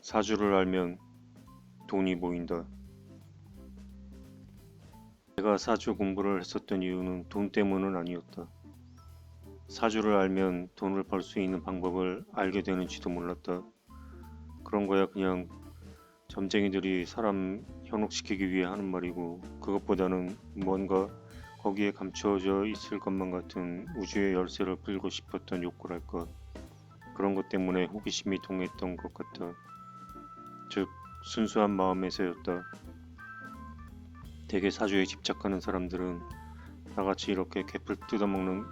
사주를 알면 돈이 보인다. 내가 사주 공부를 했었던 이유는 돈 때문은 아니었다. 사주를 알면 돈을 벌 수 있는 방법을 알게 되는지도 몰랐다. 그런 거야 그냥 점쟁이들이 사람 현혹시키기 위해 하는 말이고, 그것보다는 뭔가 거기에 감추어져 있을 것만 같은 우주의 열쇠를 풀고 싶었던 욕구랄까. 그런 것 때문에 호기심이 동했던 것 같아. 즉 순수한 마음에서였다. 대개 사주에 집착하는 사람들은 나같이 이렇게 개풀 뜯어먹는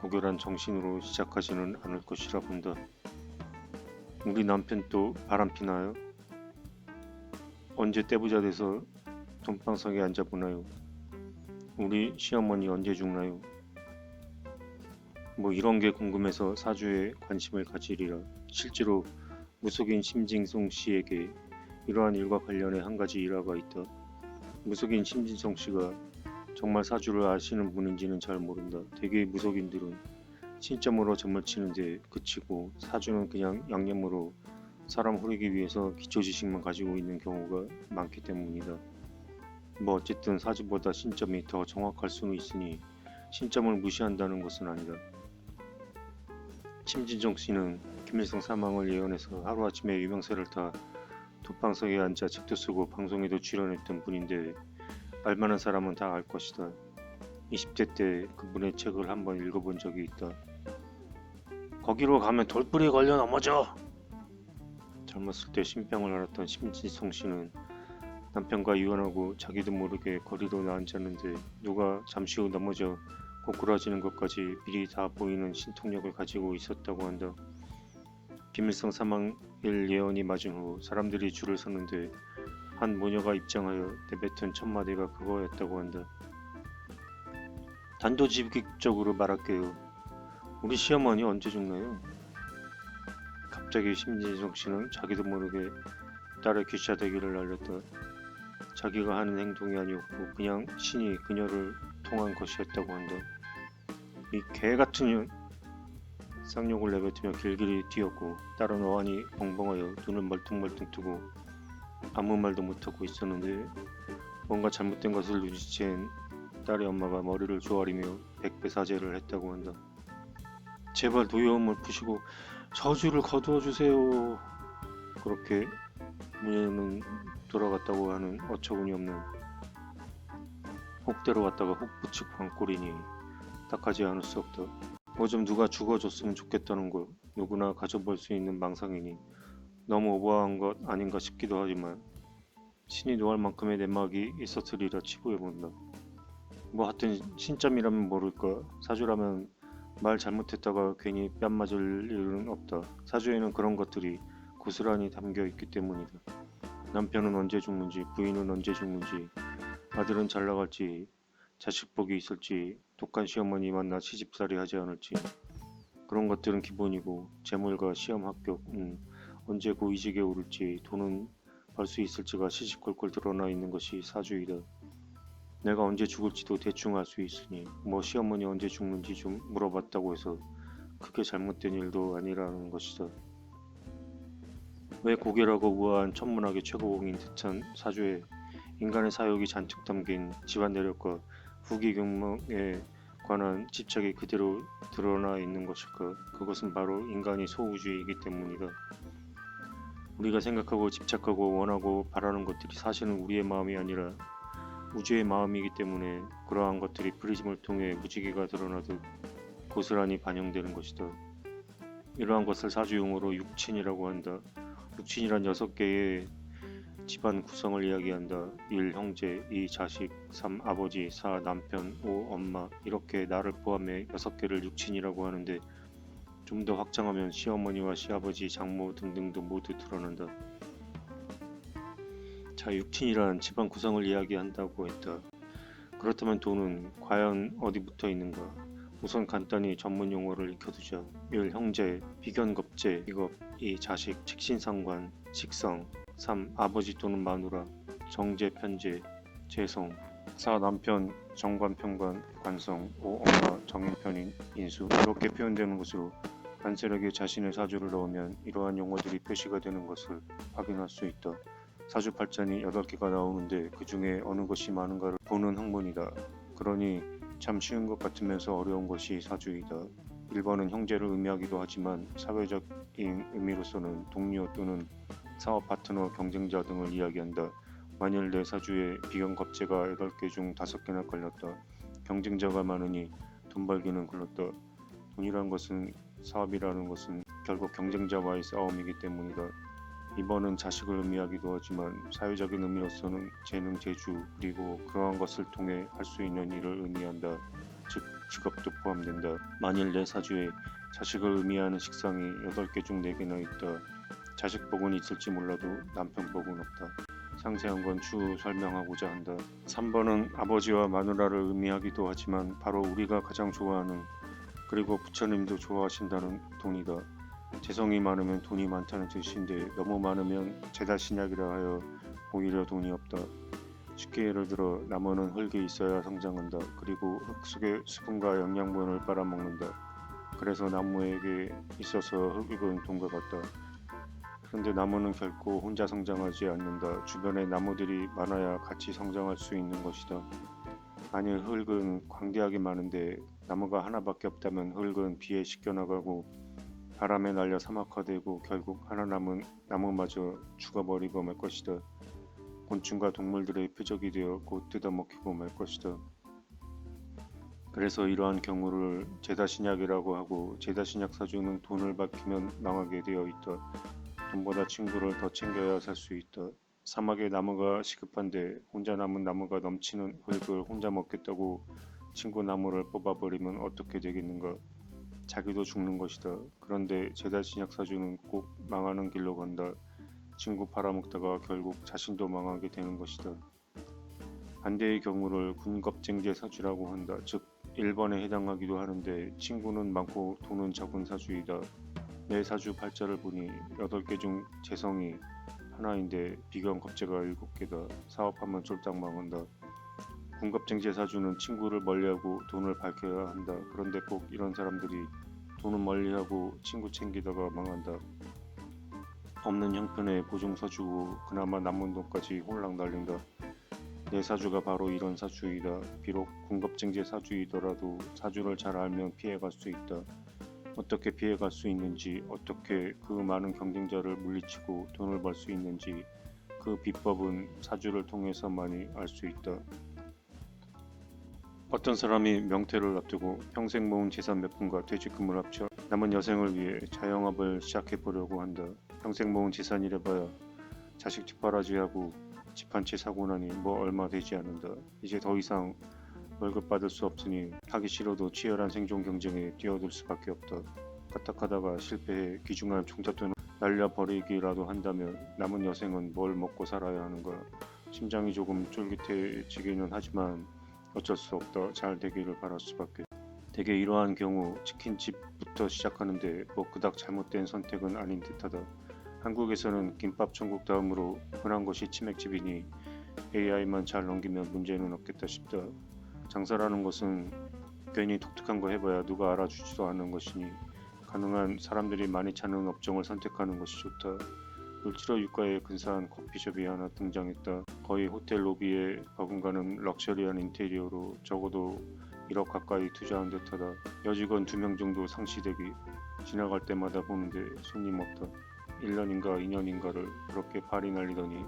고결한 정신으로 시작하지는 않을 것이라 본다. 우리 남편 또 바람피나요? 언제 떼부자 돼서 돈방석에 앉아보나요? 우리 시어머니 언제 죽나요? 뭐 이런 게 궁금해서 사주에 관심을 가지리라. 실제로 무속인 심진송 씨에게 이러한 일과 관련해 한 가지 일화가 있다. 무속인 심진송 씨가 정말 사주를 아시는 분인지는 잘 모른다. 대개 무속인들은 신점으로 점을 치는데 그치고 사주는 그냥 양념으로 사람 후리기 위해서 기초 지식만 가지고 있는 경우가 많기 때문이다. 뭐 어쨌든 사주보다 신점이 더 정확할 수는 있으니 신점을 무시한다는 것은 아니다. 심진정 씨는 김일성 사망을 예언해서 하루아침에 유명세를 타 돗방석에 앉아 책도 쓰고 방송에도 출연했던 분인데 알만한 사람은 다 알 것이다. 20대 때 그분의 책을 한번 읽어본 적이 있다. 거기로 가면 돌뿌리에 걸려 넘어져! 젊었을 때 신병을 앓았던 심진성 씨는 남편과 이혼하고 자기도 모르게 거리로 나앉았는데 누가 잠시 후 넘어져 고꾸라지는 것까지 미리 다 보이는 신통력을 가지고 있었다고 한다. 김일성 사망일 예언이 맞은 후 사람들이 줄을 섰는데 한 모녀가 입장하여 내뱉은 첫 마디가 그거였다고 한다. 단도직입적으로 말할게요. 우리 시어머니 언제 죽나요? 갑자기 심진성 씨는 자기도 모르게 딸의 귀싸대기를 날렸다. 자기가 하는 행동이 아니었고 그냥 신이 그녀를 통한 것이었다고 한다. 이 개같은 년! 쌍욕을 내뱉으며 길길이 뛰었고 딸은 어안이 벙벙하여 눈을 멀뚱멀뚱 뜨고 아무 말도 못하고 있었는데 뭔가 잘못된 것을 눈치챈 딸의 엄마가 머리를 조아리며 백배사죄를 했다고 한다. 제발 노여움을 푸시고 저주를 거두어 주세요. 그렇게 문에는 돌아갔다고 하는 어처구니 없는 혹 데려왔다가 혹 붙이고 한 꼴이니 딱하지 않을 수 없다. 뭐 좀 누가 죽어줬으면 좋겠다는 거 누구나 가져볼 수 있는 망상이니 너무 오버한 것 아닌가 싶기도 하지만 신이 노할 만큼의 내막이 있었으리라 치부해본다. 뭐 하여튼 신점이라면 모를까 사주라면 말 잘못했다가 괜히 뺨 맞을 일은 없다. 사주에는 그런 것들이 고스란히 담겨 있기 때문이다. 남편은 언제 죽는지, 부인은 언제 죽는지, 아들은 잘 나갈지, 자식 복이 있을지, 독한 시어머니 만나 시집살이 하지 않을지, 그런 것들은 기본이고 재물과 시험 합격은 언제 고위직에 오를지, 돈은 벌 수 있을지가 시시콜콜 드러나 있는 것이 사주이다. 내가 언제 죽을지도 대충 알 수 있으니 뭐 시어머니 언제 죽는지 좀 물어봤다고 해서 크게 잘못된 일도 아니라는 것이다. 왜 고결하고 우아한 천문학의 최고봉인 듯한 사주에 인간의 사욕이 잔뜩 담긴 집안 내력과 후기 경영에 관한 집착이 그대로 드러나 있는 것일까? 그것은 바로 인간이 소우주의이기 때문이다. 우리가 생각하고 집착하고 원하고 바라는 것들이 사실은 우리의 마음이 아니라 우주의 마음이기 때문에 그러한 것들이 프리즘을 통해 무지개가 드러나듯 고스란히 반영되는 것이다. 이러한 것을 사주용어로 육친이라고 한다. 육친이란 6개의 집안 구성을 이야기한다. 1. 형제, 2. 자식, 3. 아버지, 4. 남편, 5. 엄마 이렇게 나를 포함해 6개를 육친이라고 하는데 좀 더 확장하면 시어머니와 시아버지, 장모 등등도 모두 드러난다. 자, 육친이란 집안 구성을 이야기한다고 했다. 그렇다면 돈은 과연 어디 붙어 있는가? 우선 간단히 전문 용어를 익혀두자. 1. 형제, 비견겁제, 비겁. 2. 자식, 직신상관, 식성. 3. 아버지 또는 마누라, 정제, 편제, 재성. 4. 남편, 정관, 편관, 관성. 5. 엄마, 정인편인, 인수. 이렇게 표현되는 것으로 안셀에게 자신의 사주를 넣으면 이러한 용어들이 표시가 되는 것을 확인할 수 있다. 사주팔자니 8개가 나오는데 그 중에 어느 것이 많은가를 보는 학문이다. 그러니 참 쉬운 것 같으면서 어려운 것이 사주이다. 1번은 형제를 의미하기도 하지만 사회적인 의미로서는 동료 또는 사업 파트너, 경쟁자 등을 이야기한다. 만일 내 사주에 비견겁제가 8개 중 5개나 걸렸다. 경쟁자가 많으니 돈 벌기는 글렀다. 돈이란 것은, 사업이라는 것은 결국 경쟁자와의 싸움이기 때문이다. 2번은 자식을 의미하기도 하지만 사회적인 의미로서는 재능, 재주, 그리고 그러한 것을 통해 할 수 있는 일을 의미한다. 즉 직업도 포함된다. 만일 내 사주에 자식을 의미하는 식상이 8개 중 4개나 있다. 자식 복은 있을지 몰라도 남편 복은 없다. 상세한 건 추후 설명하고자 한다. 3번은 아버지와 마누라를 의미하기도 하지만 바로 우리가 가장 좋아하는, 그리고 부처님도 좋아하신다는 돈이다. 재성이 많으면 돈이 많다는 뜻인데 너무 많으면 제다신약이라 하여 오히려 돈이 없다. 쉽게 예를 들어 나무는 흙이 있어야 성장한다. 그리고 흙 속의 수분과 영양분을 빨아먹는다. 그래서 나무에게 있어서 흙은 돈과 같다. 그런데 나무는 결코 혼자 성장하지 않는다. 주변에 나무들이 많아야 같이 성장할 수 있는 것이다. 만일 흙은 광대하게 많은데 나무가 하나밖에 없다면 흙은 비에 씻겨나가고 바람에 날려 사막화되고 결국 하나 남은 나무마저 죽어버리고 말 것이다. 곤충과 동물들의 표적이 되어 곧 뜯어먹히고 말 것이다. 그래서 이러한 경우를 제다신약이라고 하고, 제다신약 사주는 돈을 밝히면 망하게 되어 있다. 돈보다 친구를 더 챙겨야 살 수 있다. 사막에 나무가 시급한데 혼자 남은 나무가 넘치는 흙을 혼자 먹겠다고 친구 나무를 뽑아버리면 어떻게 되겠는가. 자기도 죽는 것이다. 그런데 제다신약 사주는 꼭 망하는 길로 간다. 친구 팔아먹다가 결국 자신도 망하게 되는 것이다. 반대의 경우를 군겁쟁제 사주라고 한다. 즉 1번에 해당하기도 하는데 친구는 많고 돈은 적은 사주이다. 내 사주 팔자를 보니 8개 중 재성이 하나인데 비견겁제가 7개다. 사업하면 쫄딱 망한다. 군겁쟁제 사주는 친구를 멀리하고 돈을 밝혀야 한다. 그런데 꼭 이런 사람들이 돈은 멀리하고 친구 챙기다가 망한다. 없는 형편에 보증 서주고 그나마 남은 돈까지 홀랑 날린다. 내 사주가 바로 이런 사주이다. 비록 군겁쟁제 사주이더라도 사주를 잘 알면 피해갈 수 있다. 어떻게 피해갈 수 있는지, 어떻게 그 많은 경쟁자를 물리치고 돈을 벌 수 있는지, 그 비법은 사주를 통해서만이 알 수 있다. 어떤 사람이 명퇴를 앞두고 평생 모은 재산 몇 푼과 퇴직금을 합쳐 남은 여생을 위해 자영업을 시작해보려고 한다. 평생 모은 재산이래봐야 자식 뒷바라지하고 집 한 채 사고 나니 뭐 얼마 되지 않는다. 이제 더 이상 월급 받을 수 없으니 하기 싫어도 치열한 생존 경쟁에 뛰어들 수밖에 없다. 까딱하다가 실패해 귀중한 종잣돈을 날려버리기라도 한다면 남은 여생은 뭘 먹고 살아야 하는 거야. 심장이 조금 쫄깃해지기는 하지만 어쩔 수 없다. 잘 되기를 바랄 수밖에. 대개 이러한 경우 치킨집부터 시작하는데 뭐 그닥 잘못된 선택은 아닌 듯하다. 한국에서는 김밥 천국 다음으로 흔한 것이 치맥집이니 AI만 잘 넘기면 문제는 없겠다 싶다. 장사라는 것은 괜히 독특한 거 해봐야 누가 알아주지도 않는 것이니 가능한 사람들이 많이 찾는 업종을 선택하는 것이 좋다. 을지로 유가에 근사한 커피숍이 하나 등장했다. 거의 호텔 로비에 버금가는 럭셔리한 인테리어로 적어도 1억 가까이 투자한 듯하다. 여직원 2명 정도 상시대기. 지나갈 때마다 보는데 손님 없다. 1년인가 2년인가를 그렇게 발이 날리더니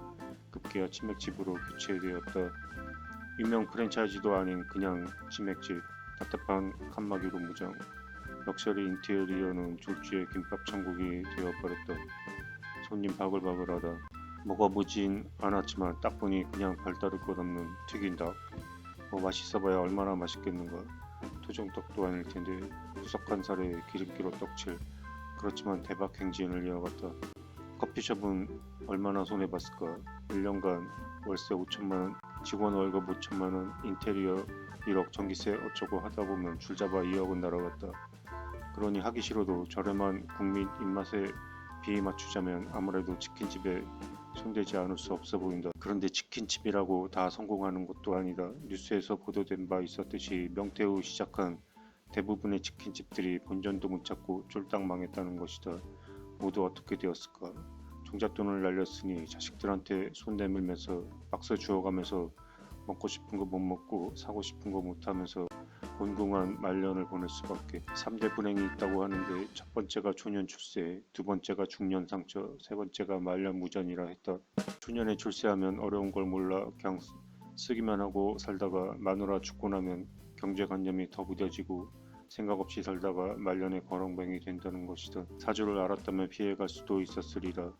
급기야 치맥집으로 교체되었다. 유명 프랜차이즈도 아닌 그냥 치맥집. 답답한 칸막이로 무장. 럭셔리 인테리어는 졸지에 김밥 천국이 되어버렸다. 손님 바글바글하다. 먹어보진 않았지만 딱 보니 그냥 별다를 것 없는 튀긴 닭. 뭐 맛있어봐야 얼마나 맛있겠는가. 토종떡도 아닐 텐데 구석한 살에 기름기로 떡칠. 그렇지만 대박 행진을 이어갔다. 커피숍은 얼마나 손해봤을까. 1년간 월세 5천만원, 직원 월급 5천만원, 인테리어 1억, 전기세 어쩌고 하다보면 줄잡아 2억은 날아갔다. 그러니 하기 싫어도 저렴한 국민 입맛에 비위 맞추자면 아무래도 치킨집에 손대지 않을 수 없어 보인다. 그런데 치킨집이라고 다 성공하는 것도 아니다. 뉴스에서 보도된 바 있었듯이 명태 후 시작한 대부분의 치킨집들이 본전도 못 찾고 쫄딱 망했다는 것이다. 모두 어떻게 되었을까? 종잣돈을 날렸으니 자식들한테 손 내밀면서 박스 주워가면서 먹고 싶은 거 못 먹고 사고 싶은 거 못 하면서 곤궁한 말년을 보낼 수밖에. 3대 불행이 있다고 하는데 첫 번째가 초년 출세, 두 번째가 중년 상처, 세 번째가 말년 무전이라 했다. 초년에 출세하면 어려운 걸 몰라 그냥 쓰기만 하고 살다가 마누라 죽고 나면 경제관념이 더 무뎌지고 생각 없이 살다가 말년에 거렁뱅이 된다는 것이다. 사주를 알았다면 피해갈 수도 있었으리라.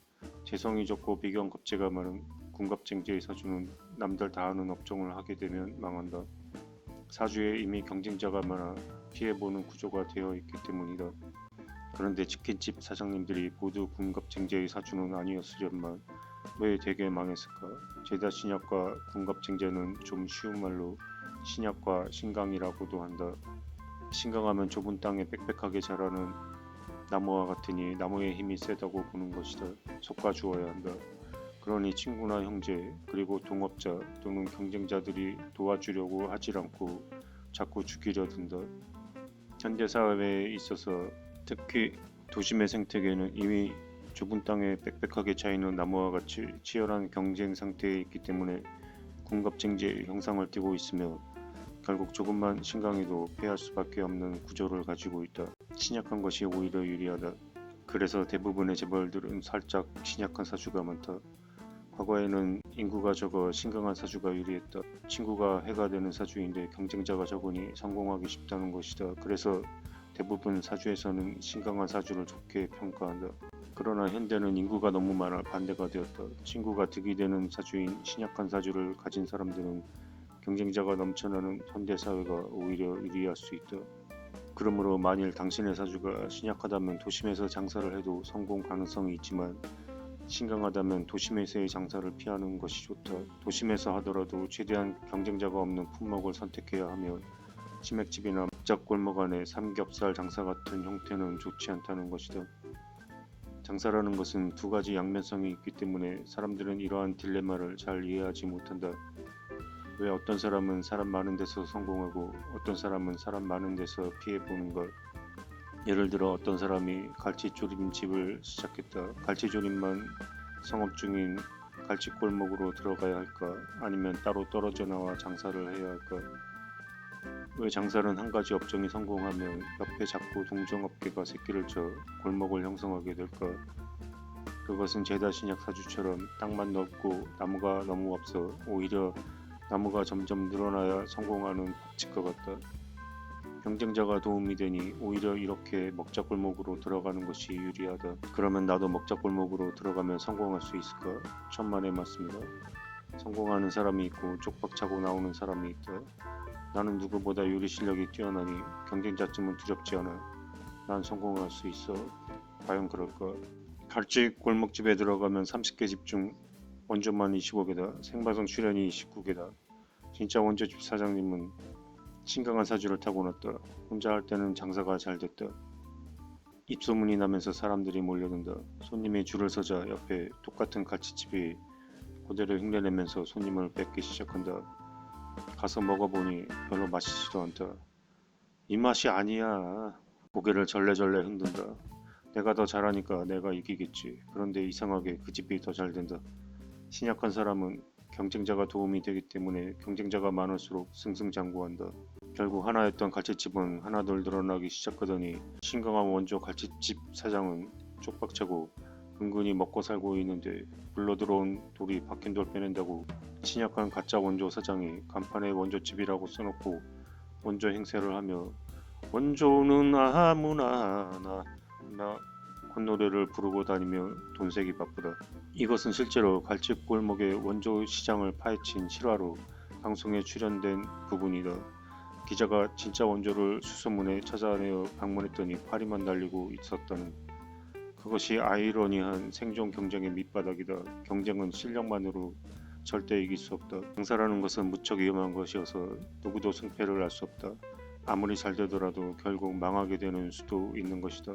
재성이 적고 비경 겁재가 많은 군갑쟁제의 사주는 남들 다 하는 업종을 하게 되면 망한다. 사주에 이미 경쟁자가 많아 피해보는 구조가 되어 있기 때문이다. 그런데 치킨집 사장님들이 모두 군갑쟁제의 사주는 아니었으련만 왜 되게 망했을까? 죄다 신약과 군갑쟁제는 좀 쉬운 말로 신약과 신강이라고도 한다. 신강하면 좁은 땅에 빽빽하게 자라는 나무와 같으니 나무의 힘이 세다고 보는 것이다. 속과 주어야 한다. 그러니 친구나 형제 그리고 동업자 또는 경쟁자들이 도와주려고 하질 않고 자꾸 죽이려 든다. 현대사회에 있어서 특히 도심의 생태계는 이미 좁은 땅에 빽빽하게 차이는 나무와 같이 치열한 경쟁 상태에 있기 때문에 군갑쟁제의 형상을 띠고 있으며 결국 조금만 신강해도 패할 수밖에 없는 구조를 가지고 있다. 신약한 것이 오히려 유리하다. 그래서 대부분의 재벌들은 살짝 신약한 사주가 많다. 과거에는 인구가 적어 신강한 사주가 유리했다. 친구가 해가 되는 사주인데 경쟁자가 적으니 성공하기 쉽다는 것이다. 그래서 대부분 사주에서는 신강한 사주를 좋게 평가한다. 그러나 현대는 인구가 너무 많아 반대가 되었다. 친구가 득이 되는 사주인 신약한 사주를 가진 사람들은 경쟁자가 넘쳐나는 현대사회가 오히려 유리할 수 있다. 그러므로 만일 당신의 사주가 신약하다면 도심에서 장사를 해도 성공 가능성이 있지만 신강하다면 도심에서의 장사를 피하는 것이 좋다. 도심에서 하더라도 최대한 경쟁자가 없는 품목을 선택해야 하며 치맥집이나 먹자골목 안의 삼겹살 장사 같은 형태는 좋지 않다는 것이다. 장사라는 것은 두 가지 양면성이 있기 때문에 사람들은 이러한 딜레마를 잘 이해하지 못한다. 왜 어떤 사람은 사람 많은 데서 성공하고 어떤 사람은 사람 많은 데서 피해보는 걸. 예를 들어 어떤 사람이 갈치조림집을 시작했다. 갈치조림만 성업 중인 갈치골목으로 들어가야 할까? 아니면 따로 떨어져 나와 장사를 해야 할까? 왜 장사는 한 가지 업종이 성공하면 옆에 자꾸 동종업계가 새끼를 쳐 골목을 형성하게 될까? 그것은 제다신약 사주처럼 땅만 넓고 나무가 너무 없어 오히려 나무가 점점 늘어나야 성공하는 법칙과 같다. 경쟁자가 도움이 되니 오히려 이렇게 먹자골목으로 들어가는 것이 유리하다. 그러면 나도 먹자골목으로 들어가면 성공할 수 있을까? 천만에 맞습니다. 성공하는 사람이 있고 쪽박차고 나오는 사람이 있다. 나는 누구보다 요리 실력이 뛰어나니 경쟁자쯤은 두렵지 않아. 난 성공할 수 있어. 과연 그럴까? 갈치 골목집에 들어가면 30개 집 중 원조만 25개다. 생방송 출연이 19개다. 진짜 원조집 사장님은 신강한 사주를 타고났다. 혼자 할 때는 장사가 잘 됐다. 입소문이 나면서 사람들이 몰려든다. 손님이 줄을 서자 옆에 똑같은 갈치집이 고대로 흉내내면서 손님을 뺏기 시작한다. 가서 먹어보니 별로 맛있지도 않다. 이 맛이 아니야. 고개를 절레절레 흔든다. 내가 더 잘하니까 내가 이기겠지. 그런데 이상하게 그 집이 더 잘 된다. 신약한 사람은 경쟁자가 도움이 되기 때문에 경쟁자가 많을수록 승승장구한다. 결국 하나였던 갈치집은 하나둘 늘어나기 시작하더니 신강한 원조 갈치집 사장은 쪽박차고 은근히 먹고 살고 있는데 굴러들어온 돌이 박힌 돌 빼낸다고 신약한 가짜 원조 사장이 간판에 원조집이라고 써놓고 원조 행세를 하며 원조는 아무나 나 콧노래를 부르고 다니며 돈세기 바쁘다. 이것은 실제로 갈치골목의 원조 시장을 파헤친 실화로 방송에 출연된 부분이다. 기자가 진짜 원조를 수소문에 찾아내어 방문했더니 파리만 날리고 있었다는. 그것이 아이러니한 생존 경쟁의 밑바닥이다. 경쟁은 실력만으로 절대 이길 수 없다. 장사라는 것은 무척 위험한 것이어서 누구도 승패를 알 수 없다. 아무리 잘 되더라도 결국 망하게 되는 수도 있는 것이다.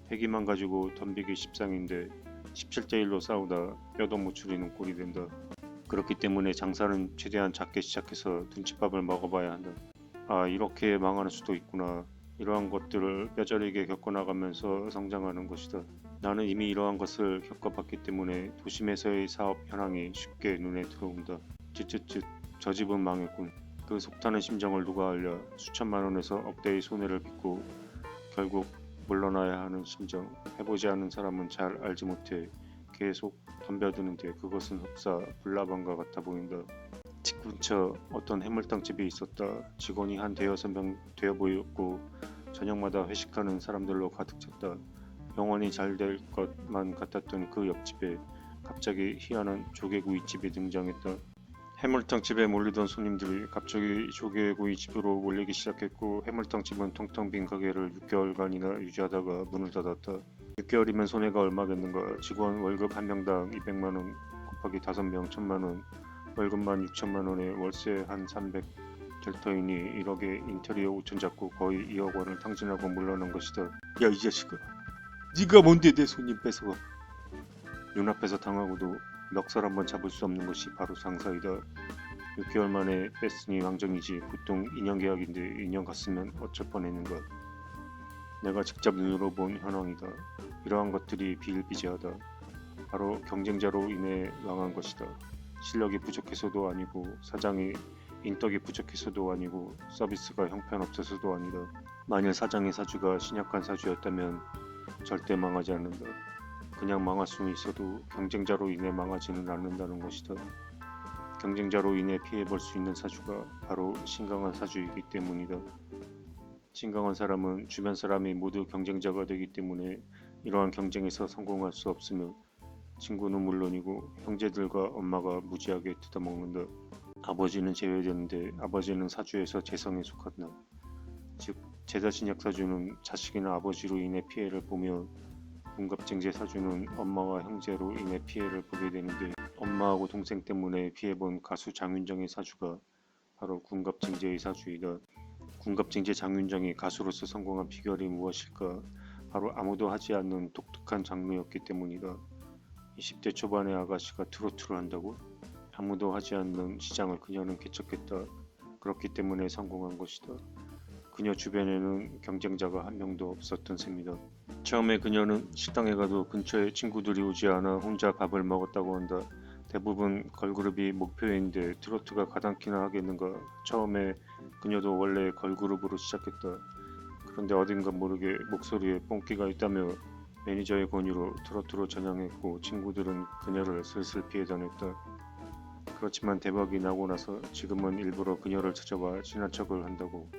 패기만 가지고 덤비기 십상인데 17대1로 싸우다 뼈도 못 추리는 꼴이 된다. 그렇기 때문에 장사는 최대한 작게 시작해서 눈칫밥을 먹어봐야 한다. 아, 이렇게 망하는 수도 있구나. 이러한 것들을 뼈저리게 겪어나가면서 성장하는 것이다. 나는 이미 이러한 것을 겪어봤기 때문에 도심에서의 사업 현황이 쉽게 눈에 들어온다. 쯧쯧쯧, 저 집은 망했군. 그 속타는 심정을 누가 알랴. 수천만 원에서 억대의 손해를 빚고 결국 물러나야 하는 심정. 해보지 않은 사람은 잘 알지 못해 계속 덤벼드는데 그것은 흡사 불나방과 같아 보인다. 집 근처 어떤 해물탕집이 있었다. 직원이 한 대여섯 명 되어 보였고 저녁마다 회식하는 사람들로 가득 찼다. 영원히 잘 될 것만 같았던 그 옆집에 갑자기 희한한 조개구이집이 등장했다. 해물탕집에 몰리던 손님들이 갑자기 조개구이집으로 몰리기 시작했고 해물탕집은 텅텅 빈 가게를 6개월간이나 유지하다가 문을 닫았다. 6개월이면 손해가 얼마겠는가. 직원 월급 한 명당 200만원 곱하기 5명 1000만원, 월급만 6천만원에 월세 한 300 델터이니 1억에 인테리어 5천 잡고 거의 2억 원을 탕진하고 물러난 것이다. 야, 이 자식아, 네가 뭔데 내 손님 뺏어가. 눈앞에서 당하고도 넉살 한번 잡을 수 없는 것이 바로 상사이다. 6개월 만에 뺐으니 왕정이지. 보통 2년 계약인데 2년 갔으면 어쩔 뻔했는가. 내가 직접 눈으로 본 현황이다. 이러한 것들이 비일비재하다. 바로 경쟁자로 인해 망한 것이다. 실력이 부족해서도 아니고 사장이 인덕이 부족해서도 아니고 서비스가 형편없어서도 아니다. 만일 사장의 사주가 신약한 사주였다면 절대 망하지 않는다. 그냥 망할 수는 있어도 경쟁자로 인해 망하지는 않는다는 것이다. 경쟁자로 인해 피해볼 수 있는 사주가 바로 신강한 사주이기 때문이다. 신강한 사람은 주변 사람이 모두 경쟁자가 되기 때문에 이러한 경쟁에서 성공할 수 없으며 친구는 물론이고 형제들과 엄마가 무지하게 뜯어먹는다. 아버지는 제외되는데 아버지는 사주에서 재성에 속한다. 즉 제자신약 사주는 자식이나 아버지로 인해 피해를 보며 군갑증제 사주는 엄마와 형제로 인해 피해를 보게 되는데 엄마하고 동생 때문에 피해본 가수 장윤정의 사주가 바로 군갑증제의 사주이다. 군갑증제 장윤정이 가수로서 성공한 비결이 무엇일까? 바로 아무도 하지 않는 독특한 장르였기 때문이다. 20대 초반의 아가씨가 트로트를 한다고? 아무도 하지 않는 시장을 그녀는 개척했다. 그렇기 때문에 성공한 것이다. 그녀 주변에는 경쟁자가 한 명도 없었던 셈이다. 처음에 그녀는 식당에 가도 근처에 친구들이 오지 않아 혼자 밥을 먹었다고 한다. 대부분 걸그룹이 목표인데 트로트가 가당키나 하겠는가. 처음에 그녀도 원래 걸그룹으로 시작했다. 그런데 어딘가 모르게 목소리에 뽕기가 있다며 매니저의 권유로 트로트로 전향했고 친구들은 그녀를 슬슬 피해 다녔다. 그렇지만 대박이 나고 나서 지금은 일부러 그녀를 찾아와 친한 척을 한다고.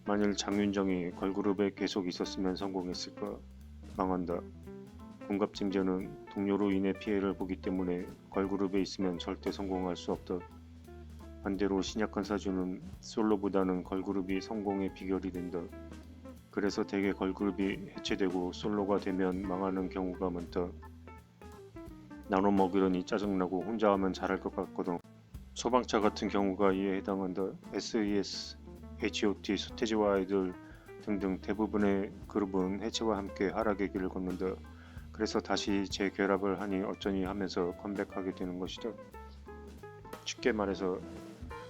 만일 장윤정이 걸그룹에 계속 있었으면 성공했을까? 망한다. 군갑증자는 동료로 인해 피해를 보기 때문에 걸그룹에 있으면 절대 성공할 수 없다. 반대로 신약한 사주는 솔로보다는 걸그룹이 성공의 비결이 된다. 그래서 대개 걸그룹이 해체되고 솔로가 되면 망하는 경우가 많다. 나눠 먹으려니 짜증나고 혼자 하면 잘할 것 같거든. 소방차 같은 경우가 이에 해당한다. SES, H.O.T, 서태지와 아이들 등등 대부분의 그룹은 해체와 함께 하락의 길을 걷는다. 그래서 다시 재결합을 하니 어쩌니 하면서 컴백하게 되는 것이다. 쉽게 말해서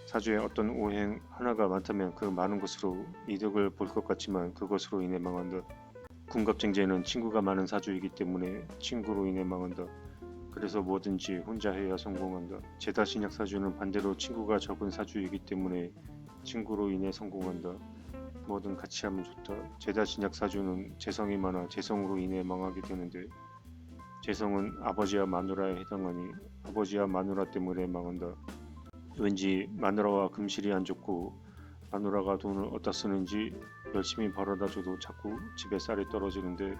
사주에 어떤 오행 하나가 많다면 그 많은 것으로 이득을 볼 것 같지만 그것으로 인해 망한다. 군갑증제는 친구가 많은 사주이기 때문에 친구로 인해 망한다. 그래서 뭐든지 혼자 해야 성공한다. 제다신약 사주는 반대로 친구가 적은 사주이기 때문에 친구로 인해 성공한다. 뭐든 같이 하면 좋다. 제다신약 사주는 재성이 많아 재성으로 인해 망하게 되는데 재성은 아버지와 마누라에 해당하니 아버지와 마누라 때문에 망한다. 왠지 마누라와 금실이 안 좋고 마누라가 돈을 어디다 쓰는지 열심히 벌어다줘도 자꾸 집에 쌀이 떨어지는데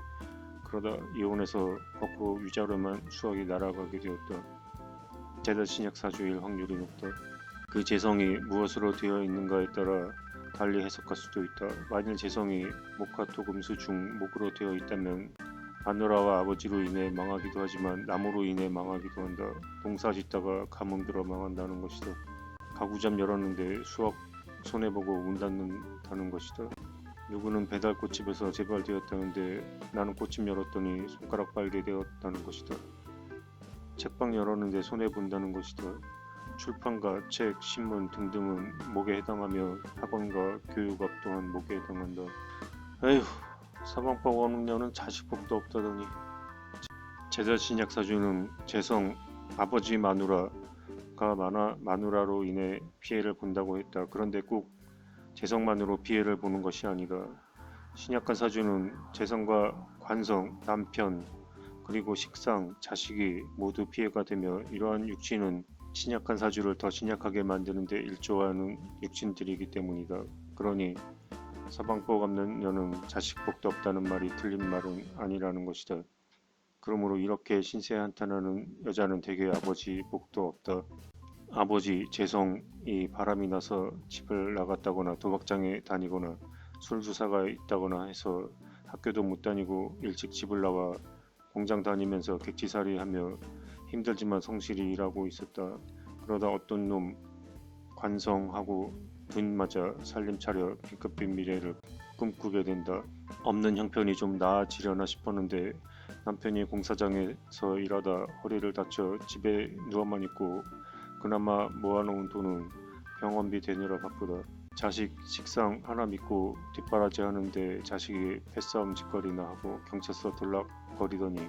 그러다 이혼해서 거꾸로 위자료만 수억이 날아가게 되었다. 제다신약 사주일 확률이 높다. 그 재성이 무엇으로 되어 있는가에 따라 달리 해석할 수도 있다. 만일 재성이 목화토금수 중 목으로 되어 있다면 마누라와 아버지로 인해 망하기도 하지만 나무로 인해 망하기도 한다. 농사 짓다가 가뭄 들어 망한다는 것이다. 가구점 열었는데 수억 손해보고 문 닫는다는 것이다. 누구는 배달꽃집에서 재발되었다는데 나는 꽃집 열었더니 손가락 빨게 되었다는 것이다. 책방 열었는데 손해본다는 것이다. 출판과 책, 신문 등등은 목에 해당하며 학원과 교육업 또한 목에 해당한다. 에휴, 사방법 어느 년은 자식복도 없다더니. 제자 신약 사주는 재성 아버지 마누라가 마누라로 인해 피해를 본다고 했다. 그런데 꼭 재성만으로 피해를 보는 것이 아니다. 신약한 사주는 재성과 관성, 남편, 그리고 식상, 자식이 모두 피해가 되며 이러한 육신은 신약한 사주를 더 신약하게 만드는 데 일조하는 육신들이기 때문이다. 그러니 사방법 없는 년은 자식복도 없다는 말이 틀린 말은 아니라는 것이다. 그러므로 이렇게 신세한탄하는 여자는 대개 아버지 복도 없다. 아버지 재성이 바람이 나서 집을 나갔다거나 도박장에 다니거나 술주사가 있다거나 해서 학교도 못 다니고 일찍 집을 나와 공장 다니면서 객지살이 하며 힘들지만 성실히 일하고 있었다. 그러다 어떤 놈 관성하고 돈 맞아 살림 차려 B급빈 미래를 꿈꾸게 된다. 없는 형편이 좀 나아지려나 싶었는데 남편이 공사장에서 일하다 허리를 다쳐 집에 누워만 있고 그나마 모아놓은 돈은 병원비 대느라 바쁘다. 자식 식상 하나 믿고 뒷바라지 하는데 자식이 패싸움 짓거리나 하고 경찰서 들락거리더니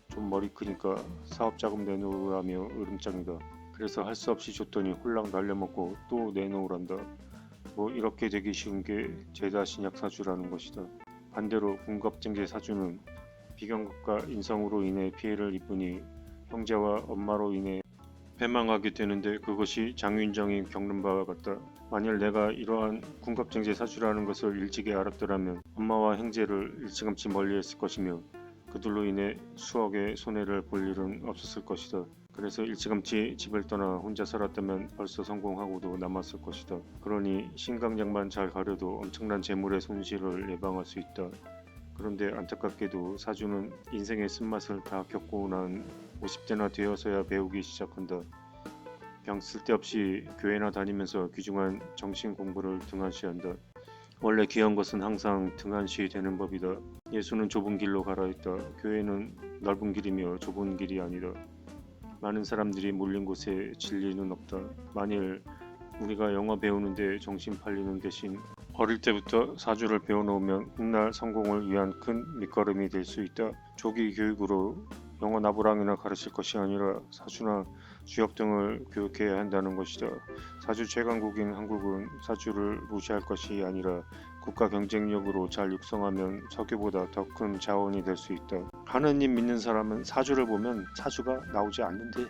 좀 머리 크니까 사업자금 내놓으라며 으름장이다. 그래서 할 수 없이 줬더니 홀랑 날려먹고 또 내놓으란다. 뭐 이렇게 되기 쉬운 게 제자 신약 사주라는 것이다. 반대로 군겁증제 사주는 비경급과 인성으로 인해 피해를 입으니 형제와 엄마로 인해 패망하게 되는데 그것이 장윤정이 겪는 바와 같다. 만일 내가 이러한 군겁증제 사주라는 것을 일찍이 알았더라면 엄마와 형제를 일찌감치 멀리했을 것이며 그들로 인해 수억의 손해를 볼 일은 없었을 것이다. 그래서 일찌감치 집을 떠나 혼자 살았다면 벌써 성공하고도 남았을 것이다. 그러니 신강약만 잘 가려도 엄청난 재물의 손실을 예방할 수 있다. 그런데 안타깝게도 사주는 인생의 쓴맛을 다 겪고 난 50대나 되어서야 배우기 시작한다. 그냥 쓸데없이 교회나 다니면서 귀중한 정신 공부를 등한시한다. 원래 귀한 것은 항상 등한시 되는 법이다. 예수는 좁은 길로 가라 했다. 교회는 넓은 길이며 좁은 길이 아니다. 많은 사람들이 몰린 곳에 진리는 없다. 만일 우리가 영어 배우는데 정신 팔리는 대신 어릴 때부터 사주를 배워놓으면 훗날 성공을 위한 큰 밑거름이 될 수 있다. 조기 교육으로 영어 나부랑이나 가르칠 것이 아니라 사주나 주역 등을 교육해야 한다는 것이다. 사주 최강국인 한국은 사주를 무시할 것이 아니라 국가 경쟁력으로 잘 육성하면 석유보다 더 큰 자원이 될 수 있다. 하느님 믿는 사람은 사주를 보면 사주가 나오지 않는데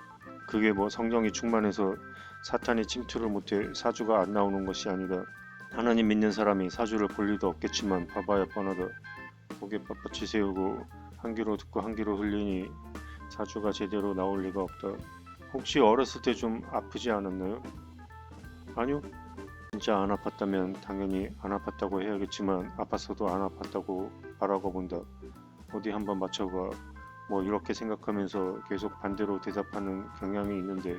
그게 뭐 성령이 충만해서 사탄이 침투를 못해 사주가 안 나오는 것이 아니다. 하나님 믿는 사람이 사주를 볼 리도 없겠지만 봐봐야 뻔하다. 고개 빳빳이 세우고 한 귀로 듣고 한 귀로 흘리니 사주가 제대로 나올 리가 없다. 혹시 어렸을 때 좀 아프지 않았나요? 아니요. 진짜 안 아팠다면 당연히 안 아팠다고 해야겠지만 아팠어도 안 아팠다고 말하고 본다. 어디 한번 맞춰봐. 뭐 이렇게 생각하면서 계속 반대로 대답하는 경향이 있는데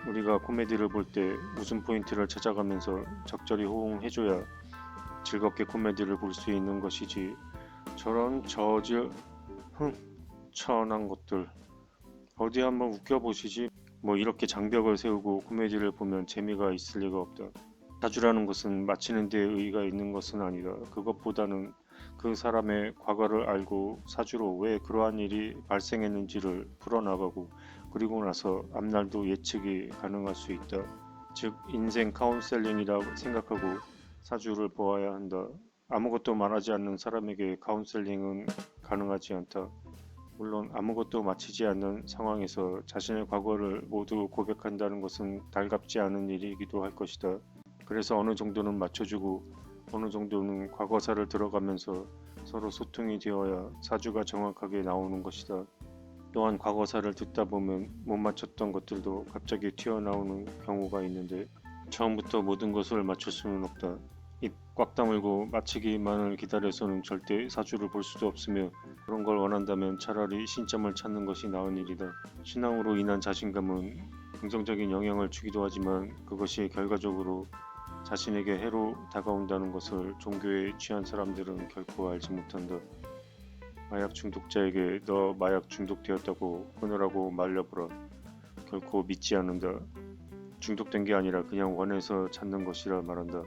우리가 코미디를 볼 때 웃음 포인트를 찾아가면서 적절히 호응해줘야 즐겁게 코미디를 볼 수 있는 것이지 저런 저질 천한 것들 어디 한번 웃겨보시지. 뭐 이렇게 장벽을 세우고 코미디를 보면 재미가 있을 리가 없다. 사주라는 것은 맞히는 데 의의가 있는 것은 아니다. 그것보다는 그 사람의 과거를 알고 사주로 왜 그러한 일이 발생했는지를 풀어나가고 그리고 나서 앞날도 예측이 가능할 수 있다. 즉 인생 카운셀링이라고 생각하고 사주를 보아야 한다. 아무것도 말하지 않는 사람에게 카운셀링은 가능하지 않다. 물론 아무것도 마치지 않는 상황에서 자신의 과거를 모두 고백한다는 것은 달갑지 않은 일이기도 할 것이다. 그래서 어느 정도는 맞춰주고 어느 정도는 과거사를 들어가면서 서로 소통이 되어야 사주가 정확하게 나오는 것이다. 또한 과거사를 듣다 보면 못 맞췄던 것들도 갑자기 튀어나오는 경우가 있는데 처음부터 모든 것을 맞출 수는 없다. 입 꽉 다물고 맞히기만을 기다려서는 절대 사주를 볼 수도 없으며 그런 걸 원한다면 차라리 신점을 찾는 것이 나은 일이다. 신앙으로 인한 자신감은 긍정적인 영향을 주기도 하지만 그것이 결과적으로 자신에게 해로 다가온다는 것을 종교에 취한 사람들은 결코 알지 못한다. 마약 중독자에게 너 마약 중독되었다고 끊으라고 말려보라. 결코 믿지 않는다. 중독된 게 아니라 그냥 원해서 찾는 것이라 말한다.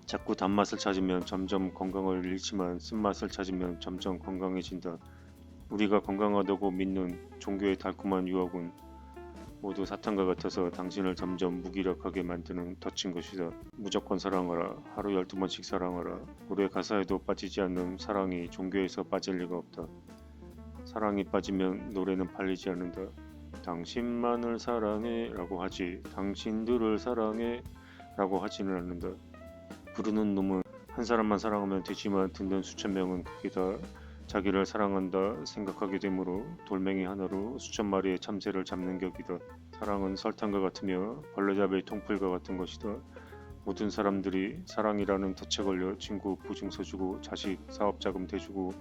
자꾸 단맛을 찾으면 점점 건강을 잃지만 쓴맛을 찾으면 점점 건강해진다. 우리가 건강하다고 믿는 종교의 달콤한 유혹은 모두 사탄과 같아서 당신을 점점 무기력하게 만드는 덫인 것이다. 무조건 사랑하라. 하루 12번씩 사랑하라. 노래 가사에도 빠지지 않는 사랑이 종교에서 빠질 리가 없다. 사랑이 빠지면 노래는 팔리지 않는다. 당신만을 사랑해 라고 하지 당신들을 사랑해 라고 하지는 않는다. 부르는 놈은 한 사람만 사랑하면 되지만 듣는 수천 명은 그게 다 자기를 사랑한다 생각하게 되므로 돌멩이 하나로 수천 마리의 참새를 잡는 격이다. 사랑은 설탕과 같으며 벌레잡이의 통풀과 같은 것이다. 모든 사람들이 사랑이라는 덫에 걸려 친구 보증서 주고 자식 사업자금 대주고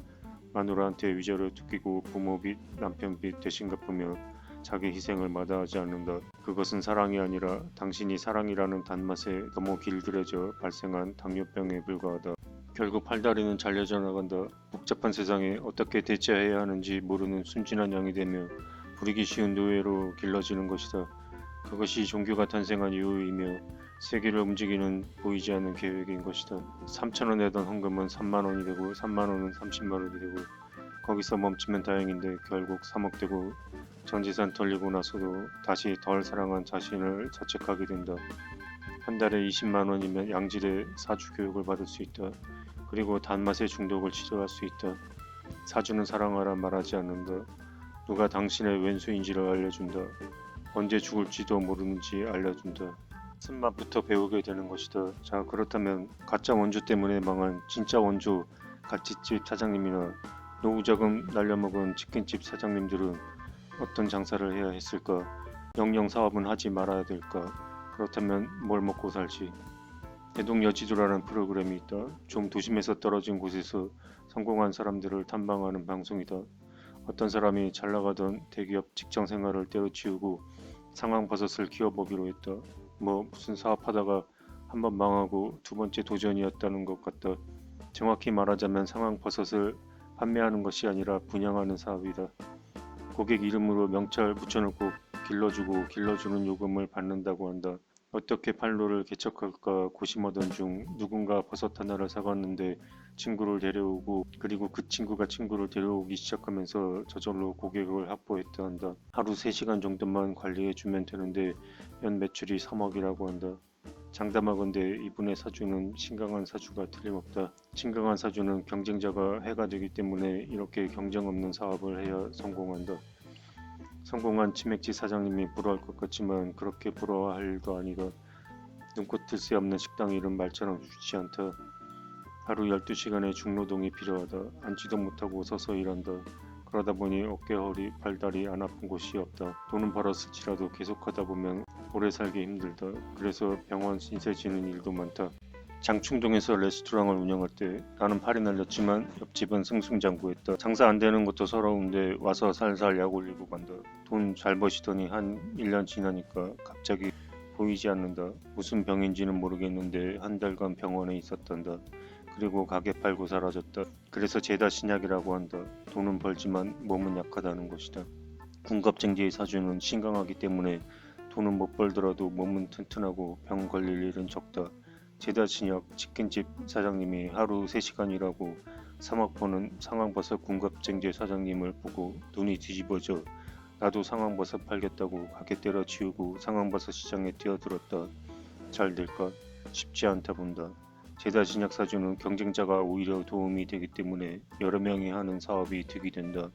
마누라한테 위자료 뜯기고 부모 빚 남편 빚 대신 갚으며 자기 희생을 마다하지 않는다. 그것은 사랑이 아니라 당신이 사랑이라는 단맛에 너무 길들여져 발생한 당뇨병에 불과하다. 결국 팔다리는 잘려져 나간다. 복잡한 세상에 어떻게 대처해야 하는지 모르는 순진한 양이 되며 부리기 쉬운 노예로 길러지는 것이다. 그것이 종교가 탄생한 이유이며 세계를 움직이는 보이지 않는 계획인 것이다. 3,000원 내던 헌금은 3만원이 되고 3만원은 30만원이 되고 거기서 멈추면 다행인데 결국 3억 되고 전 재산 털리고 나서도 다시 덜 사랑한 자신을 자책하게 된다. 한 달에 20만원이면 양질의 사주 교육을 받을 수 있다. 그리고 단맛의 중독을 치료할 수 있다. 사주는 사랑하라 말하지 않는다. 누가 당신의 왼수인지를 알려준다. 언제 죽을지도 모르는지 알려준다. 쓴맛부터 배우게 되는 것이다. 자, 그렇다면 가짜 원조 때문에 망한 진짜 원조 가치집 사장님이나 노후자금 날려먹은 치킨집 사장님들은 어떤 장사를 해야 했을까? 영영 사업은 하지 말아야 될까? 그렇다면 뭘 먹고 살지? 대동여지도라는 프로그램이 있다. 좀 도심에서 떨어진 곳에서 성공한 사람들을 탐방하는 방송이다. 어떤 사람이 잘 나가던 대기업 직장 생활을 때려치우고 상황버섯을 키워보기로 했다. 뭐 무슨 사업하다가 한번 망하고 두 번째 도전이었다는 것 같다. 정확히 말하자면 상황버섯을 판매하는 것이 아니라 분양하는 사업이다. 고객 이름으로 명찰 붙여놓고 길러주고 길러주는 요금을 받는다고 한다. 어떻게 판로를 개척할까 고심하던 중 누군가 버섯 하나를 사갔는데 친구를 데려오고 그리고 그 친구가 친구를 데려오기 시작하면서 저절로 고객을 확보했다 한다. 하루 3시간 정도만 관리해주면 되는데 연 매출이 3억이라고 한다. 장담하건대 이분의 사주는 신강한 사주가 틀림없다. 신강한 사주는 경쟁자가 해가 되기 때문에 이렇게 경쟁 없는 사업을 해야 성공한다. 성공한 치맥집 사장님이 부러워할 것 같지만 그렇게 부러워할 일도 아니다. 눈꽃 뜰 새 없는 식당 이름 말처럼 좋지 않다. 하루 12시간의 중노동이 필요하다. 앉지도 못하고 서서 일한다. 그러다 보니 어깨, 허리, 팔다리 안 아픈 곳이 없다. 돈은 벌었을지라도 계속하다 보면 오래 살기 힘들다. 그래서 병원 신세 지는 일도 많다. 장충동에서 레스토랑을 운영할 때 나는 팔이 날렸지만 옆집은 승승장구했다. 장사 안 되는 것도 서러운데 와서 살살 약 올리고 간다. 돈 잘 버시더니 한 1년 지나니까 갑자기 보이지 않는다. 무슨 병인지는 모르겠는데 한 달간 병원에 있었단다. 그리고 가게 팔고 사라졌다. 그래서 죄다 신약이라고 한다. 돈은 벌지만 몸은 약하다는 것이다. 군갑쟁지의 사주는 신강하기 때문에 돈은 못 벌더라도 몸은 튼튼하고 병 걸릴 일은 적다. 제다 신약 치킨집 사장님이 하루 3시간 일하고 3억 버는 상황버섯 군갑쟁제 사장님을 보고 눈이 뒤집어져 나도 상황버섯 팔겠다고 가게 때려치우고 상황버섯 시장에 뛰어들었다. 잘 될까? 쉽지 않다 본다. 제다 신약 사주는 경쟁자가 오히려 도움이 되기 때문에 여러 명이 하는 사업이 득이 된다.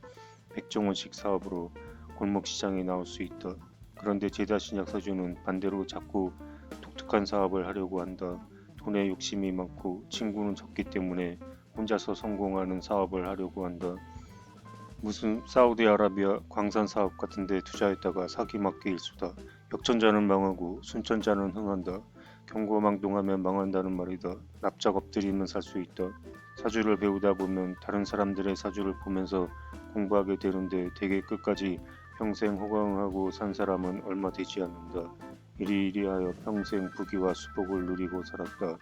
백종원식 사업으로 골목시장에 나올 수 있다. 그런데 제다 신약 사주는 반대로 자꾸 독특한 사업을 하려고 한다. 돈에 욕심이 많고 친구는 적기 때문에 혼자서 성공하는 사업을 하려고 한다. 무슨 사우디아라비아 광산 사업 같은데 투자했다가 사기맞게 일수다. 역전자는 망하고 순천자는 흥한다. 경고망동하면 망한다는 말이다. 납작 엎드리면 살 수 있다. 사주를 배우다 보면 다른 사람들의 사주를 보면서 공부하게 되는데 대개 끝까지 평생 호강하고 산 사람은 얼마 되지 않는다. 이리이리하여 평생 부귀와 수복을 누리고 살았다.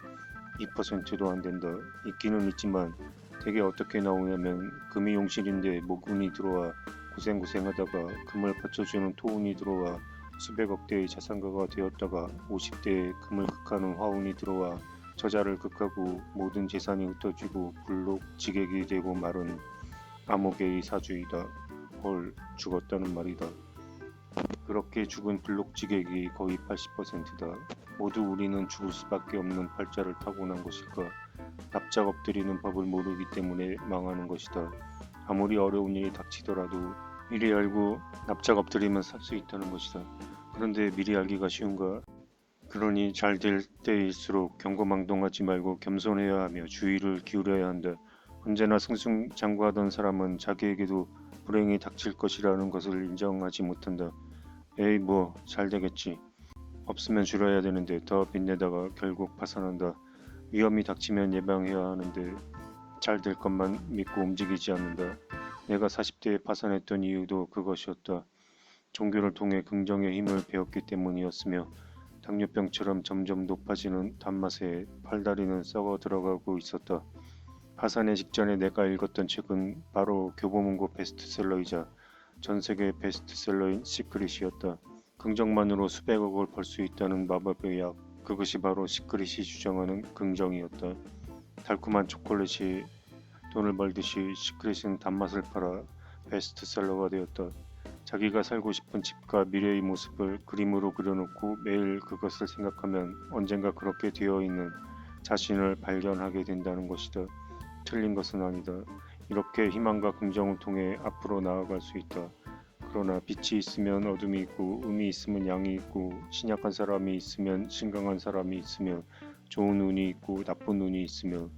2%도 안 된다. 있기는 있지만 대개 어떻게 나오냐면 금이 용실인데 모군이 들어와 고생하다가 금을 받쳐주는 토운이 들어와 수백억 대의 자산가가 되었다가 50대에 금을 극하는 화운이 들어와 저자를 극하고 모든 재산이 흩어지고 불록지객이 되고 말은 암흑의 사주이다. 헐, 죽었다는 말이다. 그렇게 죽은 불록지객이 거의 80%다. 모두 우리는 죽을 수밖에 없는 팔자를 타고난 것일까? 납작 엎드리는 법을 모르기 때문에 망하는 것이다. 아무리 어려운 일이 닥치더라도 미리 알고 납작 엎드리면 살 수 있다는 것이다. 그런데 미리 알기가 쉬운가? 그러니 잘 될 때일수록 경거망동하지 말고 겸손해야 하며 주의를 기울여야 한다. 언제나 승승장구하던 사람은 자기에게도 불행이 닥칠 것이라는 것을 인정하지 못한다. 에이 뭐 잘 되겠지. 없으면 줄여야 되는데 더 빚내다가 결국 파산한다. 위험이 닥치면 예방해야 하는데 잘 될 것만 믿고 움직이지 않는다. 내가 40대에 파산했던 이유도 그것이었다. 종교를 통해 긍정의 힘을 배웠기 때문이었으며 당뇨병처럼 점점 높아지는 단맛에 팔다리는 썩어 들어가고 있었다. 파산의 직전에 내가 읽었던 책은 바로 교보문고 베스트셀러이자 전세계 베스트셀러인 시크릿이었다. 긍정만으로 수백억을 벌 수 있다는 마법의 약, 그것이 바로 시크릿이 주장하는 긍정이었다. 달콤한 초콜릿이 돈을 벌듯이 시크릿은 단맛을 팔아 베스트셀러가 되었다. 자기가 살고 싶은 집과 미래의 모습을 그림으로 그려놓고 매일 그것을 생각하면 언젠가 그렇게 되어 있는 자신을 발견하게 된다는 것이다. 틀린 것은 아니다. 이렇게 희망과 긍정을 통해 앞으로 나아갈 수 있다. 그러나 빛이 있으면 어둠이 있고 음이 있으면 양이 있고 신약한 사람이 있으면 신강한 사람이 있으며 좋은 운이 있고 나쁜 운이 있으며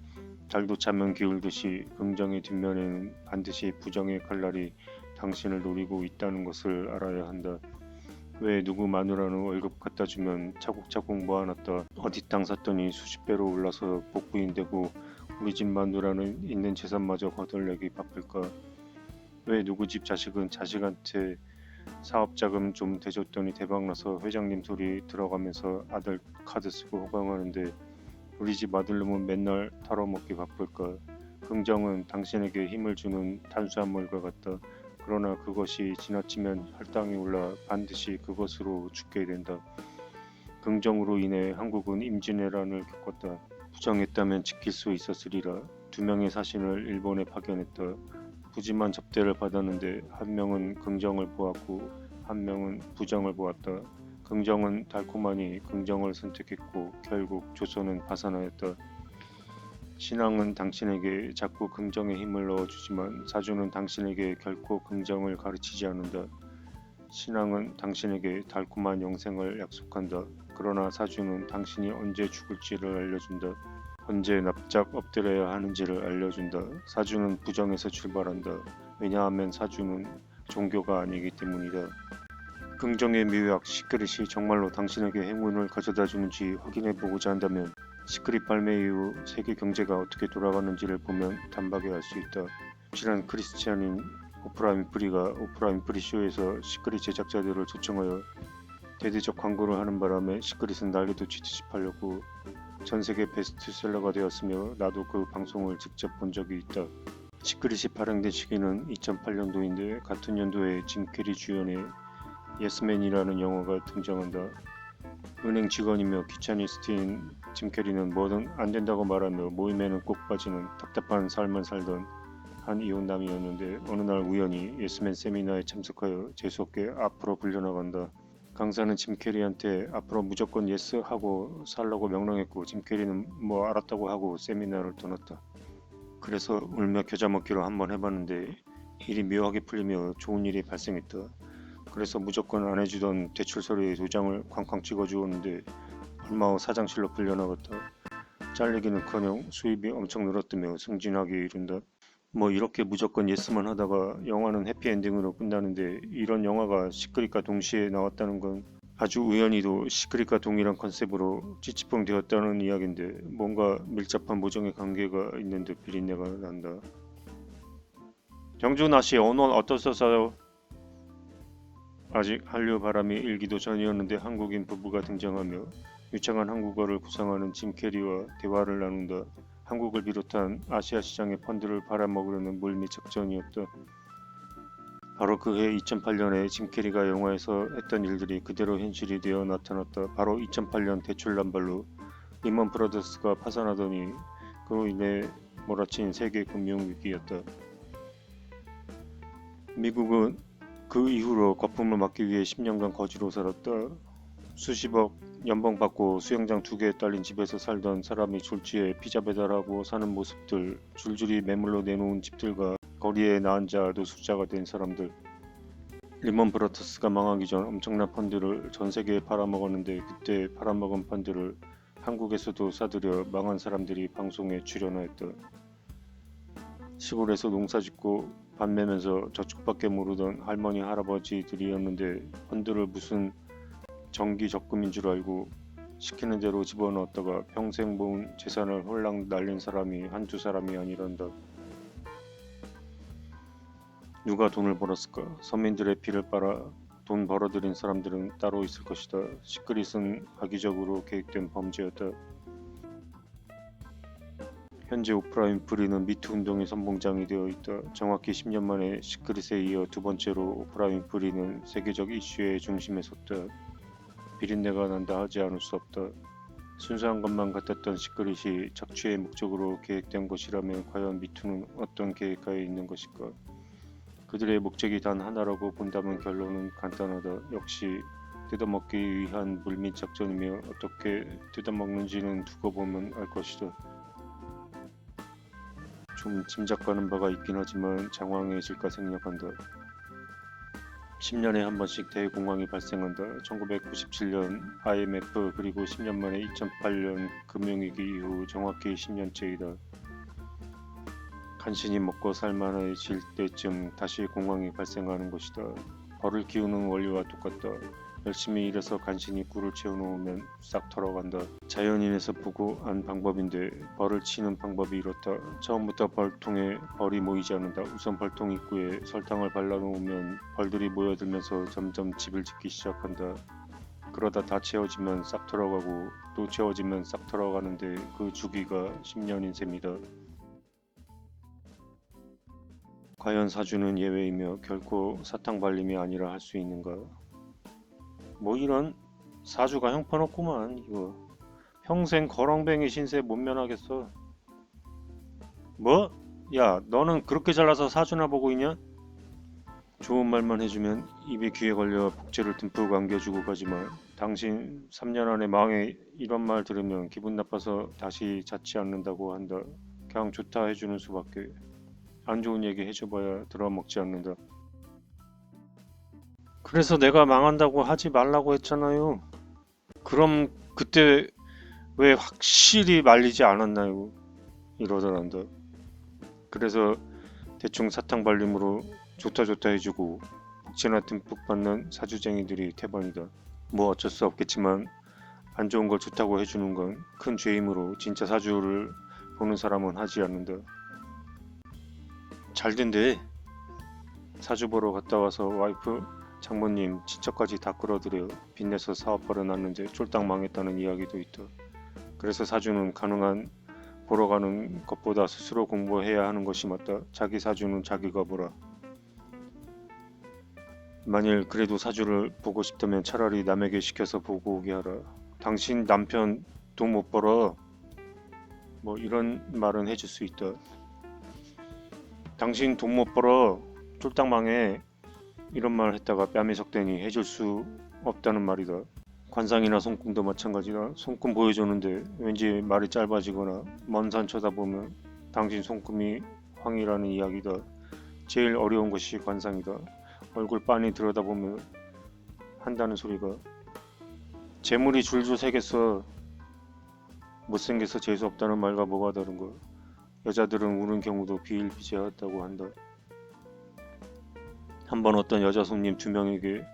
달도 차면 기울듯이 긍정의 뒷면에는 반드시 부정의 칼날이 당신을 노리고 있다는 것을 알아야 한다. 왜 누구 마누라는 월급 갖다 주면 차곡차곡 모아놨다 어디 땅 샀더니 수십 배로 올라서 복부인되고 우리 집 마누라는 있는 재산마저 거덜내기 바쁠까? 왜 누구 집 자식은 자식한테 사업자금 좀 대줬더니 대박나서 회장님 소리 들어가면서 아들 카드 쓰고 호강하는데 우리 집 아들놈은 맨날 털어먹기 바쁠까? 긍정은 당신에게 힘을 주는 탄수화물과 같다. 그러나 그것이 지나치면 혈당이 올라 반드시 그것으로 죽게 된다. 긍정으로 인해 한국은 임진왜란을 겪었다. 부정했다면 지킬 수 있었으리라. 2명의 사신을 일본에 파견했다. 푸짐한 접대를 받았는데 한 명은 긍정을 보았고 한 명은 부정을 보았다. 긍정은 달콤하니 긍정을 선택했고 결국 조선은 파산하였다. 신앙은 당신에게 자꾸 긍정의 힘을 넣어주지만 사주는 당신에게 결코 긍정을 가르치지 않는다. 신앙은 당신에게 달콤한 영생을 약속한다. 그러나 사주는 당신이 언제 죽을지를 알려준다. 언제 납작 엎드려야 하는지를 알려준다. 사주는 부정에서 출발한다. 왜냐하면 사주는 종교가 아니기 때문이다. 긍정의 묘약 시크릿이 정말로 당신에게 행운을 가져다 주는지 확인해보고자 한다면 시크릿 발매 이후 세계 경제가 어떻게 돌아가는지를 보면 단박에 알 수 있다. 확실한 크리스찬인 오프라 윈프리가 오프라 윈프리 쇼에서 시크릿 제작자들을 초청하여 대대적 광고를 하는 바람에 시크릿은 날개도 치듯이 팔렸고 전세계 베스트셀러가 되었으며 나도 그 방송을 직접 본 적이 있다. 시크릿이 발행된 시기는 2008년도인데 같은 연도에 짐 캐리 주연의 예스맨이라는 영화가 등장한다. 은행 직원이며 귀차니스트인 짐 캐리는 뭐든 안 된다고 말하며 모임에는 꼭 빠지는 답답한 삶을 살던 한 이혼남이었는데 어느 날 우연히 예스맨 세미나에 참석하여 재수없게 앞으로 불려나간다. 강사는 짐 캐리한테 앞으로 무조건 예스 하고 살라고 명령했고 짐 캐리는 뭐 알았다고 하고 세미나를 떠났다. 그래서 울며 겨자 먹기로 한번 해봤는데 일이 묘하게 풀리며 좋은 일이 발생했다. 그래서 무조건 안 해주던 대출서류에 도장을 쾅쾅 찍어주었는데 얼마 후 사장실로 불려나갔다. 잘리기는커녕 수입이 엄청 늘었다며 승진하기 이른다. 뭐 이렇게 무조건 예스만 하다가 영화는 해피엔딩으로 끝나는데 이런 영화가 시크릿과 동시에 나왔다는 건 아주 우연히도 시크릿과 동일한 컨셉으로 찌찌뽕 되었다는 이야기인데 뭔가 밀접한 모종의 관계가 있는 듯 비린내가 난다. 정준하씨 오늘 어떠셨어요? 아직 한류 바람이 일기도 전이었는데 한국인 부부가 등장하며 유창한 한국어를 구사하는 짐 캐리와 대화를 나눈다. 한국을 비롯한 아시아 시장의 펀드를 팔아먹으려는 물밑 작전이었다. 바로 그해 2008년에 짐 캐리가 영화에서 했던 일들이 그대로 현실이 되어 나타났다. 바로 2008년 대출 남발로 리먼 브라더스가 파산하더니 그로 인해 몰아친 세계 금융위기였다. 미국은 그 이후로 거품을 막기 위해 10년간 거지로 살았다. 수십억 연봉 받고 수영장 2개 딸린 집에서 살던 사람이 졸지에 피자 배달하고 사는 모습들, 줄줄이 매물로 내놓은 집들과 거리에 나앉아 노숙자가 된 사람들. 리먼 브라더스가 망하기 전 엄청난 펀드를 전 세계에 팔아먹었는데 그때 팔아먹은 펀드를 한국에서도 사들여 망한 사람들이 방송에 출연하였다. 시골에서 농사짓고 밥 매면서 저축밖에 모르던 할머니 할아버지들이었는데 펀드를 무슨 정기 적금인 줄 알고 시키는 대로 집어넣었다가 평생 모은 재산을 홀랑 날린 사람이 한두 사람이 아니란다. 누가 돈을 벌었을까? 서민들의 피를 빨아 돈 벌어들인 사람들은 따로 있을 것이다. 시크릿은 악의적으로 계획된 범죄였다. 현재 오프라 윈프리는 미투 운동의 선봉장이 되어 있다. 정확히 10년 만에 시크릿에 이어 두 번째로 오프라 윈프리는 세계적 이슈의 중심에 섰다. 비린내가 난다 하지 않을 수 없다. 순수한 것만 같았던 시크릿이 착취의 목적으로 계획된 것이라면 과연 미투는 어떤 계획하에 있는 것일까? 그들의 목적이 단 하나라고 본다면 결론은 간단하다. 역시 뜯어먹기 위한 물밑 작전이며 어떻게 뜯어먹는지는 두고 보면 알 것이다. 좀 짐작가는 바가 있긴 하지만 장황해질까 생략한다. 10년에 한 번씩 대공황이 발생한다. 1997년 IMF 그리고 10년 만에 2008년 금융위기 이후 정확히 10년째이다. 간신히 먹고 살만해질 때쯤 다시 공황이 발생하는 것이다. 벌을 키우는 원리와 똑같다. 열심히 일해서 간신히 꿀을 채워놓으면 싹 털어간다. 자연인에서 보고 안 방법인데 벌을 치는 방법이 이렇다. 처음부터 벌통에 벌이 모이지 않는다. 우선 벌통 입구에 설탕을 발라놓으면 벌들이 모여들면서 점점 집을 짓기 시작한다. 그러다 다 채워지면 싹 털어가고 또 채워지면 싹 털어가는데 그 주기가 10년인 셈이다. 과연 사주는 예외이며 결코 사탕 발림이 아니라 할 수 있는가? 뭐 이런 사주가 형편없구만. 이거 평생 거렁뱅이 신세 못 면하겠어. 뭐? 야 너는 그렇게 잘나서 사주나 보고 있냐? 좋은 말만 해주면 입에 귀에 걸려 복제를 듬뿍 안겨주고 가지만 당신 3년 안에 망해 이런 말 들으면 기분 나빠서 다시 찾지 않는다고 한다. 그냥 좋다 해주는 수밖에. 안 좋은 얘기 해줘봐야 들어먹지 않는다. 그래서 내가 망한다고 하지 말라고 했잖아요. 그럼 그때 왜 확실히 말리지 않았나요? 이러더란다. 그래서 대충 사탕 발림으로 좋다 좋다 해주고 복지나 듬뿍 받는 사주쟁이들이 태반이다. 뭐 어쩔 수 없겠지만 안 좋은 걸 좋다고 해주는 건 큰 죄이므로 진짜 사주를 보는 사람은 하지 않는다. 잘 된대. 사주 보러 갔다 와서 와이프 장모님 친척까지 다 끌어들여 빚내서 사업 벌여놨는데 쫄딱 망했다는 이야기도 있다. 그래서 사주는 가능한 보러 가는 것보다 스스로 공부해야 하는 것이 맞다. 자기 사주는 자기가 보라. 만일 그래도 사주를 보고 싶다면 차라리 남에게 시켜서 보고 오게 하라. 당신 남편 돈 못 벌어. 뭐 이런 말은 해줄 수 있다. 당신 돈 못 벌어. 쫄딱 망해. 이런 말 했다가 뺨이 석대니 해줄 수 없다는 말이다. 관상이나 손금도 마찬가지다. 손금 보여주는데 왠지 말이 짧아지거나 먼 산 쳐다보면 당신 손금이 황이라는 이야기다. 제일 어려운 것이 관상이다. 얼굴 빤히 들여다보면 한다는 소리가. 재물이 줄줄 새겠어. 못생겨서 재수없다는 말과 뭐가 다른 거. 여자들은 우는 경우도 비일비재하다고 한다. 한번 어떤 여자 손님 2명에게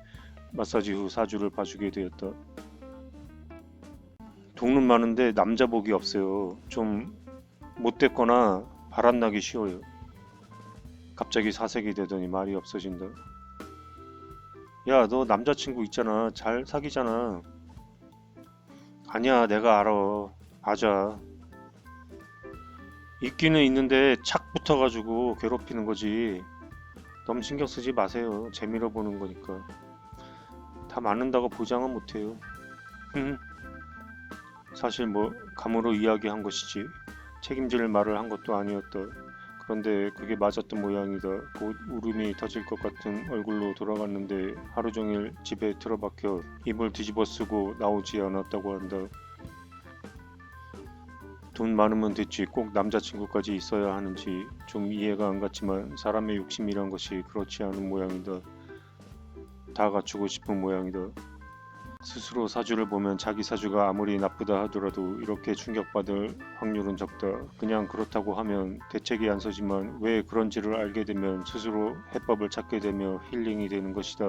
마사지 후 사주를 봐주게 되었다. 돈은 많은데 남자 복이 없어요. 좀 못됐거나 바람나기 쉬워요. 갑자기 사색이 되더니 말이 없어진다. 야, 너 남자친구 있잖아. 잘 사귀잖아. 아니야, 내가 알아. 맞아. 있기는 있는데 착 붙어가지고 괴롭히는 거지. 너무 신경 쓰지 마세요. 재미로 보는 거니까. 다 맞는다고 보장은 못해요. 음, 사실 뭐 감으로 이야기한 것이지 책임질 말을 한 것도 아니었다. 그런데 그게 맞았던 모양이다. 곧 울음이 터질 것 같은 얼굴로 돌아갔는데 하루 종일 집에 틀어박혀 입을 뒤집어 쓰고 나오지 않았다고 한다. 돈 많으면 됐지 꼭 남자친구까지 있어야 하는지 좀 이해가 안 갔지만 사람의 욕심이란 것이 그렇지 않은 모양이다. 다 갖추고 싶은 모양이다. 스스로 사주를 보면 자기 사주가 아무리 나쁘다 하더라도 이렇게 충격받을 확률은 적다. 그냥 그렇다고 하면 대책이 안 서지만 왜 그런지를 알게 되면 스스로 해법을 찾게 되며 힐링이 되는 것이다.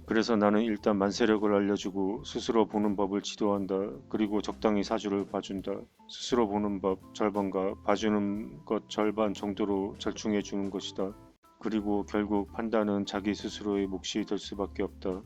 그래서 나는 일단 만세력을 알려주고 스스로 보는 법을 지도한다. 그리고 적당히 사주를 봐준다. 스스로 보는 법 절반과 봐주는 것 절반 정도로 절충해 주는 것이다. 그리고 결국 판단은 자기 스스로의 몫이 될 수밖에 없다.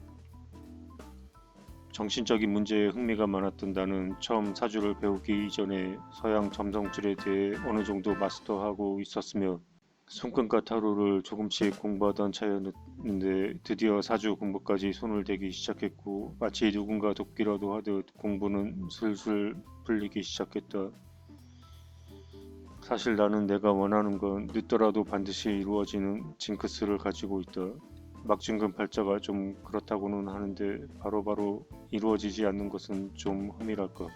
정신적인 문제에 흥미가 많았던 나는 처음 사주를 배우기 이전에 서양 점성술에 대해 어느 정도 마스터하고 있었으며 손금과 타로를 조금씩 공부하던 차였는데 드디어 사주 공부까지 손을 대기 시작했고 마치 누군가 돕기라도 하듯 공부는 슬슬 풀리기 시작했다. 사실 나는 내가 원하는 건 늦더라도 반드시 이루어지는 징크스를 가지고 있다. 막중근 팔자가 좀 그렇다고는 하는데 바로바로 이루어지지 않는 것은 좀 흠이랄까.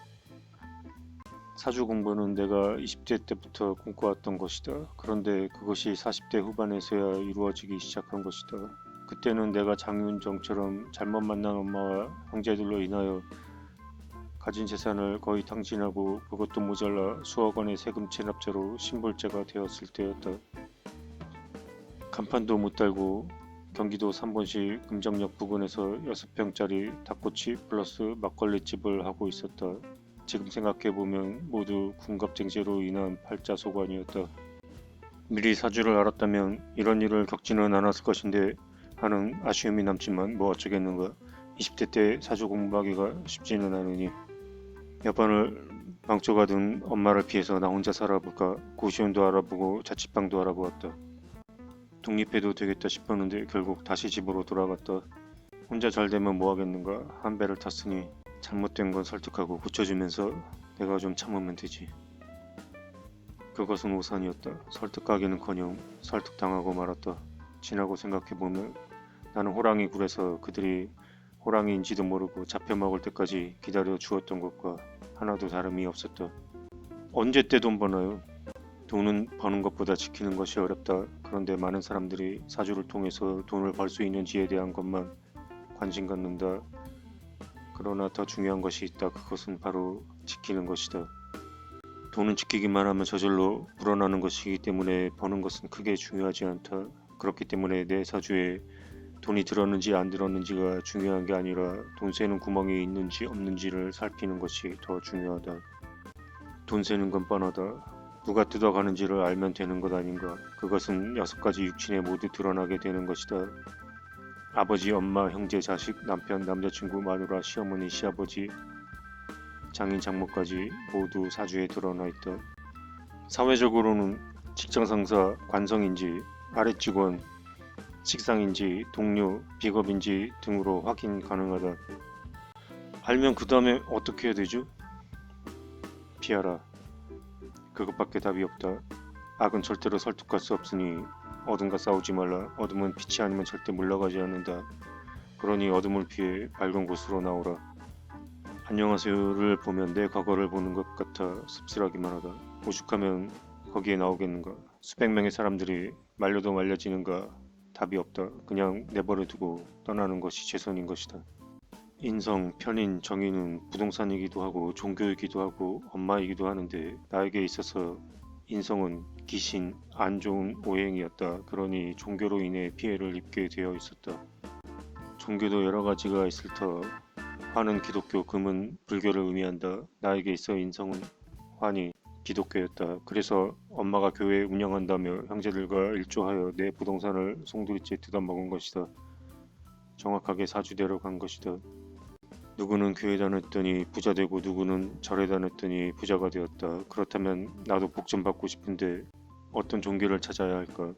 사주 공부는 내가 20대 때부터 꿈꿔왔던 것이다. 그런데 그것이 40대 후반에서야 이루어지기 시작한 것이다. 그때는 내가 장윤정처럼 잘못 만난 엄마와 형제들로 인하여 가진 재산을 거의 탕진하고 그것도 모자라 수억 원의 세금 체납자로 신불제가 되었을 때였다. 간판도 못 달고 경기도 삼본시 금정역 부근에서 6평짜리 닭꼬치 플러스 막걸리집을 하고 있었다. 지금 생각해보면 모두 군갑쟁제로 인한 팔자소관이었다. 미리 사주를 알았다면 이런 일을 겪지는 않았을 것인데 하는 아쉬움이 남지만 뭐 어쩌겠는가. 20대 때 사주 공부하기가 쉽지는 않으니 여반을 망쳐가둔 엄마를 피해서 나 혼자 살아볼까 고시원도 알아보고 자취방도 알아보았다. 독립해도 되겠다 싶었는데 결국 다시 집으로 돌아갔다. 혼자 잘 되면 뭐하겠는가. 한 배를 탔으니 잘못된 건 설득하고 고쳐주면서 내가 좀 참으면 되지. 그것은 오산이었다. 설득하기는커녕 설득당하고 말았다. 지나고 생각해보면 나는 호랑이 굴에서 그들이 호랑이인지도 모르고 잡혀먹을 때까지 기다려 주었던 것과 하나도 다름이 없었다. 언제 때 돈 버나요? 돈은 버는 것보다 지키는 것이 어렵다. 그런데 많은 사람들이 사주를 통해서 돈을 벌 수 있는지에 대한 것만 관심 갖는다. 그러나 더 중요한 것이 있다. 그것은 바로 지키는 것이다. 돈은 지키기만 하면 저절로 불어나는 것이기 때문에 버는 것은 크게 중요하지 않다. 그렇기 때문에 내 사주에 돈이 들었는지 안 들었는지가 중요한 게 아니라 돈 새는 구멍이 있는지 없는지를 살피는 것이 더 중요하다. 돈 새는 건 뻔하다. 누가 뜯어가는지를 알면 되는 것 아닌가. 그것은 6가지 육친에 모두 드러나게 되는 것이다. 아버지, 엄마, 형제, 자식, 남편, 남자친구, 마누라, 시어머니, 시아버지, 장인, 장모까지 모두 사주에 드러나 있다. 사회적으로는 직장상사, 관성인지, 아랫직원, 식상인지, 동료, 비겁인지 등으로 확인 가능하다. 알면 그 다음에 어떻게 해야 되죠? 피하라. 그것밖에 답이 없다. 악은 절대로 설득할 수 없으니 어둠과 싸우지 말라. 어둠은 빛이 아니면 절대 물러가지 않는다. 그러니 어둠을 피해 밝은 곳으로 나오라. 안녕하세요를 보면 내 과거를 보는 것 같아 씁쓸하기만 하다. 오죽하면 거기에 나오겠는가. 수백 명의 사람들이 말려도 말려지는가. 답이 없다. 그냥 내버려 두고 떠나는 것이 최선인 것이다. 인성, 편인, 정의는 부동산이기도 하고 종교이기도 하고 엄마이기도 하는데 나에게 있어서 인성은 귀신, 안 좋은 오행이었다. 그러니 종교로 인해 피해를 입게 되어 있었다. 종교도 여러 가지가 있을 터 화는 기독교, 금은 불교를 의미한다. 나에게 있어 인성은 환이 기독교였다. 그래서 엄마가 교회 운영한다며 형제들과 일조하여 내 부동산을 송두리째 뜯어먹은 것이다. 정확하게 사주대로 간 것이다. 누구는 교회 다녔더니 부자 되고 누구는 절에 다녔더니 부자가 되었다. 그렇다면 나도 복 좀 받고 싶은데 어떤 종교를 찾아야 할까?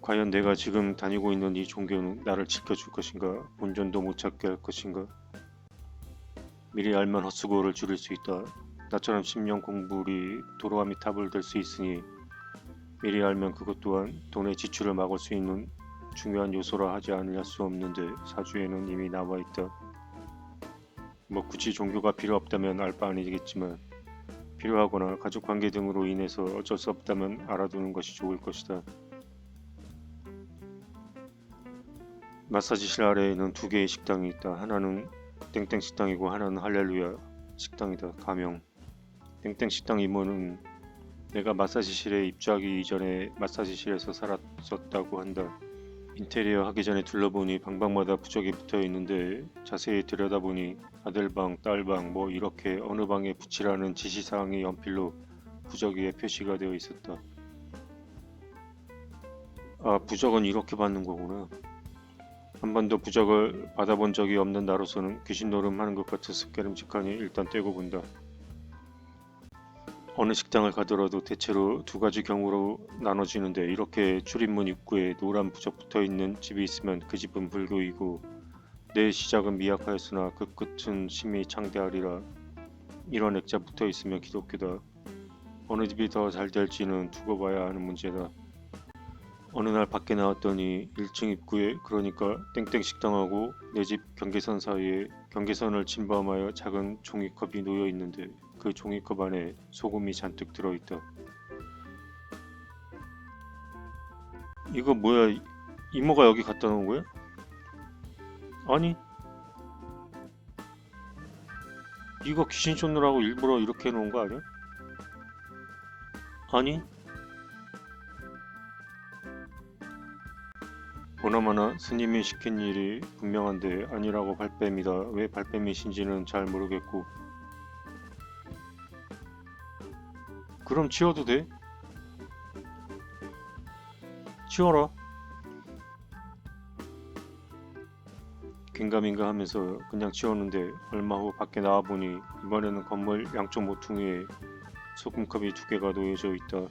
과연 내가 지금 다니고 있는 이 종교는 나를 지켜줄 것인가? 본전도 못 찾게 할 것인가? 미리 알면 헛수고를 줄일 수 있다. 나처럼 10년 공부리 도로아미 탑을 될 수 있으니 미리 알면 그것 또한 돈의 지출을 막을 수 있는 중요한 요소라 하지 않을 수 없는데 사주에는 이미 나와 있다. 뭐 굳이 종교가 필요 없다면 알 바 아니겠지만 필요하거나 가족관계 등으로 인해서 어쩔 수 없다면 알아두는 것이 좋을 것이다. 마사지실 아래에는 두 개의 식당이 있다. 하나는 땡땡 식당이고 하나는 할렐루야 식당이다. 가명. 땡땡 식당 이모는 내가 마사지실에 입주하기 이전에 마사지실에서 살았었다고 한다. 인테리어 하기 전에 둘러보니 방방마다 부적이 붙어 있는데 자세히 들여다보니 아들방, 딸방 뭐 이렇게 어느 방에 붙이라는 지시사항이 연필로 부적 위에 표시가 되어 있었다. 아, 부적은 이렇게 받는 거구나. 한 번도 부적을 받아본 적이 없는 나로서는 귀신 노름하는 것 같아서 깨름직하니 일단 떼고 본다. 어느 식당을 가더라도 대체로 두 가지 경우로 나눠지는데 이렇게 출입문 입구에 노란 부적 붙어있는 집이 있으면 그 집은 불교이고 내 시작은 미약하였으나 그 끝은 심히 창대하리라. 이런 액자 붙어있으면 기독교다. 어느 집이 더 잘 될지는 두고 봐야 하는 문제다. 어느 날 밖에 나왔더니 1층 입구에 그러니까 땡땡 식당하고 내 집 경계선 사이에 경계선을 침범하여 작은 종이컵이 놓여 있는데 그 종이컵 안에 소금이 잔뜩 들어있다. 이거 뭐야? 이모가 여기 갖다 놓은 거야? 아니, 이거 귀신 쫓느라고 일부러 이렇게 해놓은 거 아니야? 아니, 보나마나 스님이 시킨 일이 분명한데 아니라고 발뺌이다. 왜 발뺌이신지는 잘 모르겠고. 그럼 치워도 돼? 치워라. 긴가민가 하면서 그냥 치웠는데 얼마 후 밖에 나와보니 이번에는 건물 양쪽 모퉁이에 소금컵이 두 개가 놓여져 있다.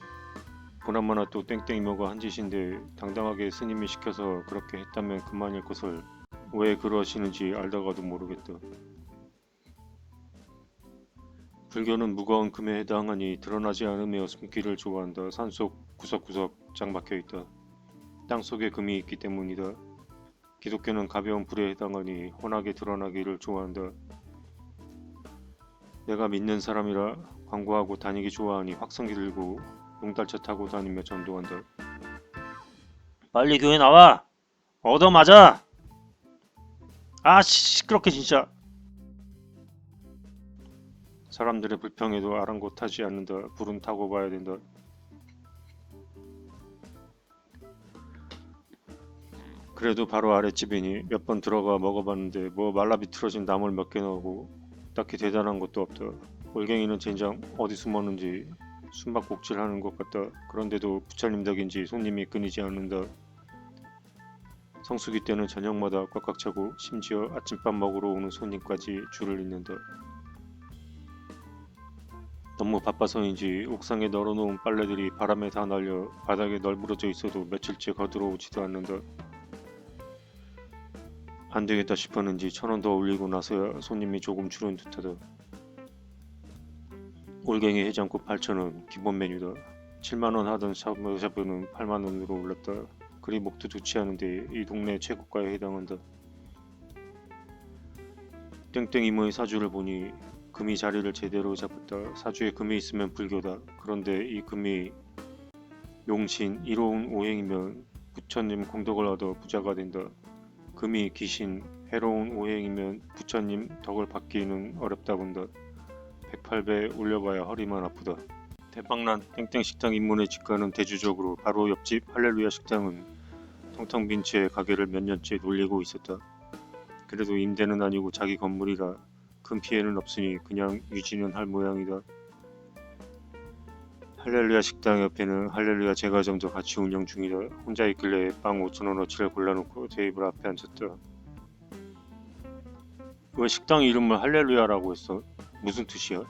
보나마나 또 땡땡 이모가 한 짓인데 당당하게 스님이 시켜서 그렇게 했다면 그만일 것을 왜 그러시는지 알다가도 모르겠다. 불교는 무거운 금에 해당하니 드러나지 않으며 숨기를 좋아한다. 산속 구석구석 장 박혀있다. 땅속에 금이 있기 때문이다. 기독교는 가벼운 불에 해당하니 환하게 드러나기를 좋아한다. 내가 믿는 사람이라 광고하고 다니기 좋아하니 확성기 들고 용달차 타고 다니며 전도한다. 빨리 교회 나와! 얻어맞아! 아 시끄럽게 진짜. 사람들의 불평에도 아랑곳하지 않는다. 불은 타고 봐야 된다. 그래도 바로 아랫집이니 몇 번 들어가 먹어봤는데 뭐 말라비틀어진 나물 몇 개 나오고 딱히 대단한 것도 없다. 올갱이는 젠장 어디 숨었는지 숨바꼭질하는 것 같다. 그런데도 부처님 덕인지 손님이 끊이지 않는다. 성수기 때는 저녁마다 꽉꽉 차고 심지어 아침밥 먹으러 오는 손님까지 줄을 잇는다. 너무 바빠서인지 옥상에 널어놓은 빨래들이 바람에 다 날려 바닥에 널브러져 있어도 며칠째 거들어오지도 않는다. 안되겠다 싶었는지 1,000원 더 올리고 나서야 손님이 조금 줄은 듯하다. 올갱이 해장국 8,000원 기본 메뉴다. 7만원 하던 샤브샤브는 8만원으로 올랐다. 그리 목도 좋지 않은데 이 동네 최고가에 해당한다. 땡땡 이모의 사주를 보니 금이 자리를 제대로 잡았다. 사주에 금이 있으면 불교다. 그런데 이 금이 용신, 이로운 오행이면 부처님 공덕을 얻어 부자가 된다. 금이 귀신, 해로운 오행이면 부처님 덕을 받기는 어렵다 본다. 108배 올려봐야 허리만 아프다. 대박난 땡땡 식당 입문의 직가는 대주적으로 바로 옆집 할렐루야 식당은 텅텅 빈 채 가게를 몇 년째 놀리고 있었다. 그래도 임대는 아니고 자기 건물이라 큰 피해는 없으니 그냥 유지는 할 모양이다. 할렐루야 식당 옆에는 할렐루야 제과점도 같이 운영 중이다. 혼자 있길래 빵 5,000원어치를 골라놓고 테이블 앞에 앉았다. 왜 식당 이름을 할렐루야라고 했어? 무슨 뜻이야?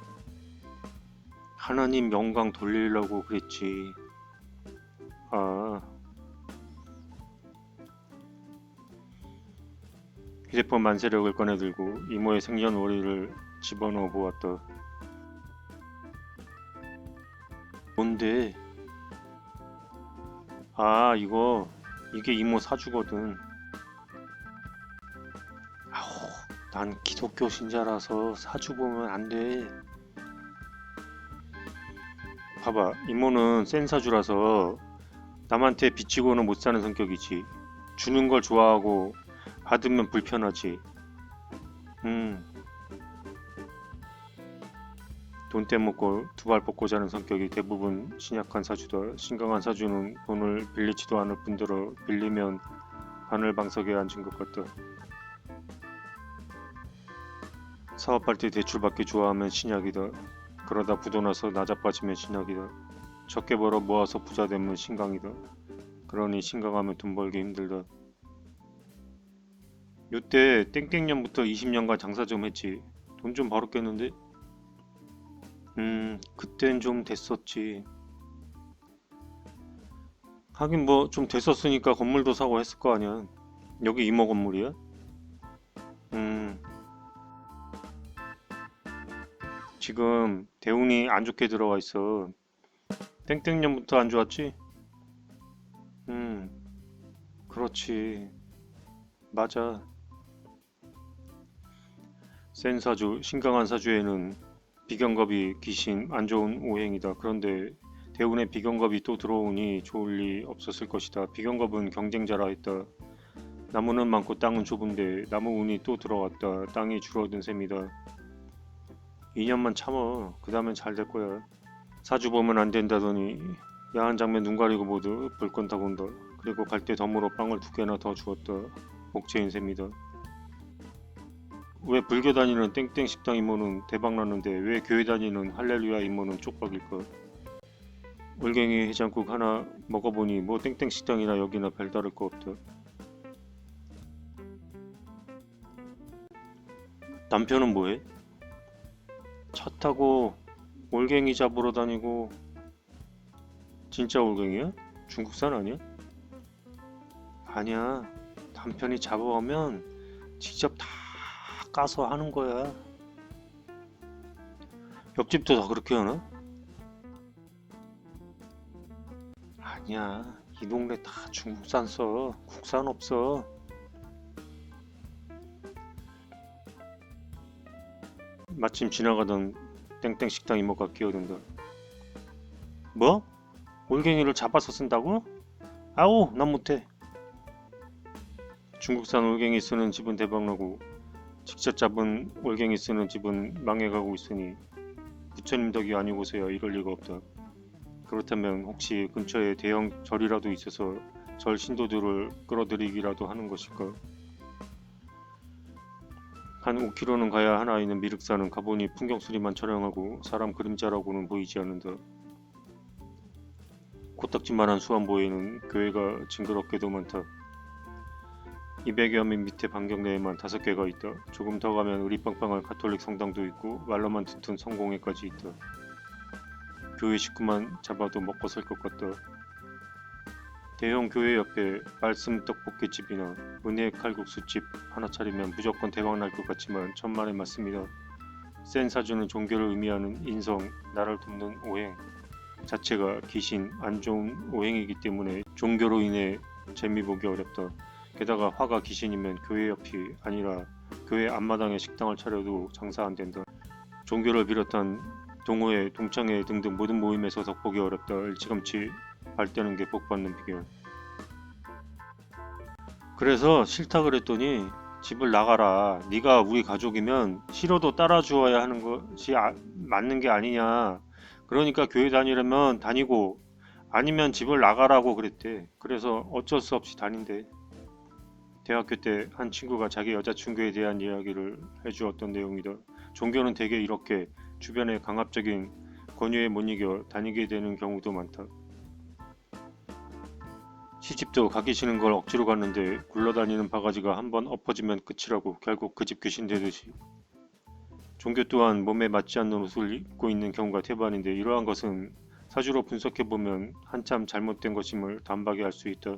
하나님 영광 돌리려고 그랬지. 아, 휴대폰 만세력을 꺼내들고 이모의 생년월일을 집어넣어 보았다. 뭔데? 아, 이게 이모 사주거든. 아우, 난 기독교 신자라서 사주 보면 안 돼. 봐봐, 이모는 센 사주라서 남한테 비치고는 못 사는 성격이지. 주는 걸 좋아하고 받으면 불편하지. 음, 돈 떼먹고 두 발 뻗고 자는 성격이 대부분 신약한 사주다. 신강한 사주는 돈을 빌리지도 않을 뿐더러 빌리면 바늘방석에 앉은 것 같다. 사업할 때 대출받기 좋아하면 신약이다. 그러다 부도나서 나자빠지면 신약이다. 적게 벌어 모아서 부자 되면 신강이다. 그러니 신강하면 돈 벌기 힘들다. 요때 땡땡년부터 20년간 장사 좀 했지. 돈 좀 벌었겠는데? 그땐 좀 됐었지. 하긴 뭐 좀 됐었으니까 건물도 사고 했을 거 아니야. 여기 이모 건물이야? 음, 지금 대운이 안 좋게 들어와 있어. 땡땡년부터 안 좋았지? 음, 그렇지. 맞아. 센 사주, 신강한 사주에는 비경겁이 귀신, 안 좋은 오행이다. 그런데 대운에 비경겁이 또 들어오니 좋을 리 없었을 것이다. 비경겁은 경쟁자라 했다. 나무는 많고 땅은 좁은데 나무 운이 또 들어왔다. 땅이 줄어든 셈이다. 2년만 참어. 그 다음엔 잘 될 거야. 사주 보면 안 된다더니 야한 장면 눈 가리고 모두 볼건 다 본다. 그리고 갈 때 덤으로 빵을 2개나 더 주었다. 복제인 셈이다. 왜 불교 다니는 땡땡 식당 이모는 대박 났는데 왜 교회 다니는 할렐루야 이모는 쪽박일까? 올갱이 해장국 하나 먹어보니 뭐 땡땡 식당이나 여기나 별다를 거 없다. 남편은 뭐해? 차 타고 올갱이 잡으러 다니고. 진짜 올갱이야? 중국산 아니야? 아니야. 남편이 잡아오면 직접 다 까서 하는 거야. 옆집도 다 그렇게 하나? 아니야. 이 동네 다 중국산 써. 국산 없어. 마침 지나가던 땡땡 식당 이모가 끼어든다. 뭐? 올갱이를 잡아서 쓴다고? 아우, 난 못해. 중국산 올갱이 쓰는 집은 대박나고 직접 잡은 올갱이 쓰는 집은 망해가고 있으니 부처님 덕이 아니고서야 이럴 리가 없다. 그렇다면 혹시 근처에 대형 절이라도 있어서 절 신도들을 끌어들이기라도 하는 것일까? 한 5km는 가야 하나 있는 미륵산은 가보니 풍경수리만 촬영하고 사람 그림자라고는 보이지 않는다. 코딱지만한 수안보에는 교회가 징그럽게도 많다. 200여 명 밑에 반경 내에만 5개가 있다. 조금 더 가면 으리빵빵한 가톨릭 성당도 있고 말로만 듣던 성공회까지 있다. 교회 식구만 잡아도 먹고 살 것 같다. 대형 교회 옆에 말씀 떡볶이집이나 은혜 칼국수집 하나 차리면 무조건 대박 날 것 같지만 천만에 맞습니다. 센 사주는 종교를 의미하는 인성, 나를 돕는 오행 자체가 귀신, 안 좋은 오행이기 때문에 종교로 인해 재미 보기 어렵다. 게다가 화가 귀신이면 교회 옆이 아니라 교회 앞마당에 식당을 차려도 장사 안 된다. 종교를 비롯한 동호회, 동창회 등등 모든 모임에서 덕보기 어렵다. 일찌감치 발대는 게 복받는 비결. 그래서 싫다 그랬더니 집을 나가라. 네가 우리 가족이면 싫어도 따라주어야 하는 것이 맞는 게 아니냐. 그러니까 교회 다니려면 다니고 아니면 집을 나가라고 그랬대. 그래서 어쩔 수 없이 다닌대. 대학교 때 한 친구가 자기 여자친구에 대한 이야기를 해주었던 내용이다. 종교는 대개 이렇게 주변의 강압적인 권유에 못 이겨 다니게 되는 경우도 많다. 시집도 가기 싫은 걸 억지로 갔는데 굴러다니는 바가지가 한번 엎어지면 끝이라고 결국 그 집 귀신 되듯이. 종교 또한 몸에 맞지 않는 옷을 입고 있는 경우가 태반인데 이러한 것은 사주로 분석해보면 한참 잘못된 것임을 단박에 알 수 있다.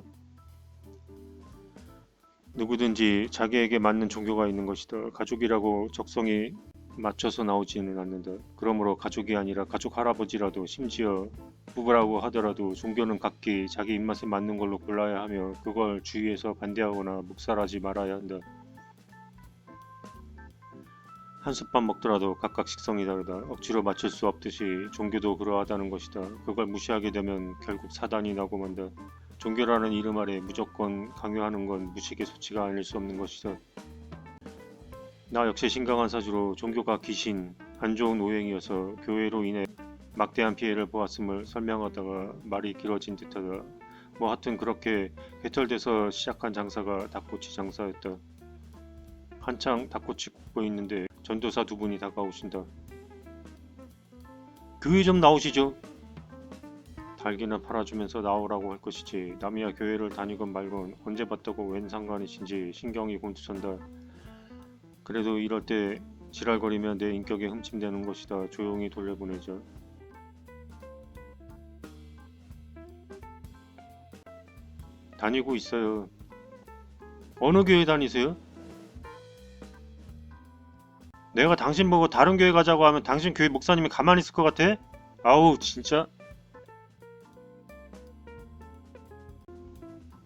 누구든지 자기에게 맞는 종교가 있는 것이다. 가족이라고 적성이 맞춰서 나오지는 않는다. 그러므로 가족이 아니라 가족 할아버지라도 심지어 부부라고 하더라도 종교는 각기 자기 입맛에 맞는 걸로 골라야 하며 그걸 주위에서 반대하거나 묵살하지 말아야 한다. 한솥밥 먹더라도 각각 식성이 다르다. 억지로 맞출 수 없듯이 종교도 그러하다는 것이다. 그걸 무시하게 되면 결국 사단이 나고 만다. 종교라는 이름 아래 무조건 강요하는 건 무식의 소치가 아닐 수 없는 것이다. 나 역시 신강한 사주로 종교가 귀신, 안 좋은 오행이어서 교회로 인해 막대한 피해를 보았음을 설명하다가 말이 길어진 듯하다. 뭐 하여튼 그렇게 개털돼서 시작한 장사가 닭꼬치 장사였다. 한창 닭꼬치 굽고 있는데 전도사 두 분이 다가오신다. 교회 좀 나오시죠. 달기나 팔아주면서 나오라고 할 것이지 남이야 교회를 다니건 말건 언제 봤다고 웬 상관이신지 신경이 곤두선다. 그래도 이럴 때 지랄거리면 내 인격에 흠침되는 것이다. 조용히 돌려보내자. 다니고 있어요. 어느 교회 다니세요? 내가 당신 보고 다른 교회 가자고 하면 당신 교회 목사님이 가만히 있을 것 같아? 아우 진짜.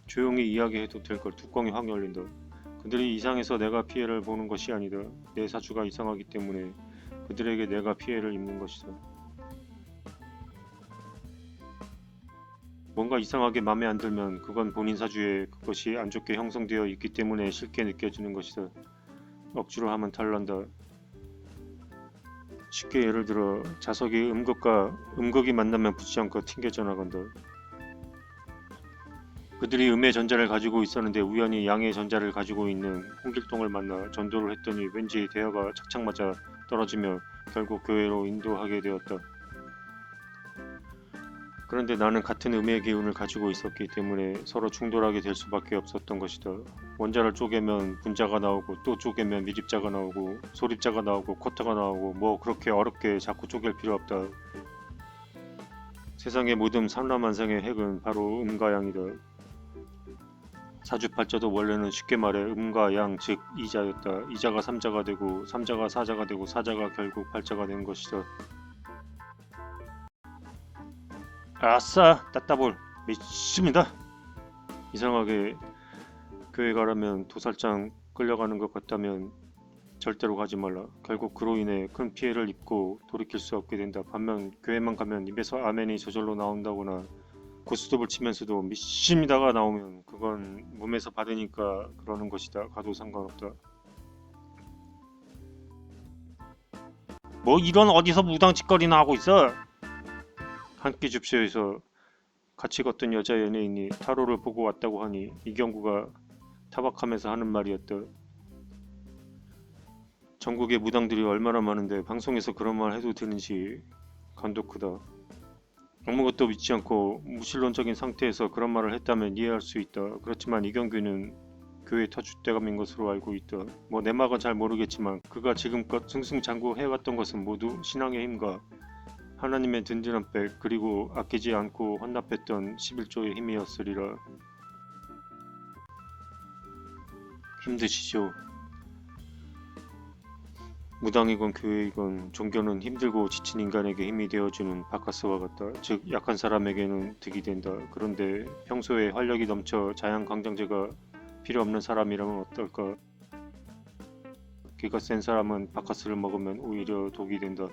조용히 이야기해도 될 걸 뚜껑이 확 열린다. 그들이 이상해서 내가 피해를 보는 것이 아니다. 내 사주가 이상하기 때문에 그들에게 내가 피해를 입는 것이다. 뭔가 이상하게 맘에 안 들면 그건 본인 사주에 그것이 안 좋게 형성되어 있기 때문에 싫게 느껴지는 것이다. 억지로 하면 탈난다. 쉽게 예를 들어 자석이 음극과 음극이 만나면 붙지 않고 튕겨져 나간다. 그들이 음의 전자를 가지고 있었는데 우연히 양의 전자를 가지고 있는 홍길동을 만나 전도를 했더니 왠지 대화가 착착 맞아 떨어지며 결국 교회로 인도하게 되었다. 그런데 나는 같은 음의 기운을 가지고 있었기 때문에 서로 충돌하게 될 수밖에 없었던 것이다. 원자를 쪼개면 분자가 나오고 또 쪼개면 미립자가 나오고 소립자가 나오고 쿼터가 나오고 뭐 그렇게 어렵게 자꾸 쪼갤 필요 없다. 세상의 모든 산라만상의 핵은 바로 음과 양이다. 사주팔자도 원래는 쉽게 말해 음과 양 즉 이자였다. 이자가 삼자가 되고 삼자가 사자가 되고 사자가 결국 팔자가 된 것이다. 아싸 따따볼 믿습니다. 이상하게 교회 가려면 도살장 끌려가는 것 같다면 절대로 가지 말라. 결국 그로 인해 큰 피해를 입고 돌이킬 수 없게 된다. 반면 교회만 가면 입에서 아멘이 저절로 나온다거나 고스톱을 치면서도 믿습니다가 나오면 그건 몸에서 받으니까 그러는 것이다. 가도 상관없다. 뭐 이런 어디서 무당짓거리나 하고 있어? 한 끼 줍쇼에서 같이 걷던 여자 연예인이 타로를 보고 왔다고 하니 이경구가 타박하면서 하는 말이었다. 전국에 무당들이 얼마나 많은데 방송에서 그런 말 해도 되는지 간도 크다. 아무것도 믿지 않고 무신론적인 상태에서 그런 말을 했다면 이해할 수 있다. 그렇지만 이경규는 교회 터줏대감인 것으로 알고 있다. 뭐 내막은 잘 모르겠지만 그가 지금껏 승승장구 해왔던 것은 모두 신앙의 힘과 하나님의 든든한 백 그리고 아끼지 않고 헌납했던 11조의 힘이었으리라. 힘드시죠? 무당이건 교회이건 종교는 힘들고 지친 인간에게 힘이 되어주는 바카스와 같다. 즉 약한 사람에게는 득이 된다. 그런데 평소에 활력이 넘쳐 자양강장제가 필요 없는 사람이라면 어떨까? 기가 센 사람은 바카스를 먹으면 오히려 독이 된다.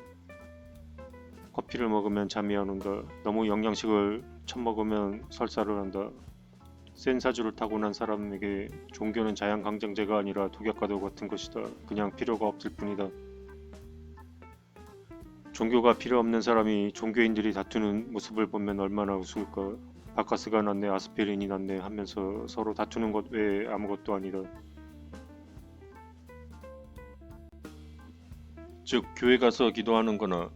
커피를 먹으면 잠이 안 온다. 너무 영양식을 처먹으면 설사를 한다. 센 사주를 타고난 사람에게 종교는 자양강장제가 아니라 독약과도 같은 것이다. 그냥 필요가 없을 뿐이다. 종교가 필요 없는 사람이 종교인들이 다투는 모습을 보면 얼마나 우스울까. 바카스가 낫네 아스피린이 낫네 하면서 서로 다투는 것 외에 아무것도 아니다. 즉 교회 가서 기도하는 거나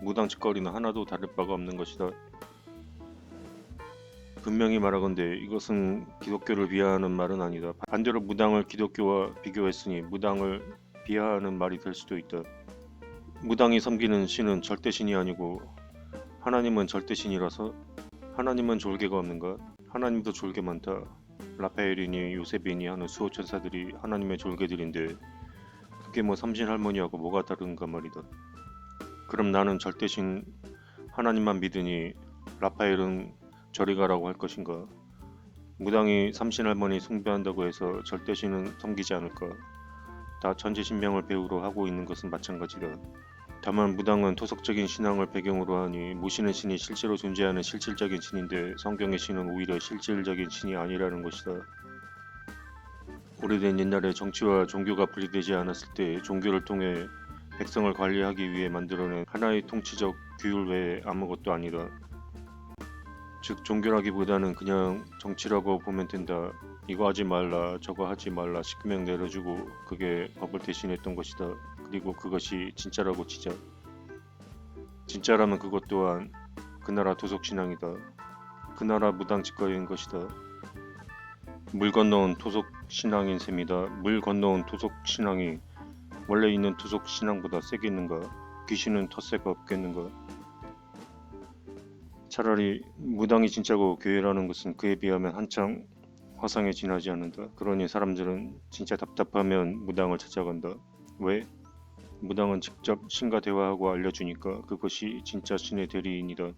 무당짓거리는 하나도 다를 바가 없는 것이다. 분명히 말하건대 이것은 기독교를 비하하는 말은 아니다. 반대로 무당을 기독교와 비교했으니 무당을 비하하는 말이 될 수도 있다. 무당이 섬기는 신은 절대 신이 아니고 하나님은 절대신이라서? 하나님은 졸개가 없는가? 하나님도 졸개 많다. 라파엘이니 요셉이니 하는 수호 천사들이 하나님의 졸개들인데 그게 뭐 삼신할머니하고 뭐가 다른가 말이다. 그럼 나는 절대신 하나님만 믿으니 라파엘은 저리 가라고 할 것인가? 무당이 삼신할머니 숭배한다고 해서 절대신은 섬기지 않을까? 다 천지신명을 배우로 하고 있는 것은 마찬가지다. 다만 무당은 토속적인 신앙을 배경으로 하니 모시는 신이 실제로 존재하는 실질적인 신인데 성경의 신은 오히려 실질적인 신이 아니라는 것이다. 오래된 옛날에 정치와 종교가 분리되지 않았을 때 종교를 통해 백성을 관리하기 위해 만들어낸 하나의 통치적 규율 외에 아무것도 아니다. 즉 종교라기보다는 그냥 정치라고 보면 된다. 이거 하지 말라 저거 하지 말라 시키명 내려주고 그게 법을 대신했던 것이다. 그리고 그것이 진짜라고 치자. 진짜라면 그것 또한 그 나라 도속신앙이다. 그 나라 무당 직거인 것이다. 물 건너온 토속신앙인 셈이다. 물 건너온 토속신앙이 원래 있는 토속신앙보다 세게 있는가? 귀신은 텃세가 없겠는가? 차라리 무당이 진짜고 교회라는 것은 그에 비하면 한창 화상에 지나지 않는다. 그러니 사람들은 진짜 답답하면 무당을 찾아간다. 왜? 무당은 직접 신과 대화하고 알려주니까 그것이 진짜 신의 대리인이다.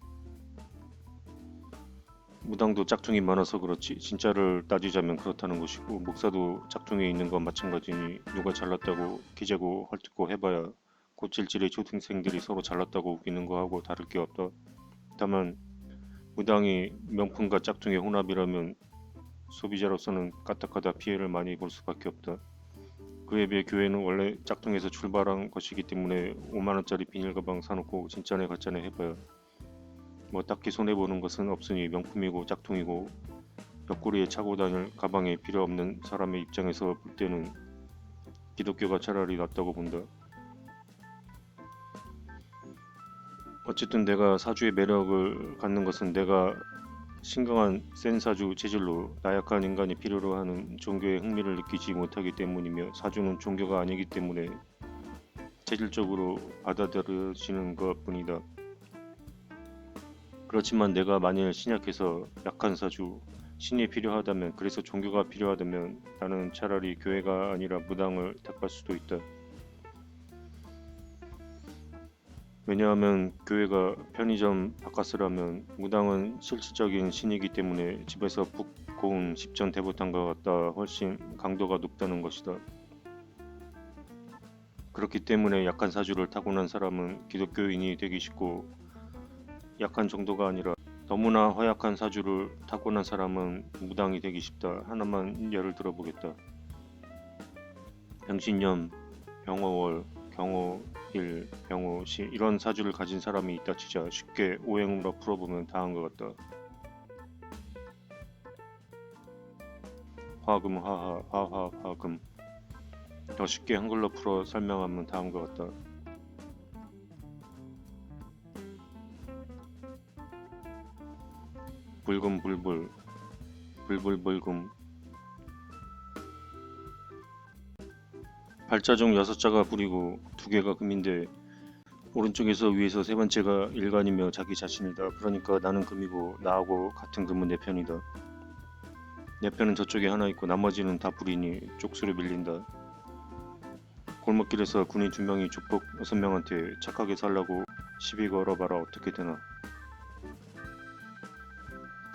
무당도 짝퉁이 많아서 그렇지 진짜를 따지자면 그렇다는 것이고 목사도 짝퉁에 있는 건 마찬가지니 누가 잘났다고 기재고 헐뜯고 해봐야 고칠질의 초등생들이 서로 잘났다고 우기는 거하고 다를 게 없다. 다만 무당이 명품과 짝퉁의 혼합이라면 소비자로서는 까딱하다 피해를 많이 볼 수밖에 없다. 그에 비해 교회는 원래 짝퉁에서 출발한 것이기 때문에 5만원짜리 비닐 가방 사놓고 진짜네 가짜네 해봐야 뭐 딱히 손해보는 것은 없으니 명품이고 짝퉁이고 옆구리에 차고 다닐 가방에 필요 없는 사람의 입장에서 볼 때는 기독교가 차라리 낫다고 본다. 어쨌든 내가 사주의 매력을 갖는 것은 내가 신강한 센 사주 체질로 나약한 인간이 필요로 하는 종교에 흥미를 느끼지 못하기 때문이며 사주는 종교가 아니기 때문에 체질적으로 받아들여지는 것뿐이다. 그렇지만 내가 만일 신약해서 약한 사주, 신이 필요하다면 그래서 종교가 필요하다면 나는 차라리 교회가 아니라 무당을 택할 수도 있다. 왜냐하면 교회가 편의점 바카스라면 무당은 실질적인 신이기 때문에 집에서 푹 고운 십전 대보탕과 같다 훨씬 강도가 높다는 것이다. 그렇기 때문에 약한 사주를 타고난 사람은 기독교인이 되기 쉽고 약한 정도가 아니라 너무나 허약한 사주를 타고난 사람은 무당이 되기 쉽다. 하나만 예를 들어보겠다. 병신년, 병어월, 경호일, 병호시 이런 사주를 가진 사람이 있다 치자 쉽게 오행으로 풀어보면 다한 것 같다. 화금 화하 화화 화금 더 쉽게 한글로 풀어 설명하면 다음 것 같다. 불금 불불 불불불금 발자 중 6자가 불이고 2개가 금인데 오른쪽에서 위에서 세 번째가 일간이며 자기 자신이다. 그러니까 나는 금이고 나하고 같은 금은 내 편이다. 내 편은 저쪽에 하나 있고 나머지는 다 불이니 쪽수로 밀린다. 골목길에서 군인 2명이 족복 6명한테 착하게 살라고 시비 걸어봐라 어떻게 되나.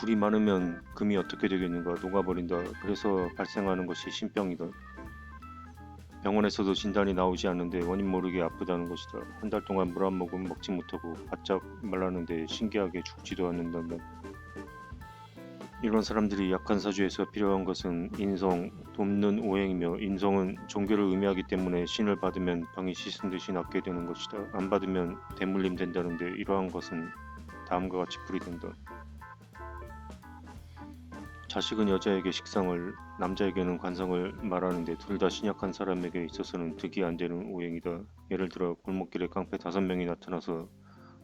불이 많으면 금이 어떻게 되겠는가 녹아버린다. 그래서 발생하는 것이 신병이다. 병원에서도 진단이 나오지 않는데 원인 모르게 아프다는 것이다. 한 달 동안 물 한 모금 먹지 못하고 바짝 말랐는데 신기하게 죽지도 않는단다. 이런 사람들이 약한 사주에서 필요한 것은 인성, 돕는 오행이며 인성은 종교를 의미하기 때문에 신을 받으면 병이 씻은 듯이 낫게 되는 것이다. 안 받으면 대물림 된다는데 이러한 것은 다음과 같이 풀이된다. 자식은 여자에게 식상을, 남자에게는 관성을 말하는데 둘 다 신약한 사람에게 있어서는 득이 안 되는 오행이다. 예를 들어 골목길에 깡패 5명이 나타나서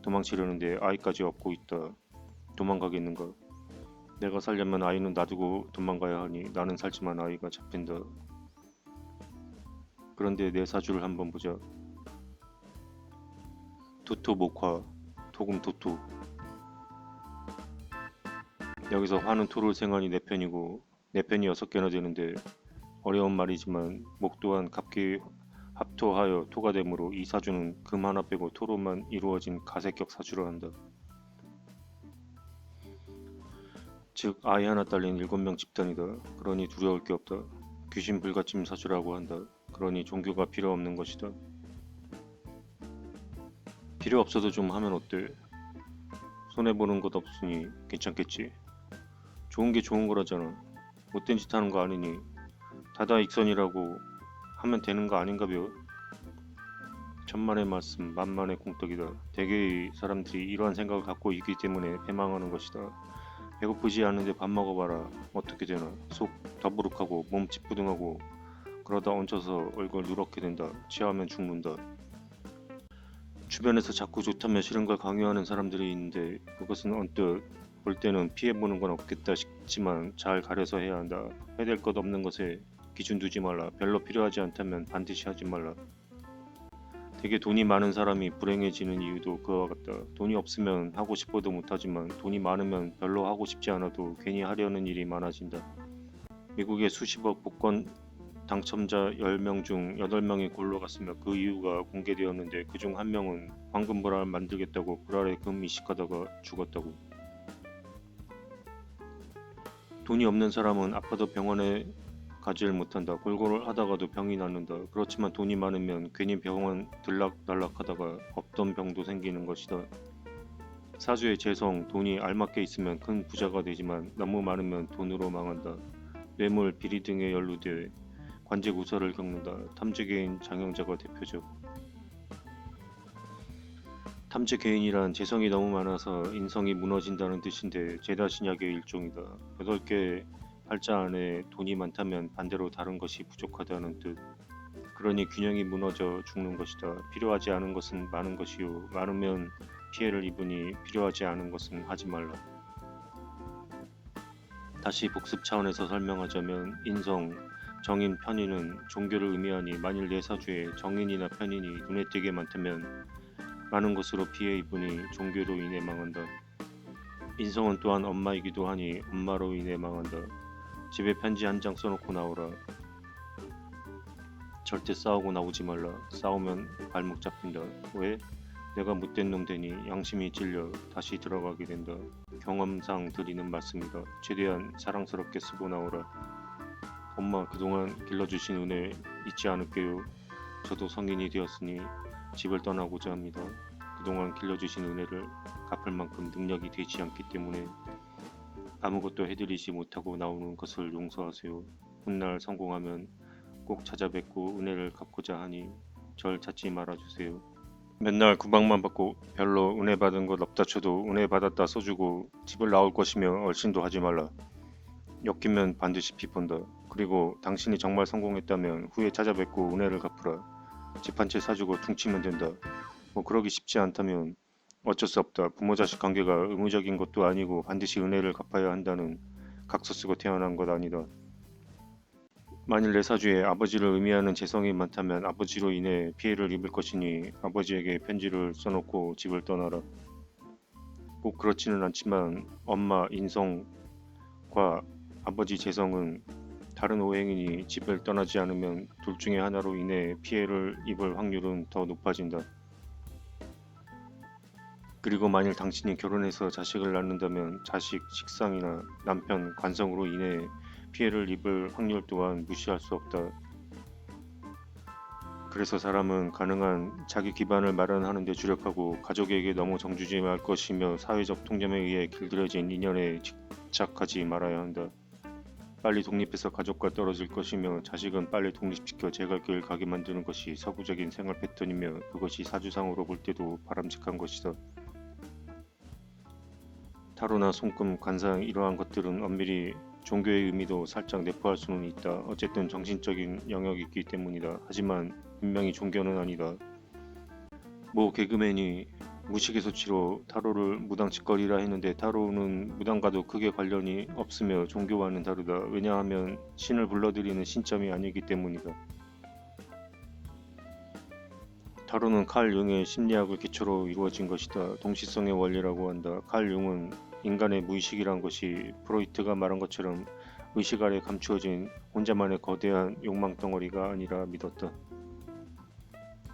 도망치려는데 아이까지 업고 있다. 도망가겠는가? 내가 살려면 아이는 놔두고 도망가야 하니 나는 살지만 아이가 잡힌다. 그런데 내 사주를 한번 보자. 토토 목화, 토금 토토. 여기서 화는 토를 생하니 내 편이고 내 편이 6개나 되는데 어려운 말이지만 목 또한 갑기 합토하여 토가 되므로 이 사주는 금 하나 빼고 토로만 이루어진 가세격 사주라 한다. 즉 아이 하나 딸린 7명 집단이다. 그러니 두려울 게 없다. 귀신 불가침 사주라고 한다. 그러니 종교가 필요 없는 것이다. 필요 없어도 좀 하면 어때? 손해보는 것 없으니 괜찮겠지. 좋은 게 좋은 거라잖아. 못된 짓 하는 거 아니니 다다익선이라고 하면 되는 거 아닌가벼. 천만의 말씀 만만의 공덕이다. 대개의 사람들이 이러한 생각을 갖고 있기 때문에 패망하는 것이다. 배고프지 않은데 밥 먹어봐라. 어떻게 되나. 속 더부룩하고 몸 찌뿌둥하고 그러다 얹혀서 얼굴 누렇게 된다. 취하면 죽는다. 주변에서 자꾸 좋다며 싫은 걸 강요하는 사람들이 있는데 그것은 언뜻 볼 때는 피해보는 건 없겠다 싶지만 잘 가려서 해야 한다. 해될 것 없는 것에 기준 두지 말라. 별로 필요하지 않다면 반드시 하지 말라. 되게 돈이 많은 사람이 불행해지는 이유도 그와 같다. 돈이 없으면 하고 싶어도 못하지만 돈이 많으면 별로 하고 싶지 않아도 괜히 하려는 일이 많아진다. 미국의 수십억 복권 당첨자 10명 중 8명이 골로 갔으며 그 이유가 공개되었는데 그중 한 명은 황금 불알 만들겠다고 불알에 금 이식하다가 죽었다고. 돈이 없는 사람은 아파도 병원에 가지를 못한다. 골골 하다가도 병이 낫는다. 그렇지만 돈이 많으면 괜히 병원 들락날락 하다가 없던 병도 생기는 것이다. 사주의 재성, 돈이 알맞게 있으면 큰 부자가 되지만 너무 많으면 돈으로 망한다. 뇌물, 비리 등에 연루돼 관제구설을 겪는다. 탐재개인 장영자가 대표적. 탐재개인이란 재성이 너무 많아서 인성이 무너진다는 뜻인데 제다신약의 일종이다. 8개 팔자 안에 돈이 많다면 반대로 다른 것이 부족하다는 뜻. 그러니 균형이 무너져 죽는 것이다. 필요하지 않은 것은 많은 것이요 많으면 피해를 입으니 필요하지 않은 것은 하지 말라. 다시 복습 차원에서 설명하자면 인성, 정인, 편인은 종교를 의미하니 만일 내 사주에 정인이나 편인이 눈에 띄게 많다면 많은 것으로 피해 입으니 종교로 인해 망한다. 인성은 또한 엄마이기도 하니 엄마로 인해 망한다. 집에 편지 한 장 써놓고 나오라. 절대 싸우고 나오지 말라. 싸우면 발목 잡힌다. 왜? 내가 못된 놈 되니 양심이 찔려 다시 들어가게 된다. 경험상 드리는 말씀이다. 최대한 사랑스럽게 쓰고 나오라. 엄마 그동안 길러주신 은혜 잊지 않을게요. 저도 성인이 되었으니 집을 떠나고자 합니다. 그동안 길러주신 은혜를 갚을 만큼 능력이 되지 않기 때문에 아무것도 해드리지 못하고 나오는 것을 용서하세요. 훗날 성공하면 꼭 찾아뵙고 은혜를 갚고자 하니 절 찾지 말아주세요. 맨날 구박만 받고 별로 은혜 받은 것 없다 쳐도 은혜 받았다 써주고 집을 나올 것이며 얼씬도 하지 말라. 엮이면 반드시 비본다. 그리고 당신이 정말 성공했다면 후에 찾아뵙고 은혜를 갚으라. 집 한 채 사주고 퉁치면 된다. 뭐 그러기 쉽지 않다면 어쩔 수 없다. 부모 자식 관계가 의무적인 것도 아니고 반드시 은혜를 갚아야 한다는 각서 쓰고 태어난 것 아니다. 만일 내 사주에 아버지를 의미하는 재성이 많다면 아버지로 인해 피해를 입을 것이니 아버지에게 편지를 써놓고 집을 떠나라. 꼭 그렇지는 않지만 엄마 인성과 아버지 재성은 다른 오행이니 집을 떠나지 않으면 둘 중에 하나로 인해 피해를 입을 확률은 더 높아진다. 그리고 만일 당신이 결혼해서 자식을 낳는다면 자식 식상이나 남편 관성으로 인해 피해를 입을 확률 또한 무시할 수 없다. 그래서 사람은 가능한 자기 기반을 마련하는 데 주력하고 가족에게 너무 정주지 말 것이며 사회적 통념에 의해 길들여진 인연에 집착하지 말아야 한다. 빨리 독립해서 가족과 떨어질 것이며 자식은 빨리 독립시켜 제 갈 길 가게 만드는 것이 서구적인 생활 패턴이며 그것이 사주상으로 볼 때도 바람직한 것이다. 타로나 손금, 관상 이러한 것들은 엄밀히 종교의 의미도 살짝 내포할 수는 있다. 어쨌든 정신적인 영역이기 때문이다. 하지만 분명히 종교는 아니다. 뭐 개그맨이 무식의소치로 타로를 무당짓거리라 했는데 타로는 무당과도 크게 관련이 없으며 종교와는 다르다. 왜냐하면 신을 불러들이는 신점이 아니기 때문이다. 타로는 칼 융의 심리학을 기초로 이루어진 것이다. 동시성의 원리라고 한다. 칼 융은 인간의 무의식이란 것이 프로이트가 말한 것처럼 의식 아래 감추어진 혼자만의 거대한 욕망 덩어리가 아니라 믿었다.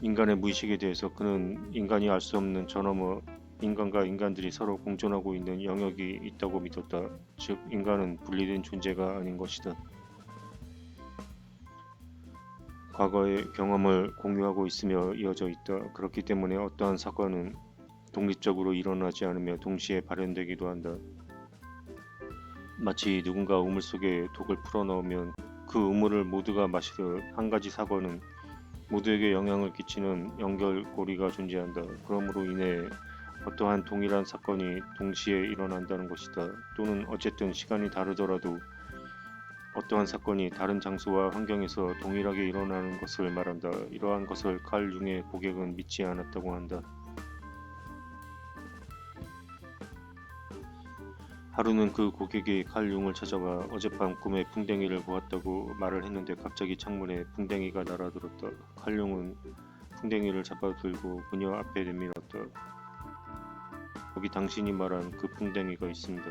인간의 무의식에 대해서 그는 인간이 알 수 없는 저 너머 인간과 인간들이 서로 공존하고 있는 영역이 있다고 믿었다. 즉 인간은 분리된 존재가 아닌 것이다. 과거의 경험을 공유하고 있으며 이어져 있다. 그렇기 때문에 어떠한 사건은 독립적으로 일어나지 않으며 동시에 발현되기도 한다. 마치 누군가 우물 속에 독을 풀어넣으면 그 우물을 모두가 마시듯 한 가지 사건은 모두에게 영향을 끼치는 연결고리가 존재한다. 그러므로 인해 어떠한 동일한 사건이 동시에 일어난다는 것이다. 또는 어쨌든 시간이 다르더라도 어떠한 사건이 다른 장소와 환경에서 동일하게 일어나는 것을 말한다. 이러한 것을 칼 융의 고객은 믿지 않았다고 한다. 하루는 그 고객이 칼 융을 찾아와 어젯밤 꿈에 풍뎅이를 보았다고 말을 했는데 갑자기 창문에 풍뎅이가 날아들었다. 칼 융은 풍뎅이를 잡아들고 그녀 앞에 내밀었다. 여기 당신이 말한 그 풍뎅이가 있습니다.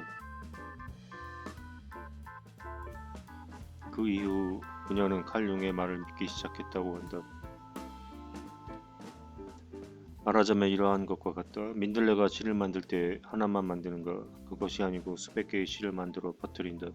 그 이후 그녀는 칼 융의 말을 믿기 시작했다고 한다. 말하자면 이러한 것과 같다. 민들레가 실을 만들 때 하나만 만드는가? 그것이 아니고 수백 개의 실을 만들어 퍼뜨린다.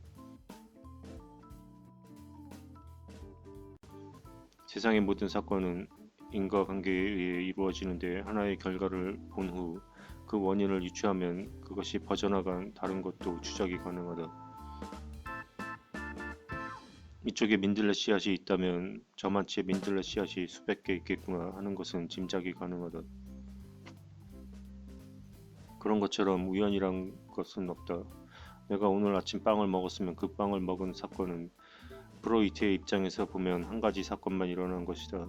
세상의 모든 사건은 인과관계에 의해 이루어지는데 하나의 결과를 본 후 그 원인을 유추하면 그것이 퍼져나간 다른 것도 추적이 가능하다. 이쪽에 민들레 씨앗이 있다면 저만치의 민들레 씨앗이 수백 개 있겠구나 하는 것은 짐작이 가능하다. 그런 것처럼 우연이란 것은 없다. 내가 오늘 아침 빵을 먹었으면 그 빵을 먹은 사건은 프로이트의 입장에서 보면 한 가지 사건만 일어난 것이다.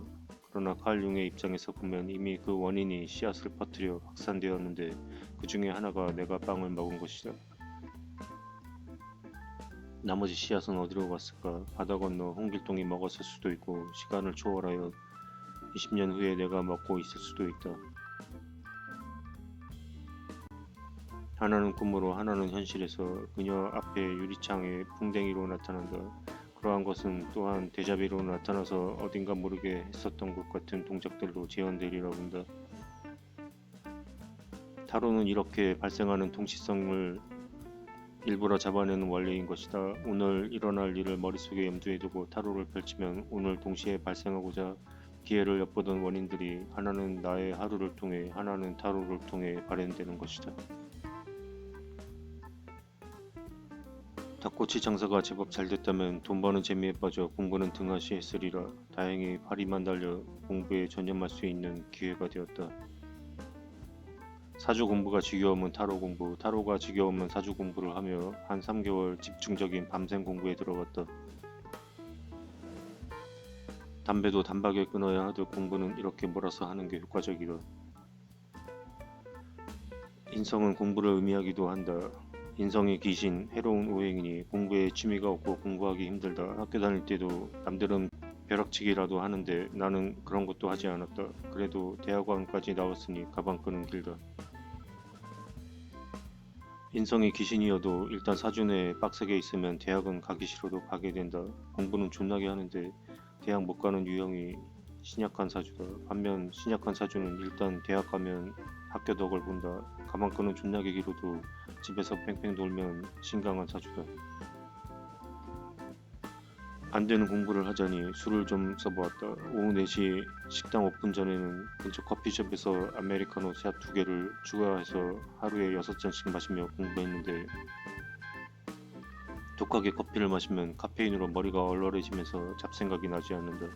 그러나 칼 융의 입장에서 보면 이미 그 원인이 씨앗을 퍼뜨려 확산되었는데 그 중에 하나가 내가 빵을 먹은 것이다. 나머지 씨앗은 어디로 갔을까? 바다 건너 홍길동이 먹었을 수도 있고 시간을 초월하여 20년 후에 내가 먹고 있을 수도 있다. 하나는 꿈으로 하나는 현실에서 그녀 앞에 유리창에 풍뎅이로 나타난다. 그러한 것은 또한 데자비로 나타나서 어딘가 모르게 했었던 것 같은 동작들로 재현되리라 본다. 타로는 이렇게 발생하는 동시성을 일부러 잡아내는 원리인 것이다. 오늘 일어날 일을 머릿속에 염두에 두고 타로를 펼치면 오늘 동시에 발생하고자 기회를 엿보던 원인들이 하나는 나의 하루를 통해 하나는 타로를 통해 발현되는 것이다. 닭꼬치 장사가 제법 잘됐다면 돈 버는 재미에 빠져 공부는 등하시 했으리라. 다행히 파리만 달려 공부에 전념할 수 있는 기회가 되었다. 사주 공부가 지겨우면 타로 공부, 타로가 지겨우면 사주 공부를 하며 한 3개월 집중적인 밤샘 공부에 들어갔다. 담배도 단박에 끊어야 하듯 공부는 이렇게 몰아서 하는 게 효과적이다. 인성은 공부를 의미하기도 한다. 인성이 귀신, 해로운 오행이니 공부에 취미가 없고 공부하기 힘들다. 학교 다닐 때도 남들은 벼락치기라도 하는데 나는 그런 것도 하지 않았다. 그래도 대학원까지 나왔으니 가방 끄는 길다. 인성이 귀신이어도 일단 사주내에 빡세게 있으면 대학은 가기 싫어도 가게 된다. 공부는 존나게 하는데 대학 못 가는 유형이 신약한 사주다. 반면 신약한 사주는 일단 대학 가면 학교 덕을 본다. 가방 끄는 존나게 길어도 집에서 뺑뺑 돌면 신강한 사주다. 안되는 공부를 하자니 술을 좀 써보았다. 오후 4시 식당 오픈 전에는 근처 커피숍에서 아메리카노 샷 2개를 추가해서 하루에 6잔씩 마시며 공부했는데 독하게 커피를 마시면 카페인으로 머리가 얼얼해지면서 잡생각이 나지 않는다.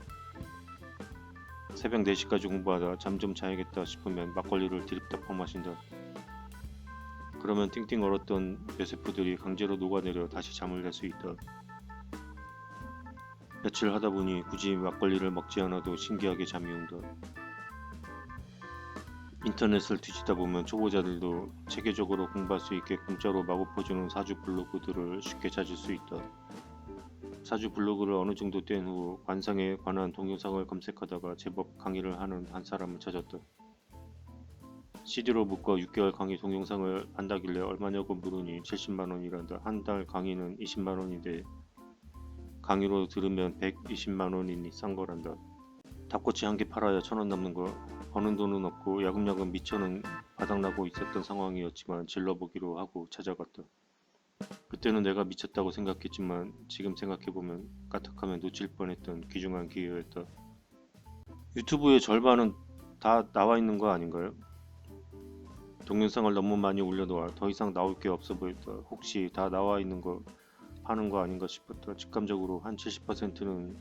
새벽 4시까지 공부하다 잠 좀 자야겠다 싶으면 막걸리를 드립다 퍼마신다. 그러면 띵띵 얼었던 뇌세포들이 강제로 녹아내려 다시 잠을 잘 수 있다. 며칠 하다 보니 굳이 막걸리를 먹지 않아도 신기하게 잠이 온다. 인터넷을 뒤지다 보면 초보자들도 체계적으로 공부할 수 있게 공짜로 마구퍼주는 사주 블로그들을 쉽게 찾을 수 있다. 사주 블로그를 어느 정도 뗀 후 관상에 관한 동영상을 검색하다가 제법 강의를 하는 한 사람을 찾았다. CD로 묶어 6개월 강의 동영상을 한다길래 얼마냐고 물으니 70만 원이란다. 한 달 강의는 20만 원인데 강의로 들으면 120만 원이니 싼 거란다. 닭꼬치 한 개 팔아야 1,000원 남는 거. 버는 돈은 없고 야금야금 미천은 바닥나고 있었던 상황이었지만 질러보기로 하고 찾아갔다. 그때는 내가 미쳤다고 생각했지만 지금 생각해보면 까딱하면 놓칠 뻔했던 귀중한 기회였다. 유튜브의 절반은 다 나와 있는 거 아닌가요? 동영상을 너무 많이 올려놓아 더 이상 나올 게 없어 보였다. 혹시 다 나와 있는 거 파는 거 아닌가 싶었다. 직감적으로 한 70%는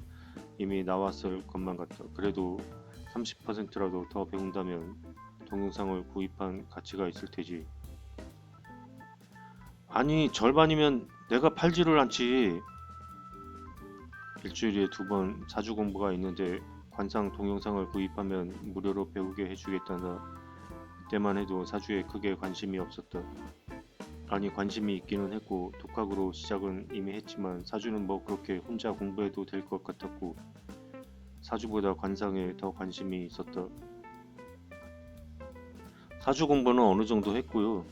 이미 나왔을 것만 같다. 그래도 30%라도 더 배운다면 동영상을 구입한 가치가 있을 테지. 아니 절반이면 내가 팔지를 않지. 일주일에 2번 사주 공부가 있는데 관상 동영상을 구입하면 무료로 배우게 해주겠다나. 그때만 해도 사주에 크게 관심이 없었다. 아니 관심이 있기는 했고 독학으로 시작은 이미 했지만 사주는 뭐 그렇게 혼자 공부해도 될 것 같았고 사주보다 관상에 더 관심이 있었다. 사주 공부는 어느 정도 했고요.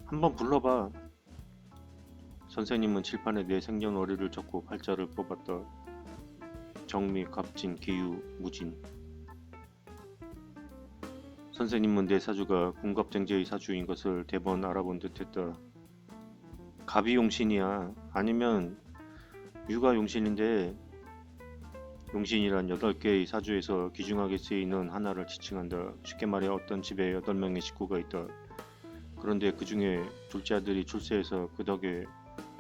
한번 불러봐. 선생님은 칠판에 내 생년월일을 적고 팔자를 뽑았다. 정미, 갑진, 기유, 무진. 선생님은 내 사주가 군갑쟁제의 사주인 것을 대번 알아본 듯했다. 갑이 용신이야. 아니면 유가 용신인데 용신이란 8개의 사주에서 귀중하게 쓰이는 하나를 지칭한다. 쉽게 말해 어떤 집에 8명의 식구가 있다. 그런데 그 중에 둘째 아들이 출세해서 그 덕에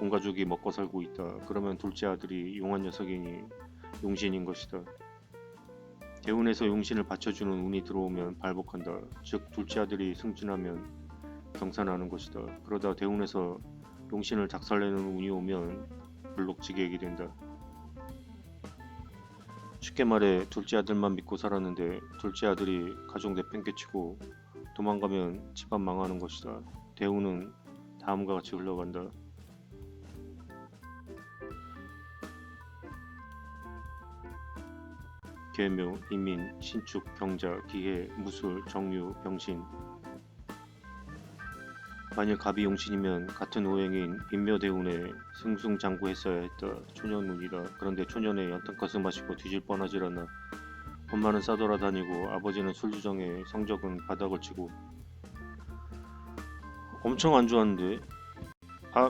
온 가족이 먹고 살고 있다. 그러면 둘째 아들이 용한 녀석이니 용신인 것이다. 대운에서 용신을 받쳐주는 운이 들어오면 발복한다. 즉 둘째 아들이 승진하면 경사나는 것이다. 그러다 대운에서 용신을 작살내는 운이 오면 불록지게하게 된다. 쉽게 말해 둘째 아들만 믿고 살았는데 둘째 아들이 가족 내팽개치고 도망가면 집안 망하는 것이다. 대운은 다음과 같이 흘러간다. 계묘, 이민, 신축, 경자, 기해, 무술, 정유, 병신. 만일 갑이 용신이면 같은 오행인 인묘대운에 승승장구했어야 했다. 초년운이다. 그런데 초년에 연탄가스 마시고 뒤질 뻔하질 않아. 엄마는 싸돌아다니고 아버지는 술주정에 성적은 바닥을 치고. 엄청 안 좋았는데.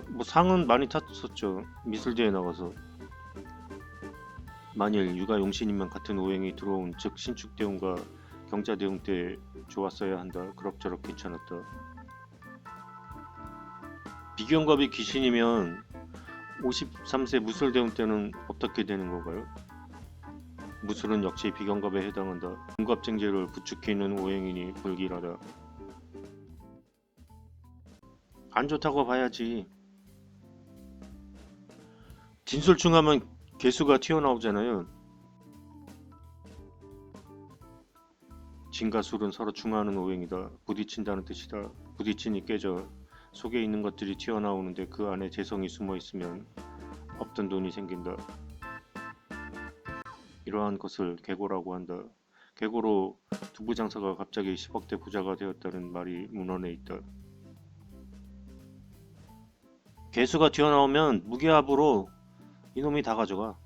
뭐 상은 많이 탔었죠. 미술대회 나가서. 만일 유가 용신이면 같은 오행이 들어온 즉 신축대운과 경자대운 때 좋았어야 한다. 그럭저럭 괜찮았다. 비경갑이 귀신이면 53세 무술대운 때는 어떻게 되는 건가요? 무술은 역시 비경갑에 해당한다. 군갑쟁제를 부추기는 오행이니 불길하다. 안 좋다고 봐야지. 진술충하면 개수가 튀어나오잖아요. 진과 술은 서로 충하는 오행이다. 부딪힌다는 뜻이다. 부딪히니 깨져 속에 있는 것들이 튀어나오는데 그 안에 재성이 숨어 있으면 없던 돈이 생긴다. 이러한 것을 계고라고 한다. 계고로 두부장사가 갑자기 10억대 부자가 되었다는 말이 문헌에 있다. 개수가 튀어나오면 무게합으로 이놈이 다 가져가.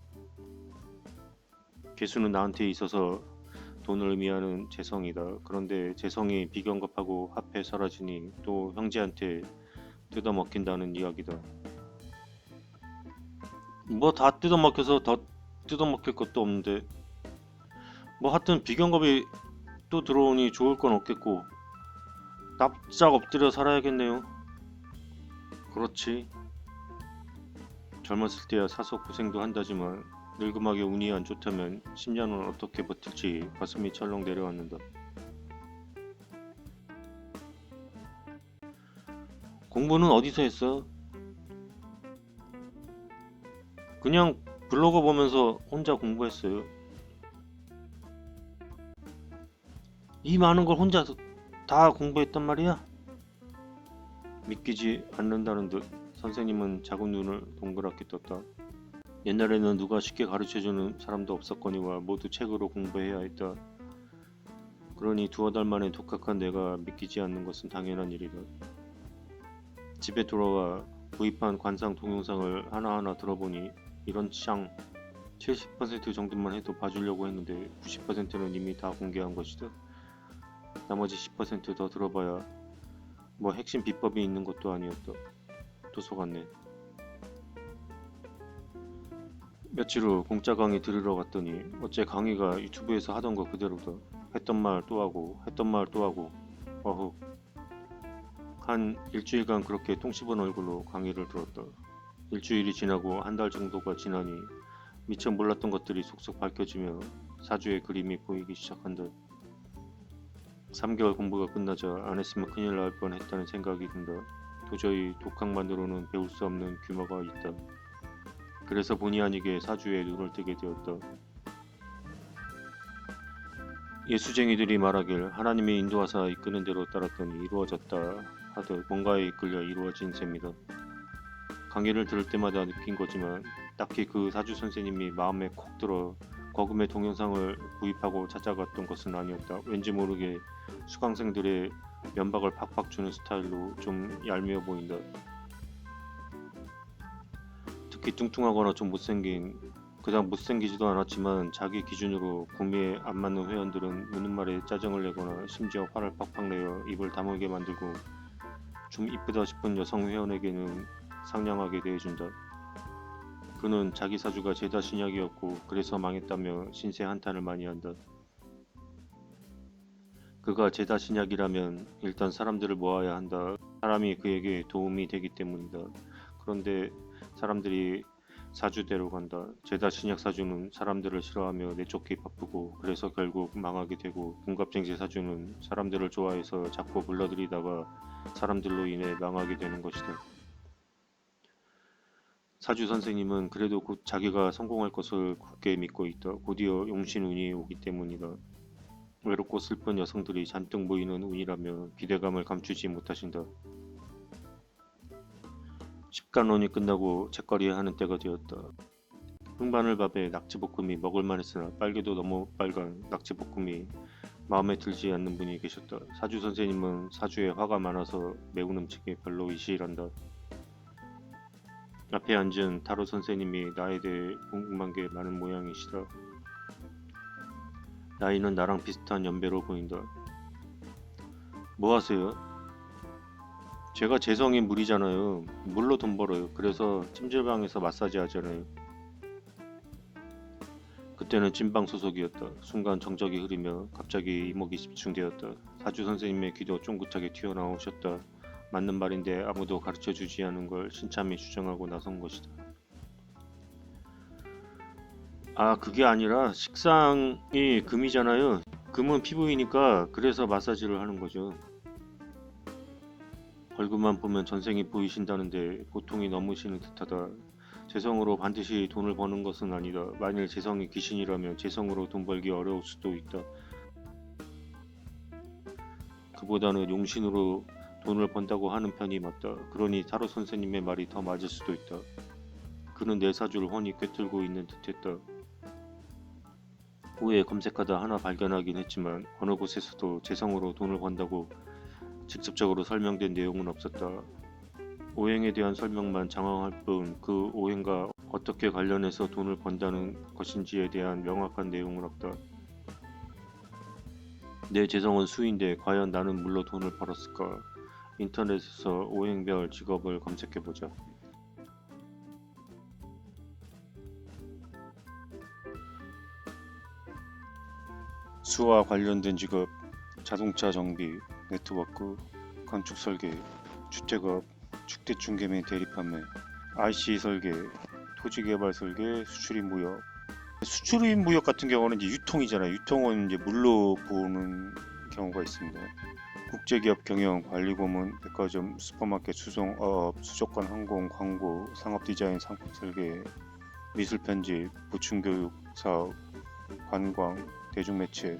개수는 나한테 있어서 돈을 의미하는 재성이다. 그런데 재성이 비경갑하고 합해 사라지니 또 형제한테 뜯어먹힌다는 이야기다. 뭐 다 뜯어먹혀서 더 뜯어먹힐 것도 없는데 뭐 하여튼 비경갑이 또 들어오니 좋을 건 없겠고 납작 엎드려 살아야겠네요. 그렇지. 젊었을 때야 사서 고생도 한다지만 늙음하게 운이 안 좋다면 10년은 어떻게 버틸지 가슴이 철렁 내려앉는다. 공부는 어디서 했어? 그냥 블로그 보면서 혼자 공부했어요. 이 많은 걸 혼자서 다 공부했단 말이야? 믿기지 않는다는 듯 선생님은 작은 눈을 동그랗게 떴다. 옛날에는 누가 쉽게 가르쳐주는 사람도 없었거니와 모두 책으로 공부해야 했다. 그러니 두어 달 만에 독학한 내가 믿기지 않는 것은 당연한 일이다. 집에 돌아와 구입한 관상 동영상을 하나하나 들어보니 이런 샹 70% 정도만 해도 봐주려고 했는데 90%는 이미 다 공개한 것이다. 나머지 10%더 들어봐야 뭐 핵심 비법이 있는 것도 아니었다. 도서관 내. 며칠 후 공짜 강의 들으러 갔더니 어째 강의가 유튜브에서 하던 거 그대로다. 했던 말 또 하고 했던 말 또 하고. 어흑. 한 일주일간 그렇게 똥 씹은 얼굴로 강의를 들었다. 일주일이 지나고 한 달 정도가 지나니 미처 몰랐던 것들이 속속 밝혀지며 사주의 그림이 보이기 시작한다. 3개월 공부가 끝나자 안 했으면 큰일 날 뻔했다는 생각이 든다. 도저히 독학만으로는 배울 수 없는 규모가 있다. 그래서 본의 아니게 사주에 눈을 뜨게 되었다. 예수쟁이들이 말하길 하나님이 인도하사 이끄는 대로 따랐더니 이루어졌다 하듯 뭔가에 이끌려 이루어진 셈이다. 강의를 들을 때마다 느낀 거지만 딱히 그 사주 선생님이 마음에 콕 들어 거금의 동영상을 구입하고 찾아갔던 것은 아니었다. 왠지 모르게 수강생들의 면박을 팍팍 주는 스타일로 좀 얄미워 보인다. 특히 뚱뚱하거나 좀 못생긴, 그닥 못생기지도 않았지만 자기 기준으로 구미에 안 맞는 회원들은 우는 말에 짜증을 내거나 심지어 화를 팍팍 내어 입을 다물게 만들고 좀 이쁘다 싶은 여성 회원에게는 상냥하게 대해준다. 그는 자기 사주가 죄다 신약이었고 그래서 망했다며 신세 한탄을 많이 한다. 그가 죄다 신약이라면 일단 사람들을 모아야 한다. 사람이 그에게 도움이 되기 때문이다. 그런데 사람들이 사주대로 간다. 죄다 신약 사주는 사람들을 싫어하며 내쫓기 바쁘고 그래서 결국 망하게 되고 군갑쟁제 사주는 사람들을 좋아해서 자꾸 불러들이다가 사람들로 인해 망하게 되는 것이다. 사주 선생님은 그래도 곧 자기가 성공할 것을 굳게 믿고 있다. 곧이어 용신운이 오기 때문이다. 외롭고 슬픈 여성들이 잔뜩 모이는 운이라며 기대감을 감추지 못하신다. 식간론이 끝나고 책거리 하는 때가 되었다. 흑마늘밥에 낙지볶음이 먹을만했으나 빨개도 너무 빨간 낙지볶음이 마음에 들지 않는 분이 계셨다. 사주 선생님은 사주에 화가 많아서 매운 음식이 별로 이시일한다. 앞에 앉은 타로 선생님이 나에 대해 궁금한 게 많은 모양이시다. 나이는 나랑 비슷한 연배로 보인다. 뭐 하세요? 제가 재성이 물이잖아요. 물로 돈 벌어요. 그래서 찜질방에서 마사지 하잖아요. 그때는 찐빵 소속이었다. 순간 정적이 흐르며 갑자기 이목이 집중되었다. 사주 선생님의 귀도 쫑긋하게 튀어나오셨다. 맞는 말인데 아무도 가르쳐주지 않은 걸 신참이 주장하고 나선 것이다. 아, 그게 아니라 식상이 금이잖아요. 금은 피부이니까 그래서 마사지를 하는 거죠. 얼굴만 보면 전생이 보이신다는데 고통이 넘으시는 듯하다. 재성으로 반드시 돈을 버는 것은 아니다. 만일 재성이 귀신이라면 재성으로 돈 벌기 어려울 수도 있다. 그보다는 용신으로 돈을 번다고 하는 편이 맞다. 그러니 타로 선생님의 말이 더 맞을 수도 있다. 그는 내 사주를 훤히 꿰뚫고 있는 듯했다. 후에 검색하다 하나 발견하긴 했지만 어느 곳에서도 재성으로 돈을 번다고 직접적으로 설명된 내용은 없었다. 오행에 대한 설명만 장황할 뿐 그 오행과 어떻게 관련해서 돈을 번다는 것인지에 대한 명확한 내용은 없다. 내 재성은 수인데 과연 나는 물로 돈을 벌었을까? 인터넷에서 오행별 직업을 검색해보자. 수와 관련된 직업, 자동차 정비, 네트워크, 건축 설계, 주택업, 축대 중개 및 대리 판매, IC 설계, 토지 개발 설계, 수출입 무역. 수출입 무역 같은 경우는 이제 유통이잖아요. 유통은 이제 물로 보는 경우가 있습니다. 국제기업 경영, 관리고문, 백화점, 슈퍼마켓, 수송, 어업, 수족관, 항공, 광고, 상업 디자인, 상품 설계, 미술 편집, 보충교육 사업, 관광, 대중매체,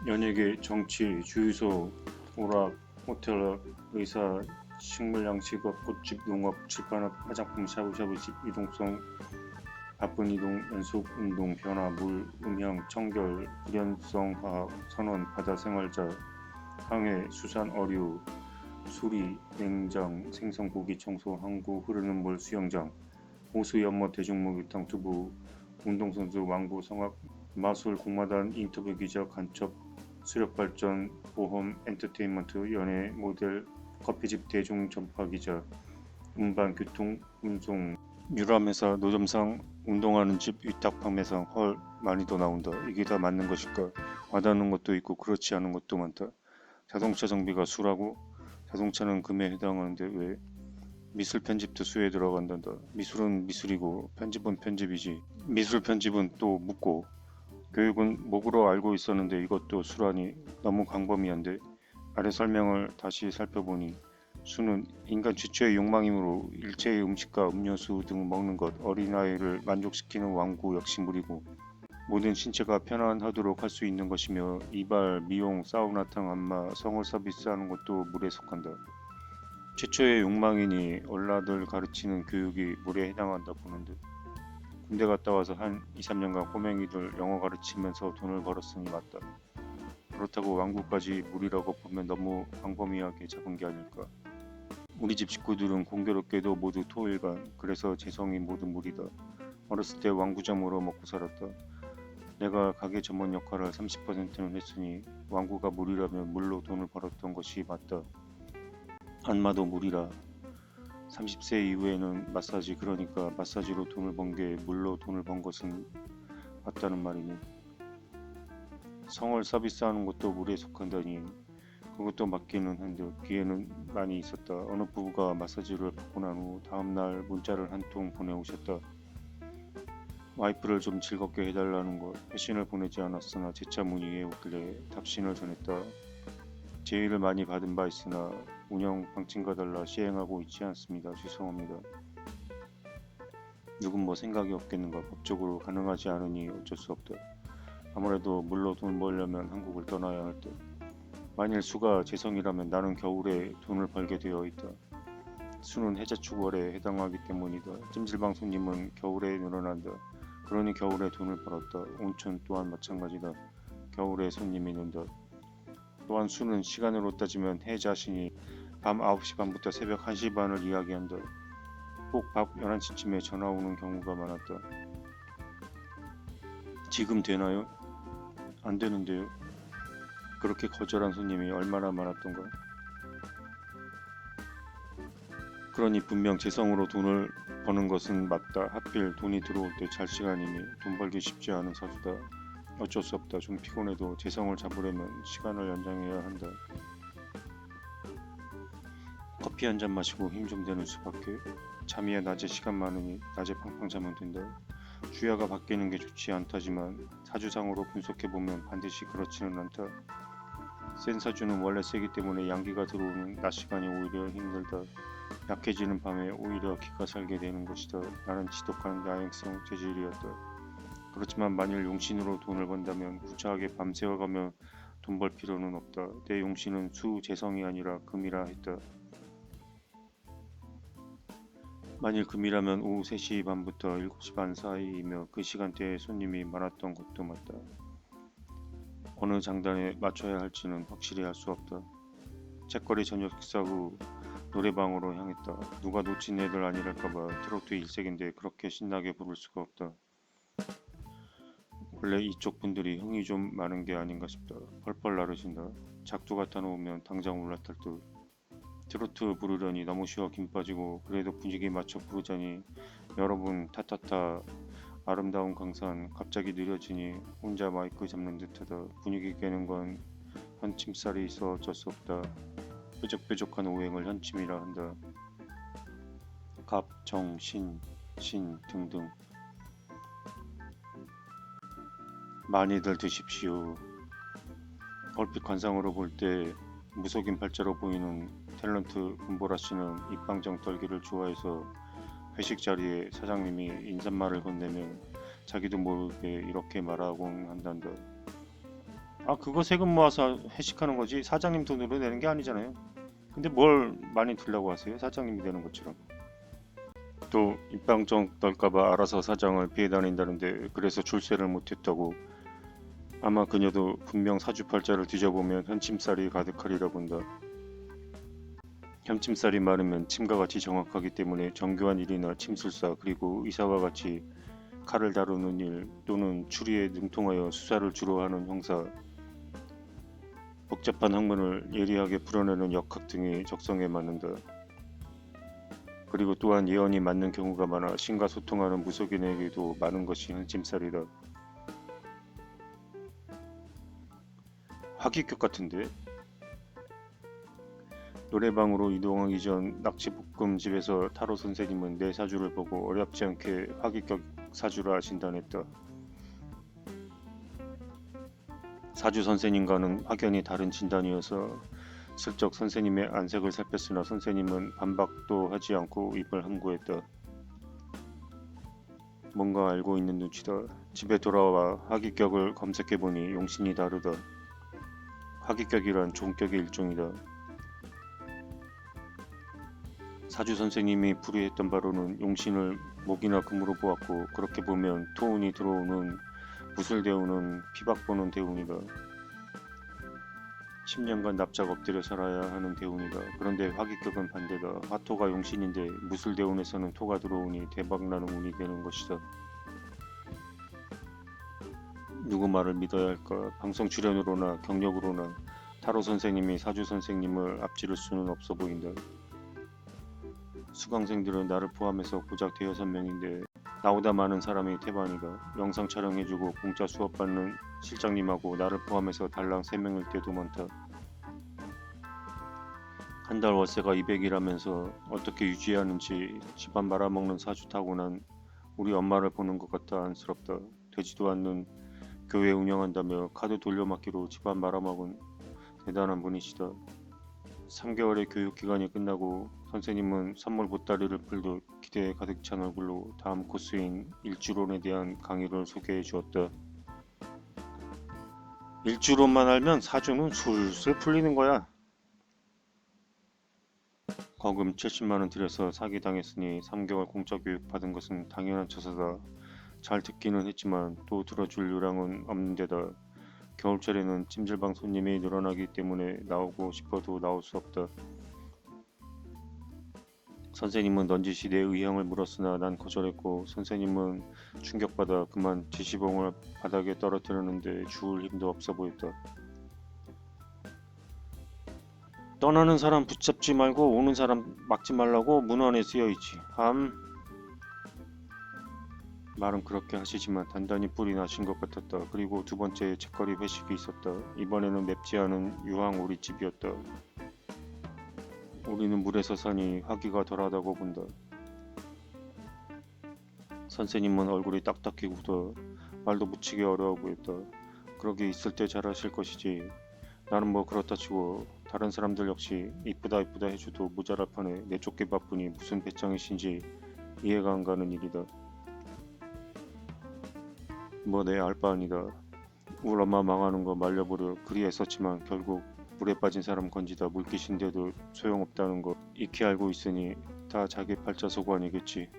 연예계, 정치, 주유소, 오락, 호텔업, 의사, 식물 양식업, 꽃집, 농업, 출판업, 화장품, 샤브샤브집, 이동성, 바쁜 이동, 연속 운동, 변화, 물, 음향, 청결, 불연성 화학, 선원, 바다 생활자, 항해, 수산, 어류, 수리, 냉장, 생선, 고기, 청소, 항구, 흐르는 물, 수영장, 호수, 연못, 대중목욕탕, 두부, 운동선수, 왕구, 성악, 마술, 공마단, 인터뷰 기자, 간첩, 수력발전, 보험, 엔터테인먼트, 연예, 모델, 커피집, 대중 전파 기자, 운반, 교통, 운송, 유람회사, 노점상, 운동하는 집, 위탁 판매상. 헐, 많이 더 나온다. 이게 다 맞는 것일까? 와닿는 것도 있고 그렇지 않은 것도 많다. 자동차 정비가 수라고? 자동차는 금에 해당하는데 왜? 미술 편집도 수에 들어간단다. 미술은 미술이고 편집은 편집이지. 미술 편집은 또 묻고 교육은 목으로 알고 있었는데 이것도 수라니 너무 광범위한데. 아래 설명을 다시 살펴보니 수는 인간 최초의 욕망이므로 일체의 음식과 음료수 등 먹는 것, 어린아이를 만족시키는 왕구 역시 물이고 모든 신체가 편안하도록 할 수 있는 것이며 이발, 미용, 사우나탕, 안마, 성을 서비스하는 것도 물에 속한다. 최초의 욕망이니 얼라들 가르치는 교육이 물에 해당한다 보는데 군대 갔다 와서 한 2, 3년간 꼬맹이들 영어 가르치면서 돈을 벌었으니 맞다. 그렇다고 왕구까지 물이라고 보면 너무 광범위하게 잡은 게 아닐까. 우리 집 식구들은 공교롭게도 모두 토일간, 그래서 재성이 모두 물이다. 어렸을 때 왕구점으로 먹고 살았다. 내가 가게 전문 역할을 30%는 했으니 왕구가 물이라면 물로 돈을 벌었던 것이 맞다. 안마도 물이라. 30세 이후에는 마사지, 그러니까 마사지로 돈을 번 게 물로 돈을 번 것은 맞다는 말이니. 성을 서비스하는 것도 물에 속한다니 그것도 맞기는 한데 기회는 많이 있었다. 어느 부부가 마사지를 받고 난 후 다음날 문자를 한 통 보내오셨다. 와이프를 좀 즐겁게 해달라는 것. 회신을 보내지 않았으나 재차 문의해 오길래 답신을 전했다. 제의를 많이 받은 바 있으나 운영 방침과 달라 시행하고 있지 않습니다. 죄송합니다. 누군 뭐 생각이 없겠는가. 법적으로 가능하지 않으니 어쩔 수 없다. 아무래도 물로 돈 벌려면 한국을 떠나야 할 듯. 만일 수가 재성이라면 나는 겨울에 돈을 벌게 되어 있다. 수는 해자축월에 해당하기 때문이다. 찜질방 손님은 겨울에 늘어난다. 그러니 겨울에 돈을 벌었다. 온천 또한 마찬가지다. 겨울에 손님이 는다. 또한 수는 시간으로 따지면 해 자신이 밤 9시 반부터 새벽 1시 반을 이야기한다. 꼭 밤 11시쯤에 전화 오는 경우가 많았다. 지금 되나요? 안 되는데요. 그렇게 거절한 손님이 얼마나 많았던가. 그러니 분명 재성으로 돈을 버는 것은 맞다. 하필 돈이 들어올 때 잘 시간이니 돈 벌기 쉽지 않은 사수다. 어쩔 수 없다. 좀 피곤해도 재성을 잡으려면 시간을 연장해야 한다. 커피 한 잔 마시고 힘 좀 내는 수밖에. 잠이야 낮에 시간 많으니 낮에 팡팡 자면 된다. 주야가 바뀌는 게 좋지 않다지만 사주상으로 분석해보면 반드시 그렇지는 않다. 센 사주는 원래 세기 때문에 양기가 들어오는 낮 시간이 오히려 힘들다. 약해지는 밤에 오히려 기가 살게 되는 것이다. 나는 지독한 야행성 재질이었다. 그렇지만 만일 용신으로 돈을 번다면 구차하게 밤새워가며 돈 벌 필요는 없다. 내 용신은 수 재성이 아니라 금이라 했다. 만일 금이라면 오후 3시 반부터 7시 반 사이이며 그 시간대에 손님이 많았던 것도 맞다. 어느 장단에 맞춰야 할지는 확실히 알 수 없다. 책거리 저녁 식사 후 노래방으로 향했다. 누가 놓친 애들 아니랄까봐. 트로트 일색인데 그렇게 신나게 부를 수가 없다. 원래 이쪽 분들이 흥이 좀 많은 게 아닌가 싶다. 펄펄 나르신다. 작두 갖다 놓으면 당장 올라탈 듯. 트로트 부르려니 너무 쉬워 김 빠지고 그래도 분위기 맞춰 부르자니 여러분 타타타 아름다운 강산 갑자기 느려지니 혼자 마이크 잡는 듯하다. 분위기 깨는 건 현침살이 있어 어쩔 수 없다. 뾰족뾰족한 오행을 현침이라 한다. 갑, 정, 신 등등 많이들 드십시오. 얼핏 관상으로 볼 때 무속인 팔자로 보이는 탤런트 금보라 씨는 입방정 떨기를 좋아해서 회식 자리에 사장님이 인사말을 건네면 자기도 모르게 이렇게 말하곤 한단다. 아 그거 세금 모아서 회식하는 거지 사장님 돈으로 내는 게 아니잖아요. 근데 뭘 많이 들라고 하세요? 사장님이 되는 것처럼. 또 입방정 떨까봐 알아서 사장을 피해 다닌다는데 그래서 출세를 못했다고. 아마 그녀도 분명 사주팔자를 뒤져보면 현침살이 가득하리라 본다. 현침살이 많으면 침과 같이 정확하기 때문에 정교한 일이나 침술사 그리고 의사와 같이 칼을 다루는 일 또는 추리에 능통하여 수사를 주로 하는 형사, 복잡한 학문을 예리하게 풀어내는 역학 등이 적성에 맞는다. 그리고 또한 예언이 맞는 경우가 많아 신과 소통하는 무속인에게도 많은 것이 현침살이다. 화기격 같은데? 노래방으로 이동하기 전 낙지볶음집에서 타로 선생님은 내 사주를 보고 어렵지 않게 화기격 사주라 진단했다. 사주 선생님과는 확연히 다른 진단이어서 슬쩍 선생님의 안색을 살폈으나 선생님은 반박도 하지 않고 입을 함구했다. 뭔가 알고 있는 눈치다. 집에 돌아와 화기격을 검색해보니 용신이 다르다. 화기격이란 종격의 일종이다. 사주 선생님이 풀이했던 바로는 용신을 목이나 금으로 보았고 그렇게 보면 토운이 들어오는 붓을 데우는 피박 보는 대운이다. 10년간 납작 엎드려 살아야 하는 대운이다. 그런데 화기격은 반대다. 화토가 용신인데 무술 대운에서는 토가 들어오니 대박나는 운이 되는 것이다. 누구 말을 믿어야 할까? 방송 출연으로나 경력으로나 타로 선생님이 사주 선생님을 앞지를 수는 없어 보인다. 수강생들은 나를 포함해서 고작 대여섯 명인데 나보다 많은 사람이 태반이다. 영상 촬영해주고 공짜 수업 받는 실장님하고 나를 포함해서 달랑 3명일 때도 많다. 한 달 월세가 200이라면서 어떻게 유지하는지 집안 말아먹는 사주 타고난 우리 엄마를 보는 것 같아 안쓰럽다. 되지도 않는 교회 운영한다며 카드 돌려막기로 집안 말아먹은 대단한 분이시다. 3개월의 교육기간이 끝나고 선생님은 선물 보따리를 풀듯 기대에 가득 찬 얼굴로 다음 코스인 일주론에 대한 강의를 소개해 주었다. 일주론만 알면 사주는 술술 풀리는 거야. 거금 70만원 들여서 사기당했으니 3개월 공짜 교육 받은 것은 당연한 처사다. 잘 듣기는 했지만 또 들어줄 요량은 없는 데다 겨울철에는 찜질방 손님이 늘어나기 때문에 나오고 싶어도 나올 수 없다. 선생님은 넌지시 내 의향을 물었으나 난 거절했고 선생님은 충격받아 그만 지시봉을 바닥에 떨어뜨렸는데 주울 힘도 없어 보였다. 떠나는 사람 붙잡지 말고 오는 사람 막지 말라고 문헌에 쓰여있지. 말은 그렇게 하시지만 단단히 뿔이 나신 것 같았다. 그리고 두 번째 책거리 회식이 있었다. 이번에는 맵지 않은 유황 오리집이었다. 우리는 물에서 사니 화기가 덜하다고 본다. 선생님은 얼굴이 딱딱히 굳어 말도 묻히기 어려워 보였다. 그러게 있을 때 잘하실 것이지. 나는 뭐 그렇다 치고 다른 사람들 역시 이쁘다 이쁘다 해줘도 모자랄 판에 내쫓기 바쁘니 무슨 배짱이신지 이해가 안 가는 일이다. 뭐 내 알바 아니다. 우리 엄마 망하는 거 말려보려 그리 애썼지만 결국 물에 빠진 사람 건지다 물귀신데도 소용없다는 거 익히 알고 있으니 다 자기 팔자 소관이겠지.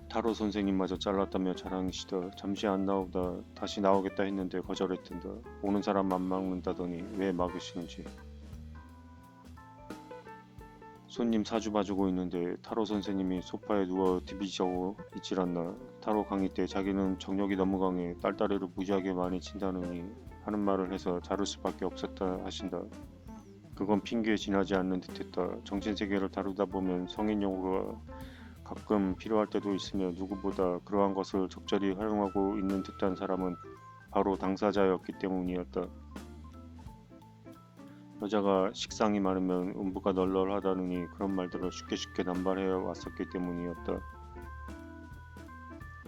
타로 선생님마저 잘랐다며 자랑이시다. 잠시 안 나오다 다시 나오겠다 했는데 거절했던다. 오는 사람 안 막는다더니 왜 막으시는지. 손님 사주 봐주고 있는데 타로 선생님이 소파에 누워 디비자고 있질 않나. 타로 강의 때 자기는 정력이 너무 강해 딸딸이를 무지하게 많이 친다느니 하는 말을 해서 자를 수밖에 없었다 하신다. 그건 핑계에 지나지 않는 듯했다. 정신세계를 다루다 보면 성인 용어가 가끔 필요할 때도 있으며 누구보다 그러한 것을 적절히 활용하고 있는 듯한 사람은 바로 당사자였기 때문이었다. 여자가 식상이 많으면 음부가 널널하다느니 그런 말들을 쉽게 남발해 왔었기 때문이었다.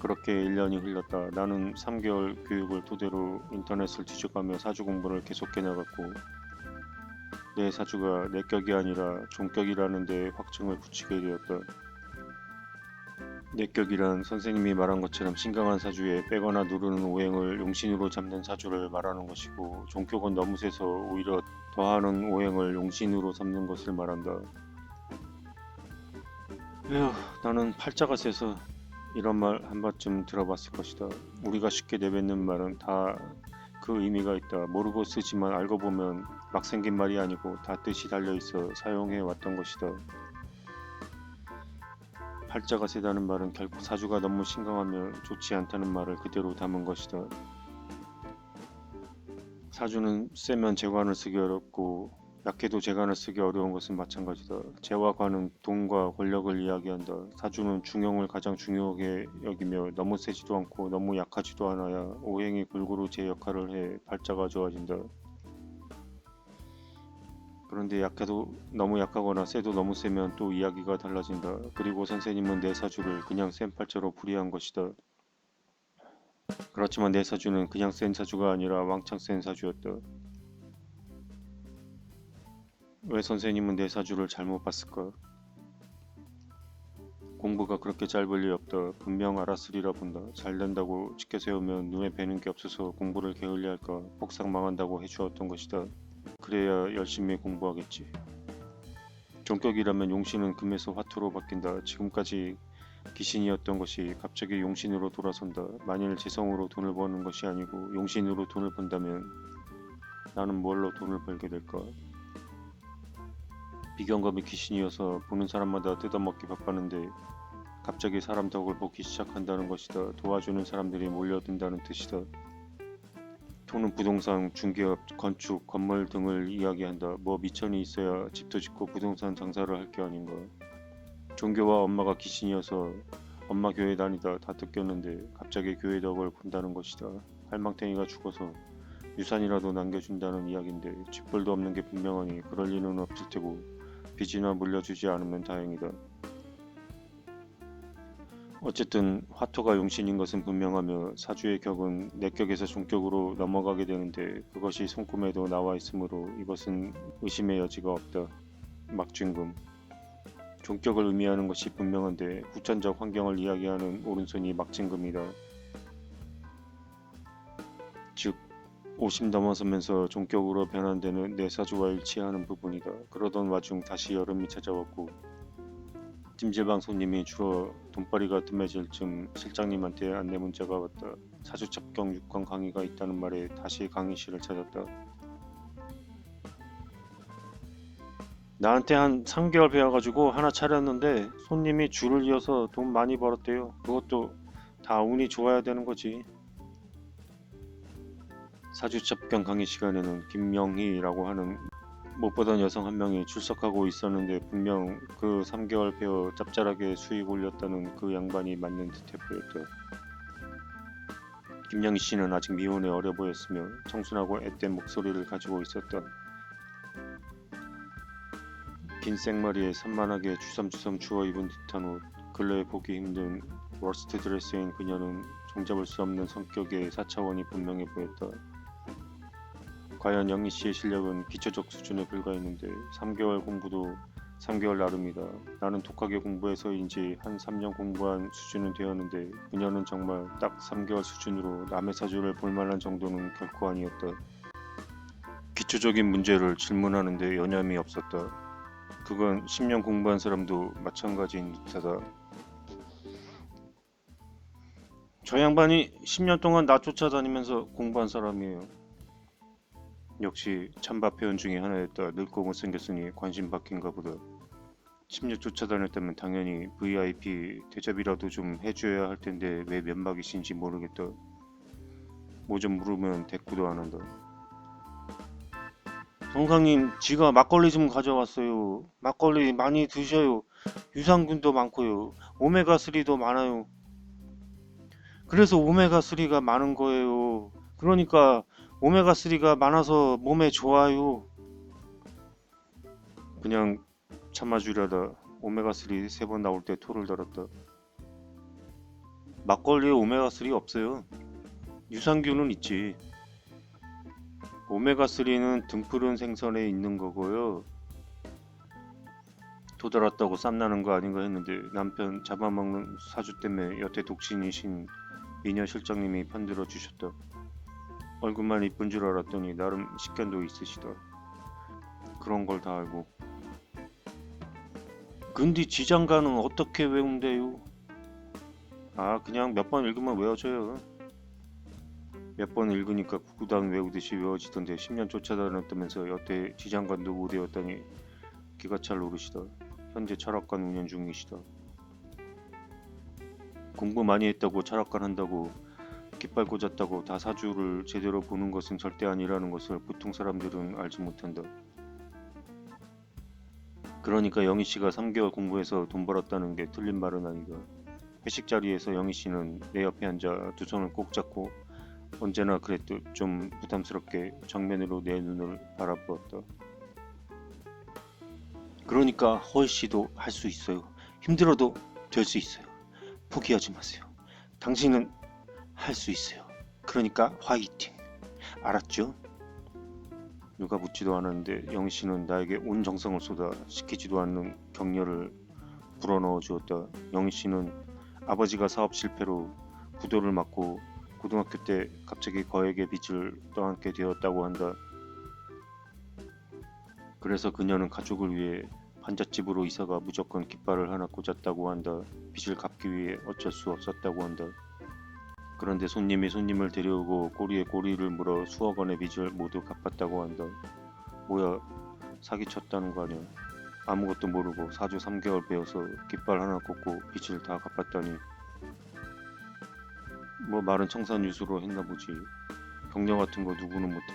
그렇게 1년이 흘렀다. 나는 3개월 교육을 토대로 인터넷을 뒤져가며 사주 공부를 계속해 나갔고 내 사주가 내격이 아니라 종격이라는 데 확증을 붙이게 되었다. 내격이란 선생님이 말한 것처럼 심각한 사주에 빼거나 누르는 오행을 용신으로 잡는 사주를 말하는 것이고 종격은 너무 세서 오히려 더하는 오행을 용신으로 잡는 것을 말한다. 에휴, 나는 팔자가 세서 이런 말 한 번쯤 들어봤을 것이다. 우리가 쉽게 내뱉는 말은 다 그 의미가 있다. 모르고 쓰지만 알고 보면 막 생긴 말이 아니고 다 뜻이 달려 있어 사용해 왔던 것이다. 팔자가 세다는 말은 결국 사주가 너무 심각하면 좋지 않다는 말을 그대로 담은 것이다. 사주는 세면 재관을 쓰기 어렵고 약해도 재관을 쓰기 어려운 것은 마찬가지다. 재와 관은 돈과 권력을 이야기한다. 사주는 중용을 가장 중요하게 여기며 너무 세지도 않고 너무 약하지도 않아야 오행이 골고루 제 역할을 해 팔자가 좋아진다. 그런데 약해도 너무 약하거나 세도 너무 세면 또 이야기가 달라진다. 그리고 선생님은 내 사주를 그냥 센 팔자로 풀이한 것이다. 그렇지만 내 사주는 그냥 센 사주가 아니라 왕창 센 사주였다. 왜 선생님은 내 사주를 잘못 봤을까? 공부가 그렇게 짧을 리 없다. 분명 알았으리라 본다. 잘된다고 지켜 세우면 눈에 뵈는 게 없어서 공부를 게을리 할까? 복상 망한다고 해주었던 것이다. 그래야 열심히 공부하겠지. 종격이라면 용신은 금에서 화토로 바뀐다. 지금까지 귀신이었던 것이 갑자기 용신으로 돌아선다. 만일 재성으로 돈을 버는 것이 아니고 용신으로 돈을 번다면 나는 뭘로 돈을 벌게 될까? 비경감이 귀신이어서 보는 사람마다 뜯어먹기 바빴는데 갑자기 사람 덕을 보기 시작한다는 것이다. 도와주는 사람들이 몰려든다는 뜻이다. 돈은 부동산, 중개업, 건축, 건물 등을 이야기한다. 뭐 미천이 있어야 집도 짓고 부동산 장사를 할 게 아닌가. 종교와 엄마가 귀신이어서 엄마 교회 다니다 다 뜯겼는데 갑자기 교회 덕을 본다는 것이다. 할망탱이가 죽어서 유산이라도 남겨준다는 이야기인데 집벌도 없는 게 분명하니 그럴 리는 없을 테고 빚이나 물려주지 않으면 다행이다. 어쨌든 화토가 용신인 것은 분명하며 사주의 격은 내 격에서 종격으로 넘어가게 되는데 그것이 손금에도 나와 있으므로 이것은 의심의 여지가 없다. 막중금. 종격을 의미하는 것이 분명한데 후천적 환경을 이야기하는 오른손이 막진금이다. 즉 50 넘어서면서 종격으로 변환되는 내 사주와 일치하는 부분이다. 그러던 와중 다시 여름이 찾아왔고 찜질방 손님이 줄어 돈벌이가 뜸해질 즈음 실장님한테 안내 문자가 왔다. 사주 첩경 6권 강의가 있다는 말에 다시 강의실을 찾았다. 나한테 한 3개월 배워가지고 하나 차렸는데 손님이 줄을 이어서 돈 많이 벌었대요. 그것도 다 운이 좋아야 되는 거지. 사주 첩경 강의 시간에는 김명희라고 하는 못 보던 여성 한 명이 출석하고 있었는데 분명 그 3개월 배워 짭짤하게 수익 올렸다는 그 양반이 맞는 듯해 보였다. 김영희 씨는 아직 미혼에 어려 보였으며 청순하고 앳된 목소리를 가지고 있었다. 긴 생머리에 산만하게 주섬주섬 주워 입은 듯한 옷, 근래에 보기 힘든 워스트 드레스인 그녀는 종잡을 수 없는 성격의 사차원이 분명해 보였다. 과연 영희 씨의 실력은 기초적 수준에 불과했는데 3개월 공부도 3개월 나름이다. 나는 독하게 공부해서인지 한 3년 공부한 수준은 되었는데 그녀는 정말 딱 3개월 수준으로 남의 사주를 볼만한 정도는 결코 아니었다. 기초적인 문제를 질문하는데 여념이 없었다. 그건 10년 공부한 사람도 마찬가지인 듯하다. 저 양반이 10년 동안 나 쫓아다니면서 공부한 사람이에요. 역시 찬밥 회원 중에 하나였다. 늙고 못생겼으니 관심 받긴가 보다. 10년 쫓아다녔다면 당연히 VIP 대접이라도 좀 해줘야 할 텐데 왜 면박이신지 모르겠다. 뭐 좀 물으면 대꾸도 안 한다. 동상님, 지가 막걸리 좀 가져왔어요. 막걸리 많이 드셔요. 유산균도 많고요. 오메가3도 많아요. 그래서 오메가3가 많은 거예요. 그러니까 오메가3가 많아서 몸에 좋아요. 그냥 참아주려다 오메가3 3번 나올 때 토를 달았다. 막걸리에 오메가3 없어요. 유산균은 있지. 오메가3는 등푸른 생선에 있는 거고요. 도달았다고 쌈나는 거 아닌가 했는데 남편 잡아먹는 사주 때문에 여태 독신이신 미녀 실장님이 편들어 주셨다. 얼굴만 이쁜 줄 알았더니 나름 식견도 있으시다. 그런 걸 다 알고 근데 지장가는 어떻게 외운대요? 아, 그냥 몇 번 읽으면 외워져요. 몇 번 읽으니까 구구단 외우듯이 외워지던데 10년 쫓아다녔다면서 여태 지장관도 못 외웠다니 기가 찰 오르시다. 현재 철학관 운영 중이시다. 공부 많이 했다고 철학관 한다고 깃발 꽂았다고 다 사주를 제대로 보는 것은 절대 아니라는 것을 보통 사람들은 알지 못한다. 그러니까 영희 씨가 3개월 공부해서 돈 벌었다는 게 틀린 말은 아니다. 회식 자리에서 영희 씨는 내 옆에 앉아 두 손을 꼭 잡고 언제나 그랬듯 좀 부담스럽게 정면으로 내 눈을 바라보았다. 그러니까 허희 씨도 할 수 있어요. 힘들어도 될 수 있어요. 포기하지 마세요. 당신은 할 수 있어요. 그러니까 화이팅. 알았죠? 누가 묻지도 않았는데 영희 씨는 나에게 온 정성을 쏟아 시키지도 않는 격려를 불어넣어 주었다. 영희 씨는 아버지가 사업 실패로 부도를 맞고 고등학교 때 갑자기 거액의 빚을 떠안게 되었다고 한다. 그래서 그녀는 가족을 위해 반잣집으로 이사가 무조건 깃발을 하나 꽂았다고 한다. 빚을 갚기 위해 어쩔 수 없었다고 한다. 그런데 손님이 손님을 데려오고 꼬리에 꼬리를 물어 수억 원의 빚을 모두 갚았다고 한다. 뭐야, 사기쳤다는 거 아니야? 아무것도 모르고 사주 3개월 배워서 깃발 하나 꽂고 빚을 다 갚았다니. 뭐 말은 청산유수로 했나 보지. 격려 같은 거 누구는 못해.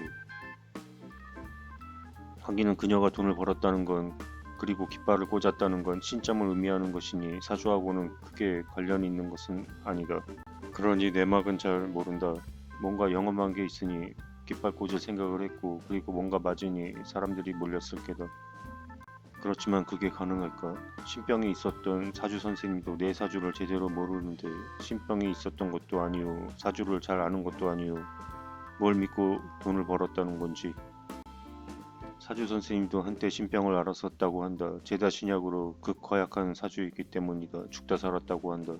하기는 그녀가 돈을 벌었다는 건 그리고 깃발을 꽂았다는 건 신점을 의미하는 것이니 사주하고는 크게 관련이 있는 것은 아니다. 그러니 내막은 잘 모른다. 뭔가 영험한 게 있으니 깃발 꽂을 생각을 했고 그리고 뭔가 맞으니 사람들이 몰렸을 게다. 그렇지만 그게 가능할까? 신병이 있었던 사주 선생님도 내 사주를 제대로 모르는데 신병이 있었던 것도 아니오. 사주를 잘 아는 것도 아니오. 뭘 믿고 돈을 벌었다는 건지. 사주 선생님도 한때 신병을 앓았었다고 한다. 죄다 신약으로 극 허약한 사주이기 때문이다. 죽다 살았다고 한다.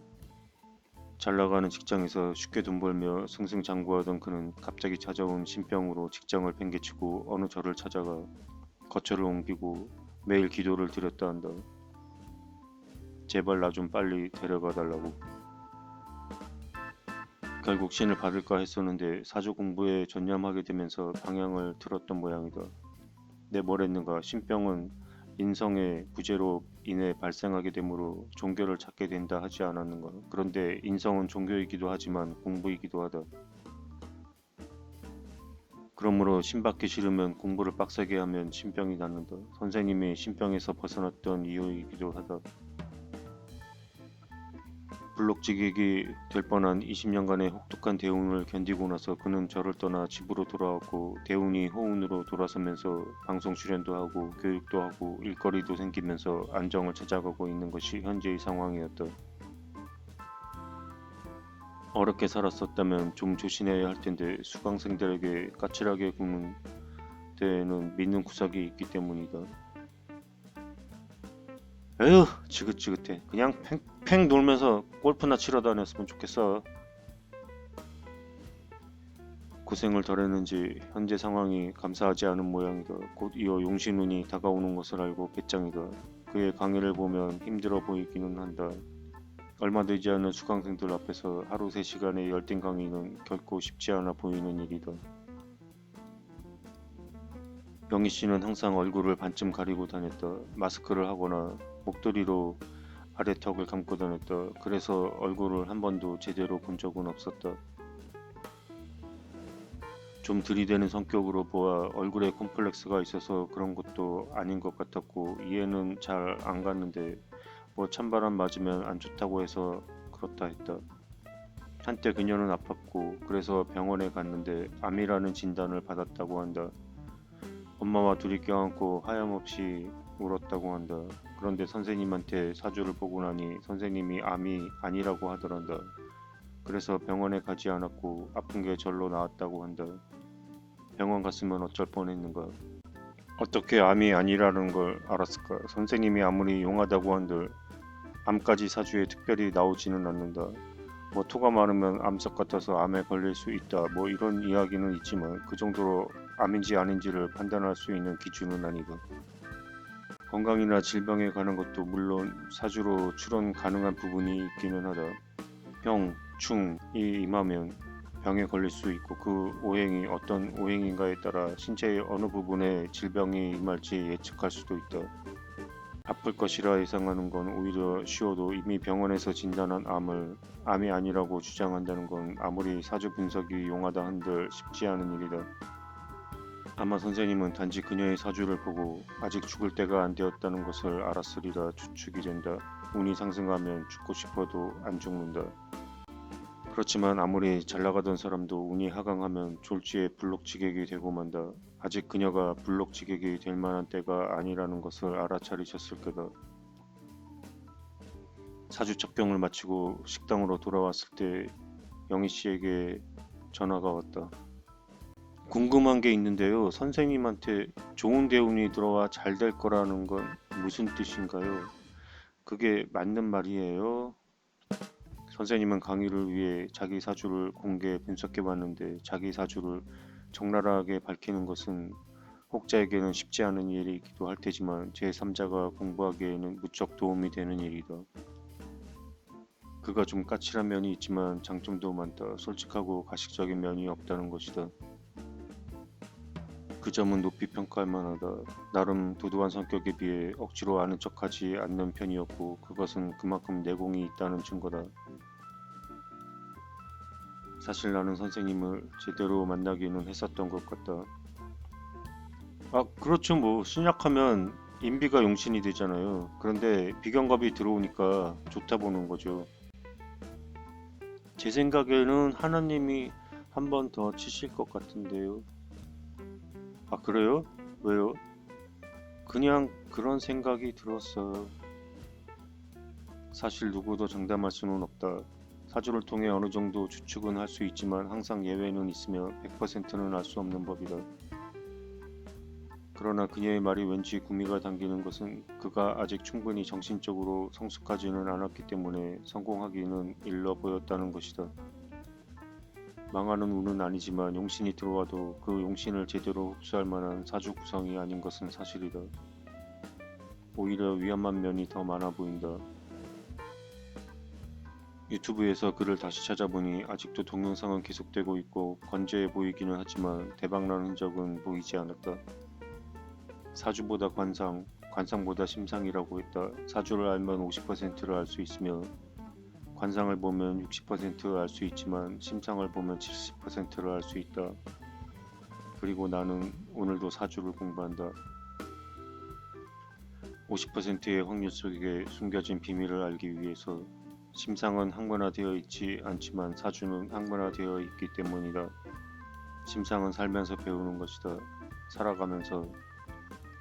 잘 나가는 직장에서 쉽게 돈 벌며 승승장구하던 그는 갑자기 찾아온 신병으로 직장을 팽개치고 어느 절을 찾아가 거처를 옮기고 매일 기도를 드렸다 한다. 제발 나 좀 빨리 데려가 달라고. 결국 신을 받을까 했었는데 사주 공부에 전념하게 되면서 방향을 틀었던 모양이다. 내 뭘 했는가? 신병은 인성의 부재로 인해 발생하게 되므로 종교를 찾게 된다 하지 않았는가? 그런데 인성은 종교이기도 하지만 공부이기도 하다. 그러므로 신받기 싫으면 공부를 빡세게 하면 신병이 낫는다. 선생님이 신병에서 벗어났던 이유이기도 하다. 불록지객이 될 뻔한 20년간의 혹독한 대운을 견디고 나서 그는 절을 떠나 집으로 돌아왔고 대운이 호운으로 돌아서면서 방송 출연도 하고 교육도 하고 일거리도 생기면서 안정을 찾아가고 있는 것이 현재의 상황이었다. 어렵게 살았었다면 좀 조심해야 할 텐데 수강생들에게 까칠하게 구는 데에는 믿는 구석이 있기 때문이다. 에휴, 지긋지긋해. 그냥 팽팽 놀면서 골프나 치러 다녔으면 좋겠어. 고생을 덜했는지 현재 상황이 감사하지 않은 모양이다. 곧 이어 용신운이 다가오는 것을 알고 배짱이다. 그의 강의를 보면 힘들어 보이기는 한다. 얼마 되지 않은 수강생들 앞에서 하루 3시간의 열띤 강의는 결코 쉽지 않아 보이는 일이다. 영희 씨는 항상 얼굴을 반쯤 가리고 다녔다. 마스크를 하거나 목도리로 아래턱을 감고 다녔다. 그래서 얼굴을 한 번도 제대로 본 적은 없었다. 좀 들이대는 성격으로 보아 얼굴에 컴플렉스가 있어서 그런 것도 아닌 것 같았고 이해는 잘 안 갔는데 뭐 찬바람 맞으면 안 좋다고 해서 그렇다 했다. 한때 그녀는 아팠고 그래서 병원에 갔는데 암이라는 진단을 받았다고 한다. 엄마와 둘이 껴안고 하염없이 울었다고 한다. 그런데 선생님한테 사주를 보고 나니 선생님이 암이 아니라고 하더란다. 그래서 병원에 가지 않았고 아픈 게 절로 나았다고 한다. 병원 갔으면 어쩔 뻔했는가. 어떻게 암이 아니라는 걸 알았을까. 선생님이 아무리 용하다고 한들 암까지 사주에 특별히 나오지는 않는다. 뭐 토가 많으면 암석 같아서 암에 걸릴 수 있다. 뭐 이런 이야기는 있지만 그 정도로 암인지 아닌지를 판단할 수 있는 기준은 아니다. 건강이나 질병에 관한 것도 물론 사주로 추론 가능한 부분이 있기는 하다. 병, 충이 임하면 병에 걸릴 수 있고 그 오행이 어떤 오행인가에 따라 신체의 어느 부분에 질병이 임할지 예측할 수도 있다. 아플 것이라 예상하는 건 오히려 쉬워도 이미 병원에서 진단한 암이 아니라고 주장한다는 건 아무리 사주 분석이 용하다 한들 쉽지 않은 일이다. 아마 선생님은 단지 그녀의 사주를 보고 아직 죽을 때가 안 되었다는 것을 알았으리라 추측이 된다. 운이 상승하면 죽고 싶어도 안 죽는다. 그렇지만 아무리 잘나가던 사람도 운이 하강하면 졸지에 불록지객이 되고 만다. 아직 그녀가 불록지객이 될 만한 때가 아니라는 것을 알아차리셨을 거다. 사주 첩경을 마치고 식당으로 돌아왔을 때 영희 씨에게 전화가 왔다. 궁금한 게 있는데요. 선생님한테 좋은 대운이 들어와 잘 될 거라는 건 무슨 뜻인가요? 그게 맞는 말이에요? 선생님은 강의를 위해 자기 사주를 공개 분석해 봤는데 자기 사주를 적나라하게 밝히는 것은 혹자에게는 쉽지 않은 일이기도 할 테지만 제3자가 공부하기에는 무척 도움이 되는 일이다. 그가 좀 까칠한 면이 있지만 장점도 많다. 솔직하고 가식적인 면이 없다는 것이다. 그 점은 높이 평가할 만하다. 나름 도도한 성격에 비해 억지로 아는 척하지 않는 편이었고 그것은 그만큼 내공이 있다는 증거다. 사실 나는 선생님을 제대로 만나기는 했었던 것 같다. 아, 그렇죠. 뭐 신약하면 인비가 용신이 되잖아요. 그런데 비경갑이 들어오니까 좋다 보는 거죠. 제 생각에는 하나님이 한 번 더 치실 것 같은데요. 아, 그래요? 왜요? 그냥 그런 생각이 들었어요. 사실 누구도 장담할 수는 없다. 사주를 통해 어느 정도 추측은 할 수 있지만 항상 예외는 있으며 100%는 알 수 없는 법이다. 그러나 그녀의 말이 왠지 구미가 당기는 것은 그가 아직 충분히 정신적으로 성숙하지는 않았기 때문에 성공하기는 일러 보였다는 것이다. 망하는 운은 아니지만 용신이 들어와도 그 용신을 제대로 흡수할 만한 사주 구성이 아닌 것은 사실이다. 오히려 위험한 면이 더 많아 보인다. 유튜브에서 글을 다시 찾아보니 아직도 동영상은 계속되고 있고 건재해 보이기는 하지만 대박난 흔적은 보이지 않았다. 사주보다 관상, 관상보다 심상이라고 했다. 사주를 알면 50%를 알 수 있으며 관상을 보면 60% 알 수 있지만 심상을 보면 70%를 알 수 있다. 그리고 나는 오늘도 사주를 공부한다. 50%의 확률 속에 숨겨진 비밀을 알기 위해서 심상은 항문화되어 있지 않지만 사주는 항문화되어 있기 때문이다. 심상은 살면서 배우는 것이다. 살아가면서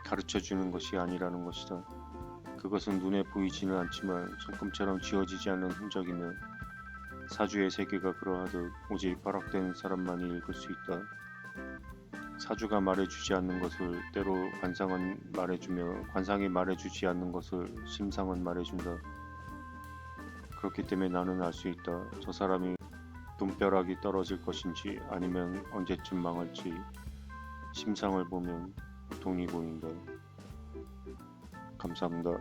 가르쳐주는 것이 아니라는 것이다. 그것은 눈에 보이지는 않지만 손금처럼 지워지지 않는 흔적이며 사주의 세계가 그러하듯 오직 발악된 사람만이 읽을 수 있다. 사주가 말해주지 않는 것을 때로 관상은 말해주며 관상이 말해주지 않는 것을 심상은 말해준다. 그렇기 때문에 나는 알 수 있다. 저 사람이 돈벼락이 떨어질 것인지 아니면 언제쯤 망할지 심상을 보면 돈이 보인다. 감사합니다.